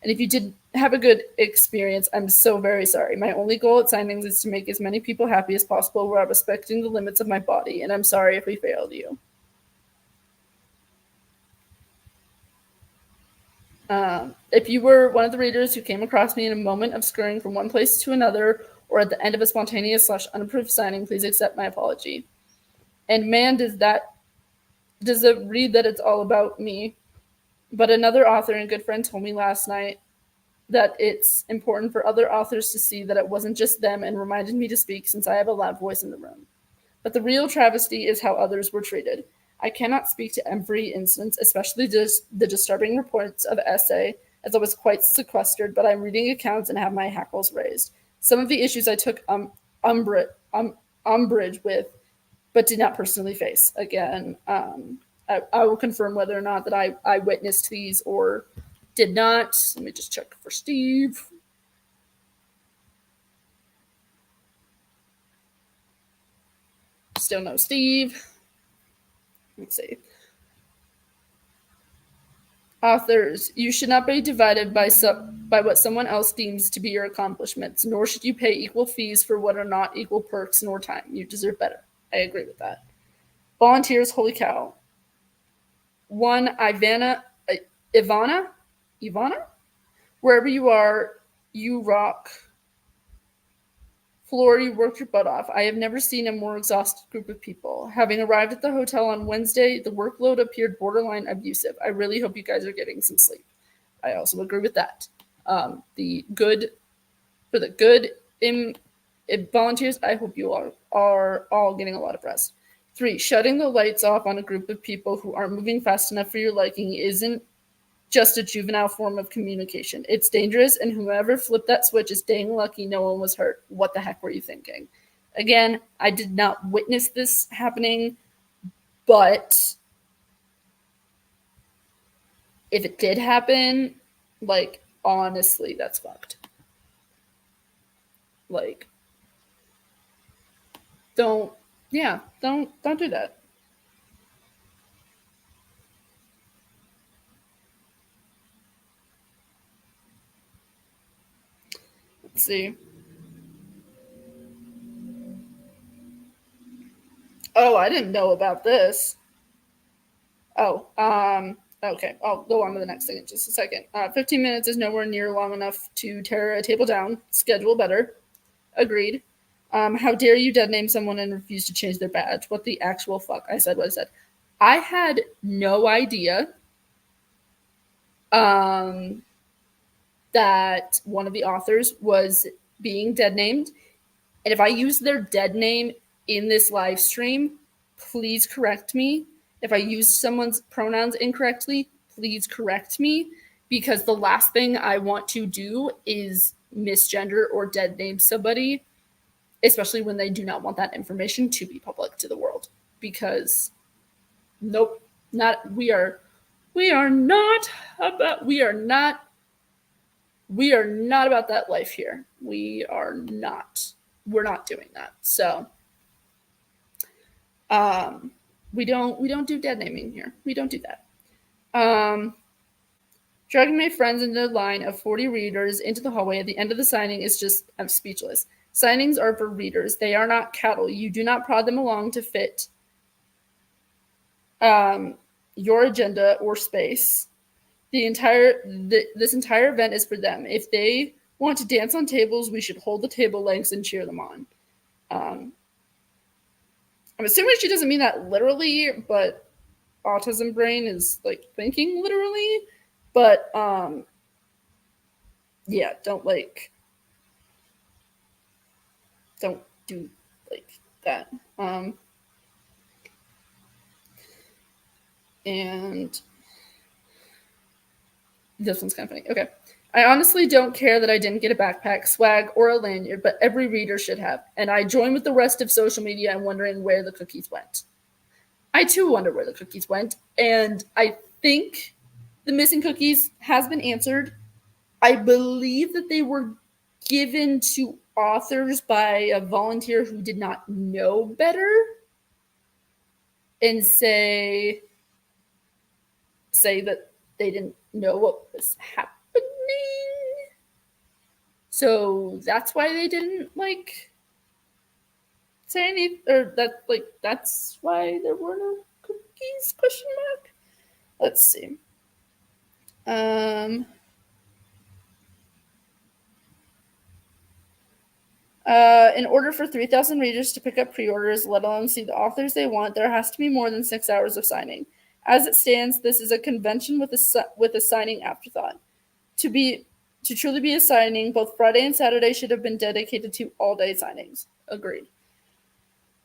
[SPEAKER 1] And if you did have a good experience, I'm so very sorry. My only goal at signings is to make as many people happy as possible while respecting the limits of my body, and I'm sorry if we failed you. If you were one of the readers who came across me in a moment of scurrying from one place to another or at the end of a spontaneous / unapproved signing, please accept my apology. And man, does it read that it's all about me. But another author and good friend told me last night that it's important for other authors to see that it wasn't just them and reminded me to speak since I have a loud voice in the room. But the real travesty is how others were treated. I cannot speak to every instance, especially the disturbing reports of essay, as I was quite sequestered, but I'm reading accounts and have my hackles raised. Some of the issues I took umbrage with, but did not personally face. Again, I will confirm whether or not that I witnessed these or did not. Let me just check for Steve. Still no Steve. Let's see. Authors, you should not be divided by what someone else deems to be your accomplishments, nor should you pay equal fees for what are not equal perks nor time. You deserve better. I agree with that. Volunteers, holy cow. One, Ivana, wherever you are, you rock. Florida, you worked your butt off. I have never seen a more exhausted group of people. Having arrived at the hotel on Wednesday, the workload appeared borderline abusive. I really hope you guys are getting some sleep. I also agree with that. The good for the good volunteers, I hope you are all getting a lot of rest. 3, shutting the lights off on a group of people who aren't moving fast enough for your liking isn't just a juvenile form of communication. It's dangerous, and whoever flipped that switch is dang lucky no one was hurt. What the heck were you thinking? Again, I did not witness this happening, but if it did happen, like, honestly, that's fucked. Like, don't do that. Let's see. Oh, I didn't know about this. Oh, okay. I'll go on to the next thing in just a second. 15 minutes is nowhere near long enough to tear a table down. Schedule better. Agreed. How dare you dead name someone and refuse to change their badge? What the actual fuck? I said what I said. I had no idea um, that one of the authors was being dead named. And if I use their dead name in this live stream, please correct me. If I use someone's pronouns incorrectly, please correct me, because the last thing I want to do is misgender or dead name somebody, especially when they do not want that information to be public to the world. Because nope, not we are not about that life here. We're not doing that. So we don't do dead naming here. We don't do that. Dragging my friends into a line of 40 readers into the hallway at the end of the signing is just, I'm speechless. Signings are for readers. They are not cattle. You do not prod them along to fit your agenda or space. This entire event is for them. If they want to dance on tables, we should hold the table legs and cheer them on. I'm assuming she doesn't mean that literally, but autism brain is like thinking literally. But yeah, don't do like that. And this one's kind of funny. Okay. I honestly don't care that I didn't get a backpack, swag, or a lanyard, but every reader should have. And I join with the rest of social media and wondering where the cookies went. I too wonder where the cookies went. And I think the missing cookies has been answered. I believe that they were given to authors by a volunteer who did not know better and say that they didn't know what was happening. So that's why they didn't say anything, or that's why there were no cookies, question mark. Let's see. In order for 3,000 readers to pick up pre-orders, let alone see the authors they want, there has to be more than 6 hours of signing. As it stands, this is a convention with a signing afterthought. To truly be a signing, both Friday and Saturday should have been dedicated to all-day signings. Agreed.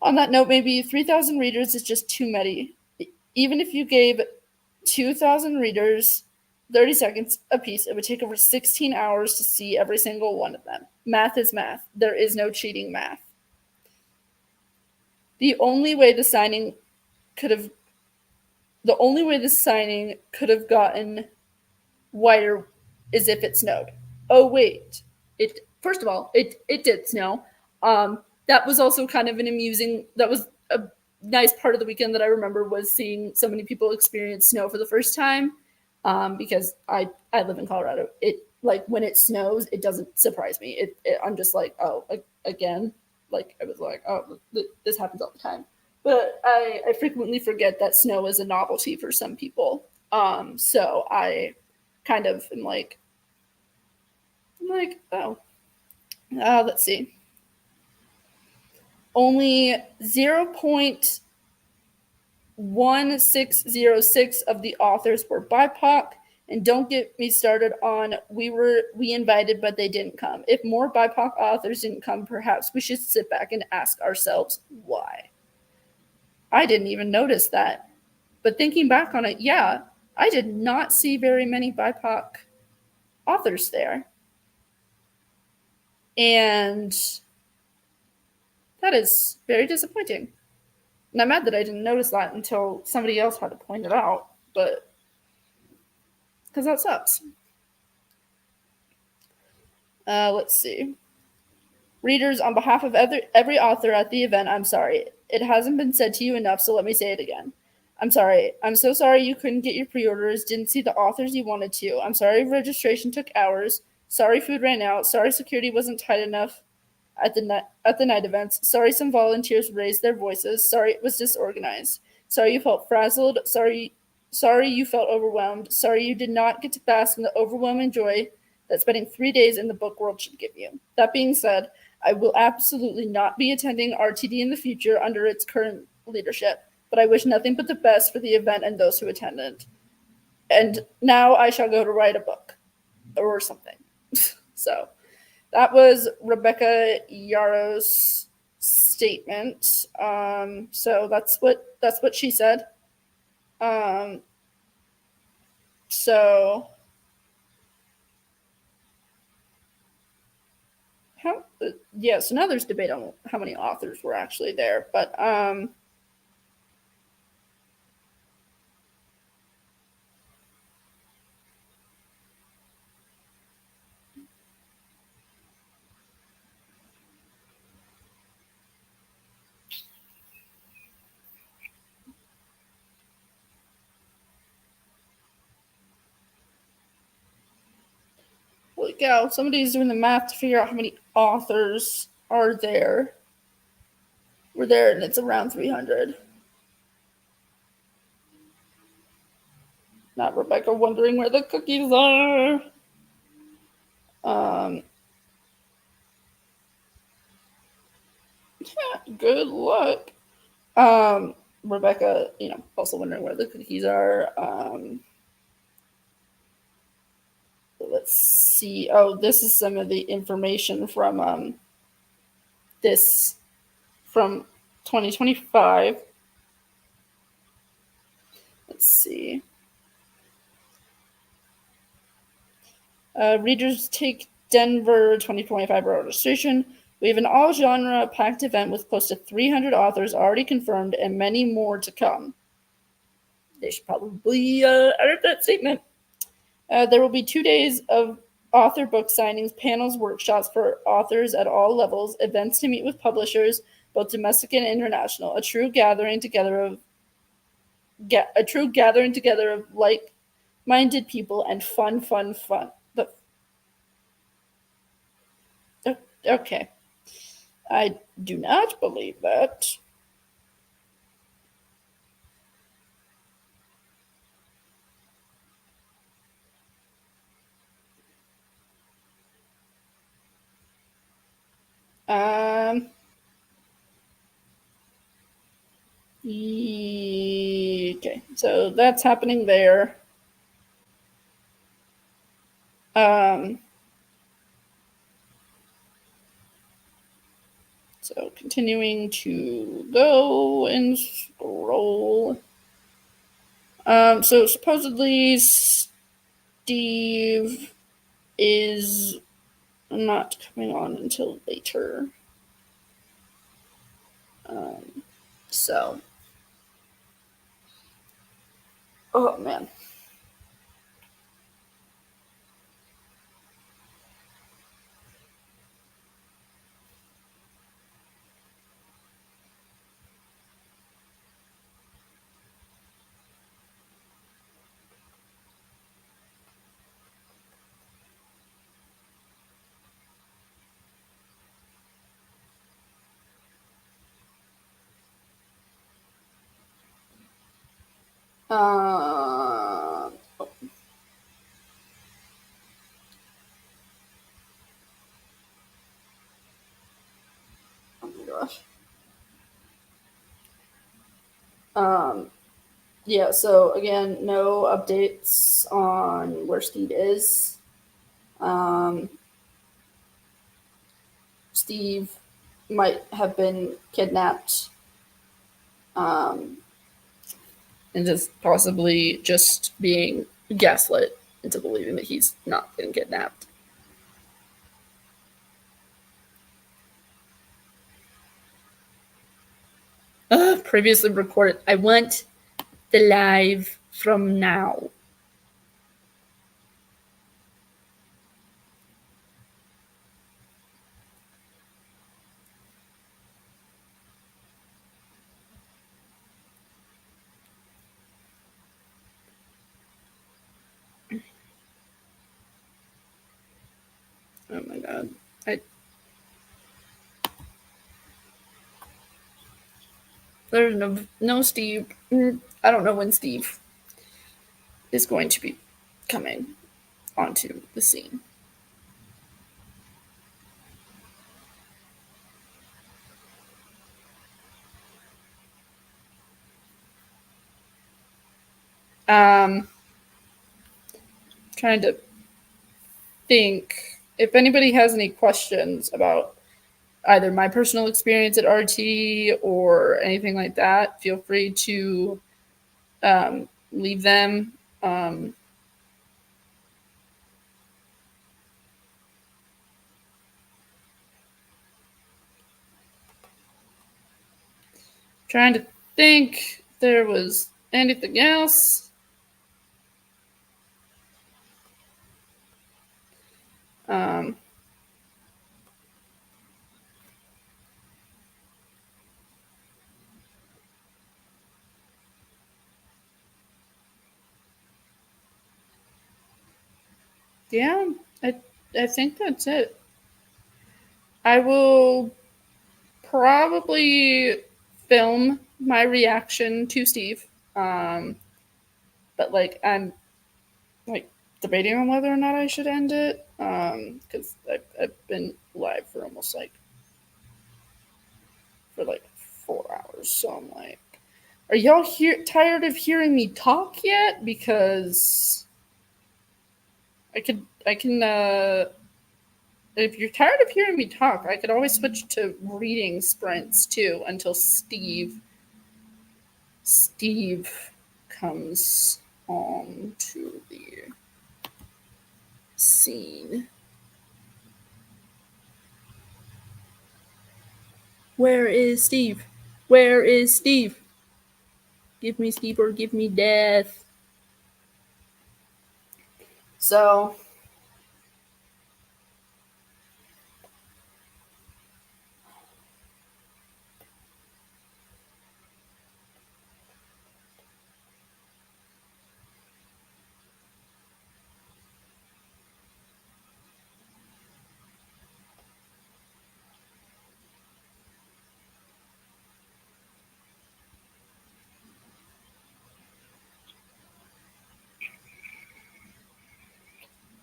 [SPEAKER 1] On that note, maybe 3,000 readers is just too many. Even if you gave 2,000 readers 30 seconds apiece, it would take over 16 hours to see every single one of them. Math is math. There is no cheating math. The only way the signing could have the only way the signing could have gotten wider is if it snowed. Oh wait, it first of all it did snow. That was also kind of an amusing. That was a nice part of the weekend that I remember was seeing so many people experience snow for the first time. Because I live in Colorado. It like when it snows, it doesn't surprise me. I'm just like, oh, again. Like I was like, oh, this happens all the time. But I frequently forget that snow is a novelty for some people. So I kind of am like, oh, let's see. Only 0.1606 of the authors were BIPOC. And don't get me started on we invited, but they didn't come. If more BIPOC authors didn't come, perhaps we should sit back and ask ourselves why. I didn't even notice that. But thinking back on it, yeah, I did not see very many BIPOC authors there. And that is very disappointing. And I'm mad that I didn't notice that until somebody else had to point it out. But because that sucks. Let's see. Readers, on behalf of every author at the event, I'm sorry. It hasn't been said to you enough, so let me say it again. I'm sorry. I'm so sorry you couldn't get your pre-orders, didn't see the authors you wanted to. I'm sorry registration took hours. Sorry food ran out. Sorry security wasn't tight enough at the night events. Sorry some volunteers raised their voices. Sorry it was disorganized. Sorry you felt frazzled. Sorry you felt overwhelmed. Sorry you did not get to bask in the overwhelming joy that spending 3 days in the book world should give you. That being said, I will absolutely not be attending RTD in the future under its current leadership, but I wish nothing but the best for the event and those who attended. And now I shall go to write a book or something. So that was Rebecca Yarrow's statement. So that's what she said. So so now there's debate on how many authors were actually there, but holy cow, somebody's doing the math to figure out how many authors are there. We're there, and it's around 300. Not Rebecca wondering where the cookies are. Good luck. Rebecca, also wondering where the cookies are. Let's see. Oh, this is some of the information from this from 2025. Let's see. Readers Take Denver 2025 registration. We have an all-genre packed event with close to 300 authors already confirmed and many more to come. They should probably edit that statement. There will be 2 days of author book signings, panels, workshops for authors at all levels, events to meet with publishers, both domestic and international. A true gathering together of like-minded people and fun. But okay, I do not believe that. Okay, so that's happening there. So continuing to go and scroll. So supposedly Steve is not coming on until later. So, oh man. Oh, oh my gosh. Um, yeah, so again, no updates on where Steve is. Um, Steve might have been kidnapped, um, and just possibly just being gaslit into believing that he's not been kidnapped. Previously recorded. I want the live from now. Oh my god. I There's no Steve. I don't know when Steve is going to be coming onto the scene. Um, Trying to think if anybody has any questions about either my personal experience at RT or anything like that. Feel free to leave them. Trying to think if there was anything else. Um, yeah, I I think that's it. I will probably film my reaction to Steve. Um, but like I'm like debating on whether or not I should end it. Because I've been live for almost like for like 4 hours. So I'm like, are y'all tired of hearing me talk yet? Because I can if you're tired of hearing me talk, I could always switch to reading sprints too until Steve comes on to the scene. Where is Steve? Where is Steve? Give me Steve or give me death. So,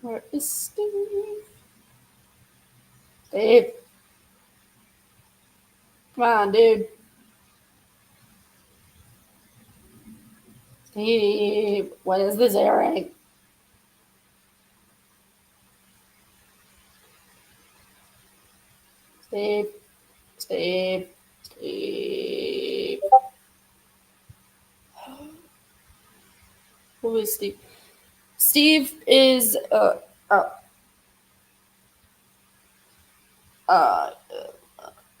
[SPEAKER 1] where is Steve? Steve, come on, dude. Steve, when is this airing? Steve, Steve. Steve. Who is Steve? Steve is uh, uh,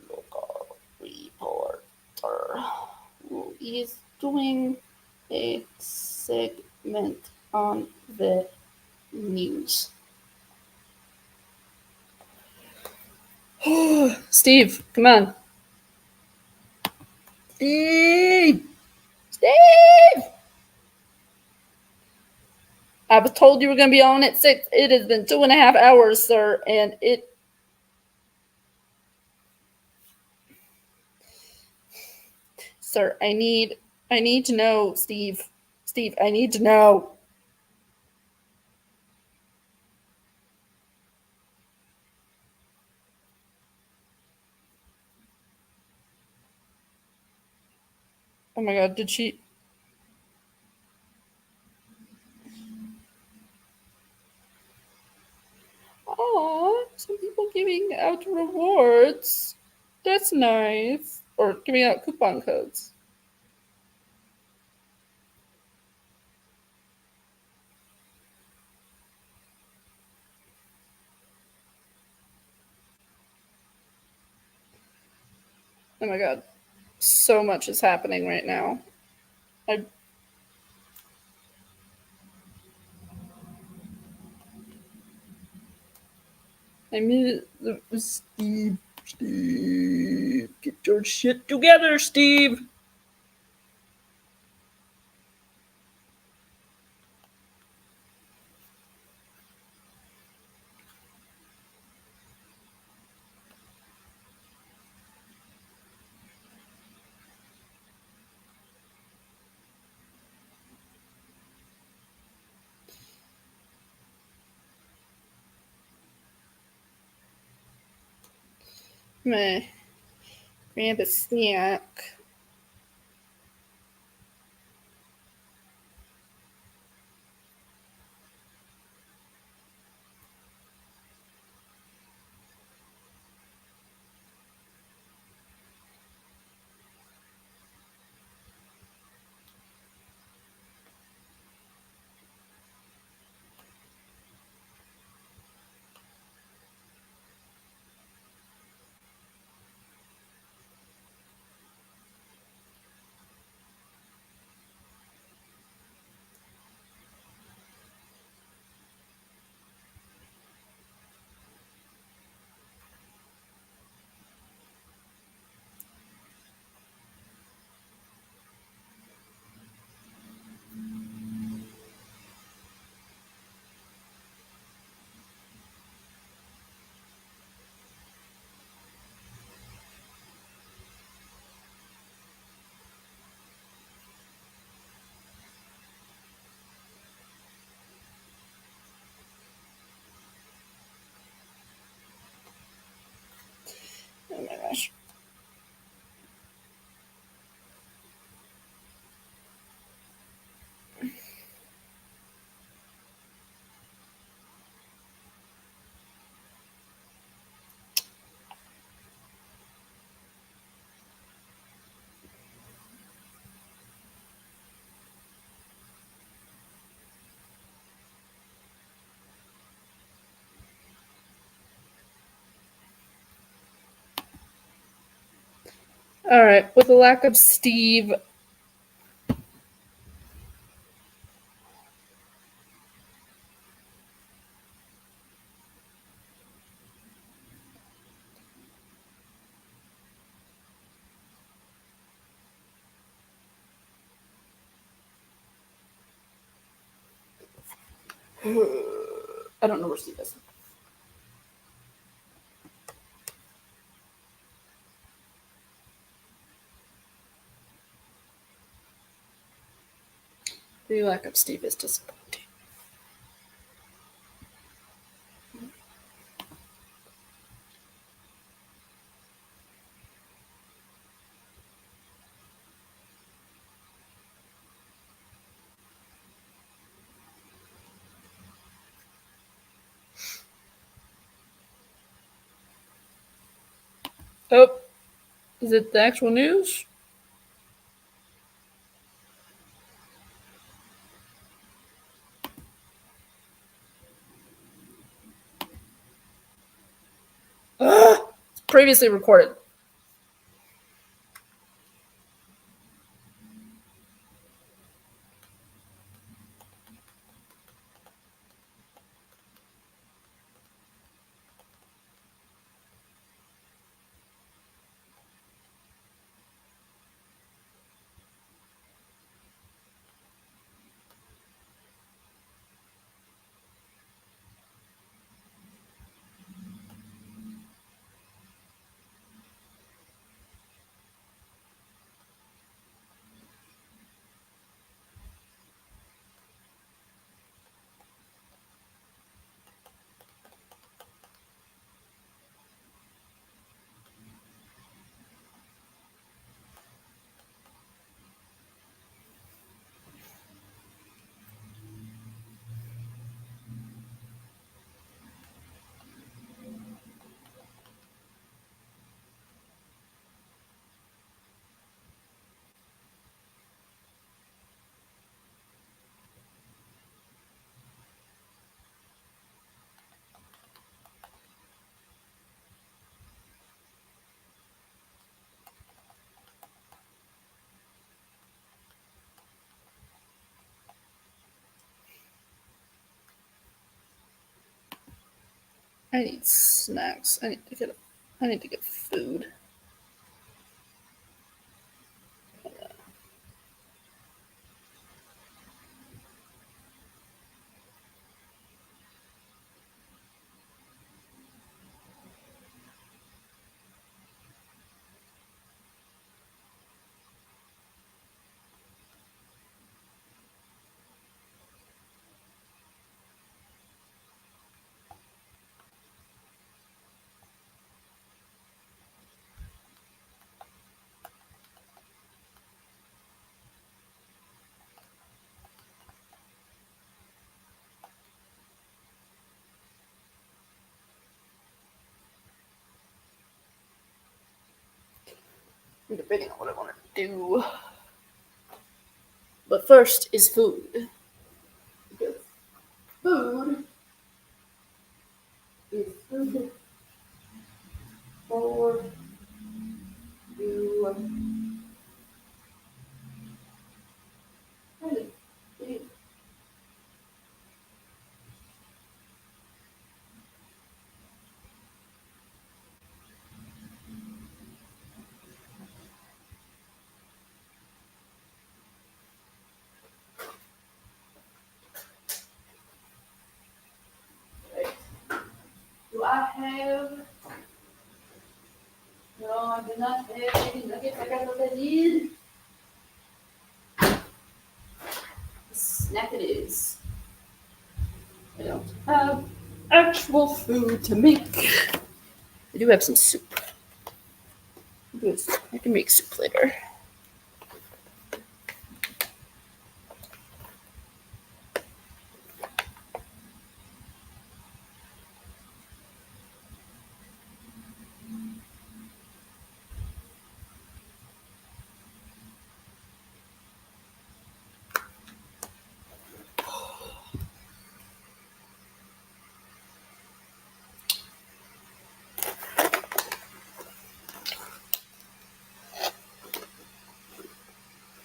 [SPEAKER 1] local reporter who is doing a segment on the news. Steve, come on. Steve! Steve! I was told you were going to be on at 6. It has been 2.5 hours, sir, and it. Sir, I need to know, Steve. Steve, I need to know. Oh my god, did she. Aw, some people giving out rewards. That's nice. Or giving out coupon codes. Oh my god. So much is happening right now. I I mean, Steve, Steve, get your shit together, Steve. Meh. Grab a snack. Oh my gosh. All right. With the lack of Steve. I don't know where Steve is. The lack of Steve is disappointing. Oh, Is it the actual news? It's previously recorded. I need snacks. I need to get food. I'm debating on what I want to do. But first is food. Because food is food for you. Do I have? No, I do not have any nuggets. I got what I need. Snack it is. I don't have actual food to make. I do have some soup. I can make soup later.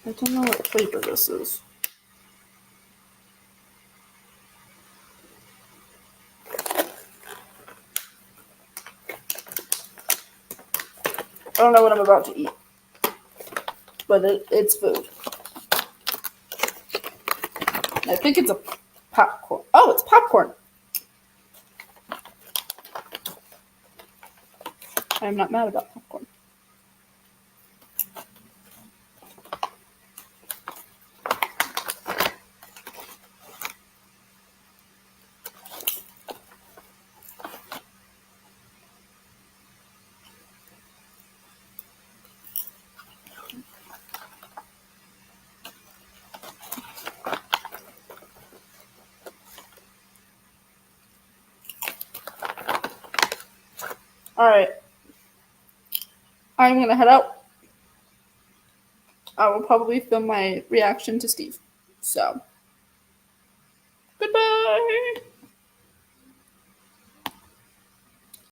[SPEAKER 1] I don't know what flavor this is. I don't know what I'm about to eat, but it's food. I think it's a popcorn. Oh, it's popcorn. I'm not mad about popcorn. All right. I'm going to head out. I will probably film my reaction to Steve. So, goodbye.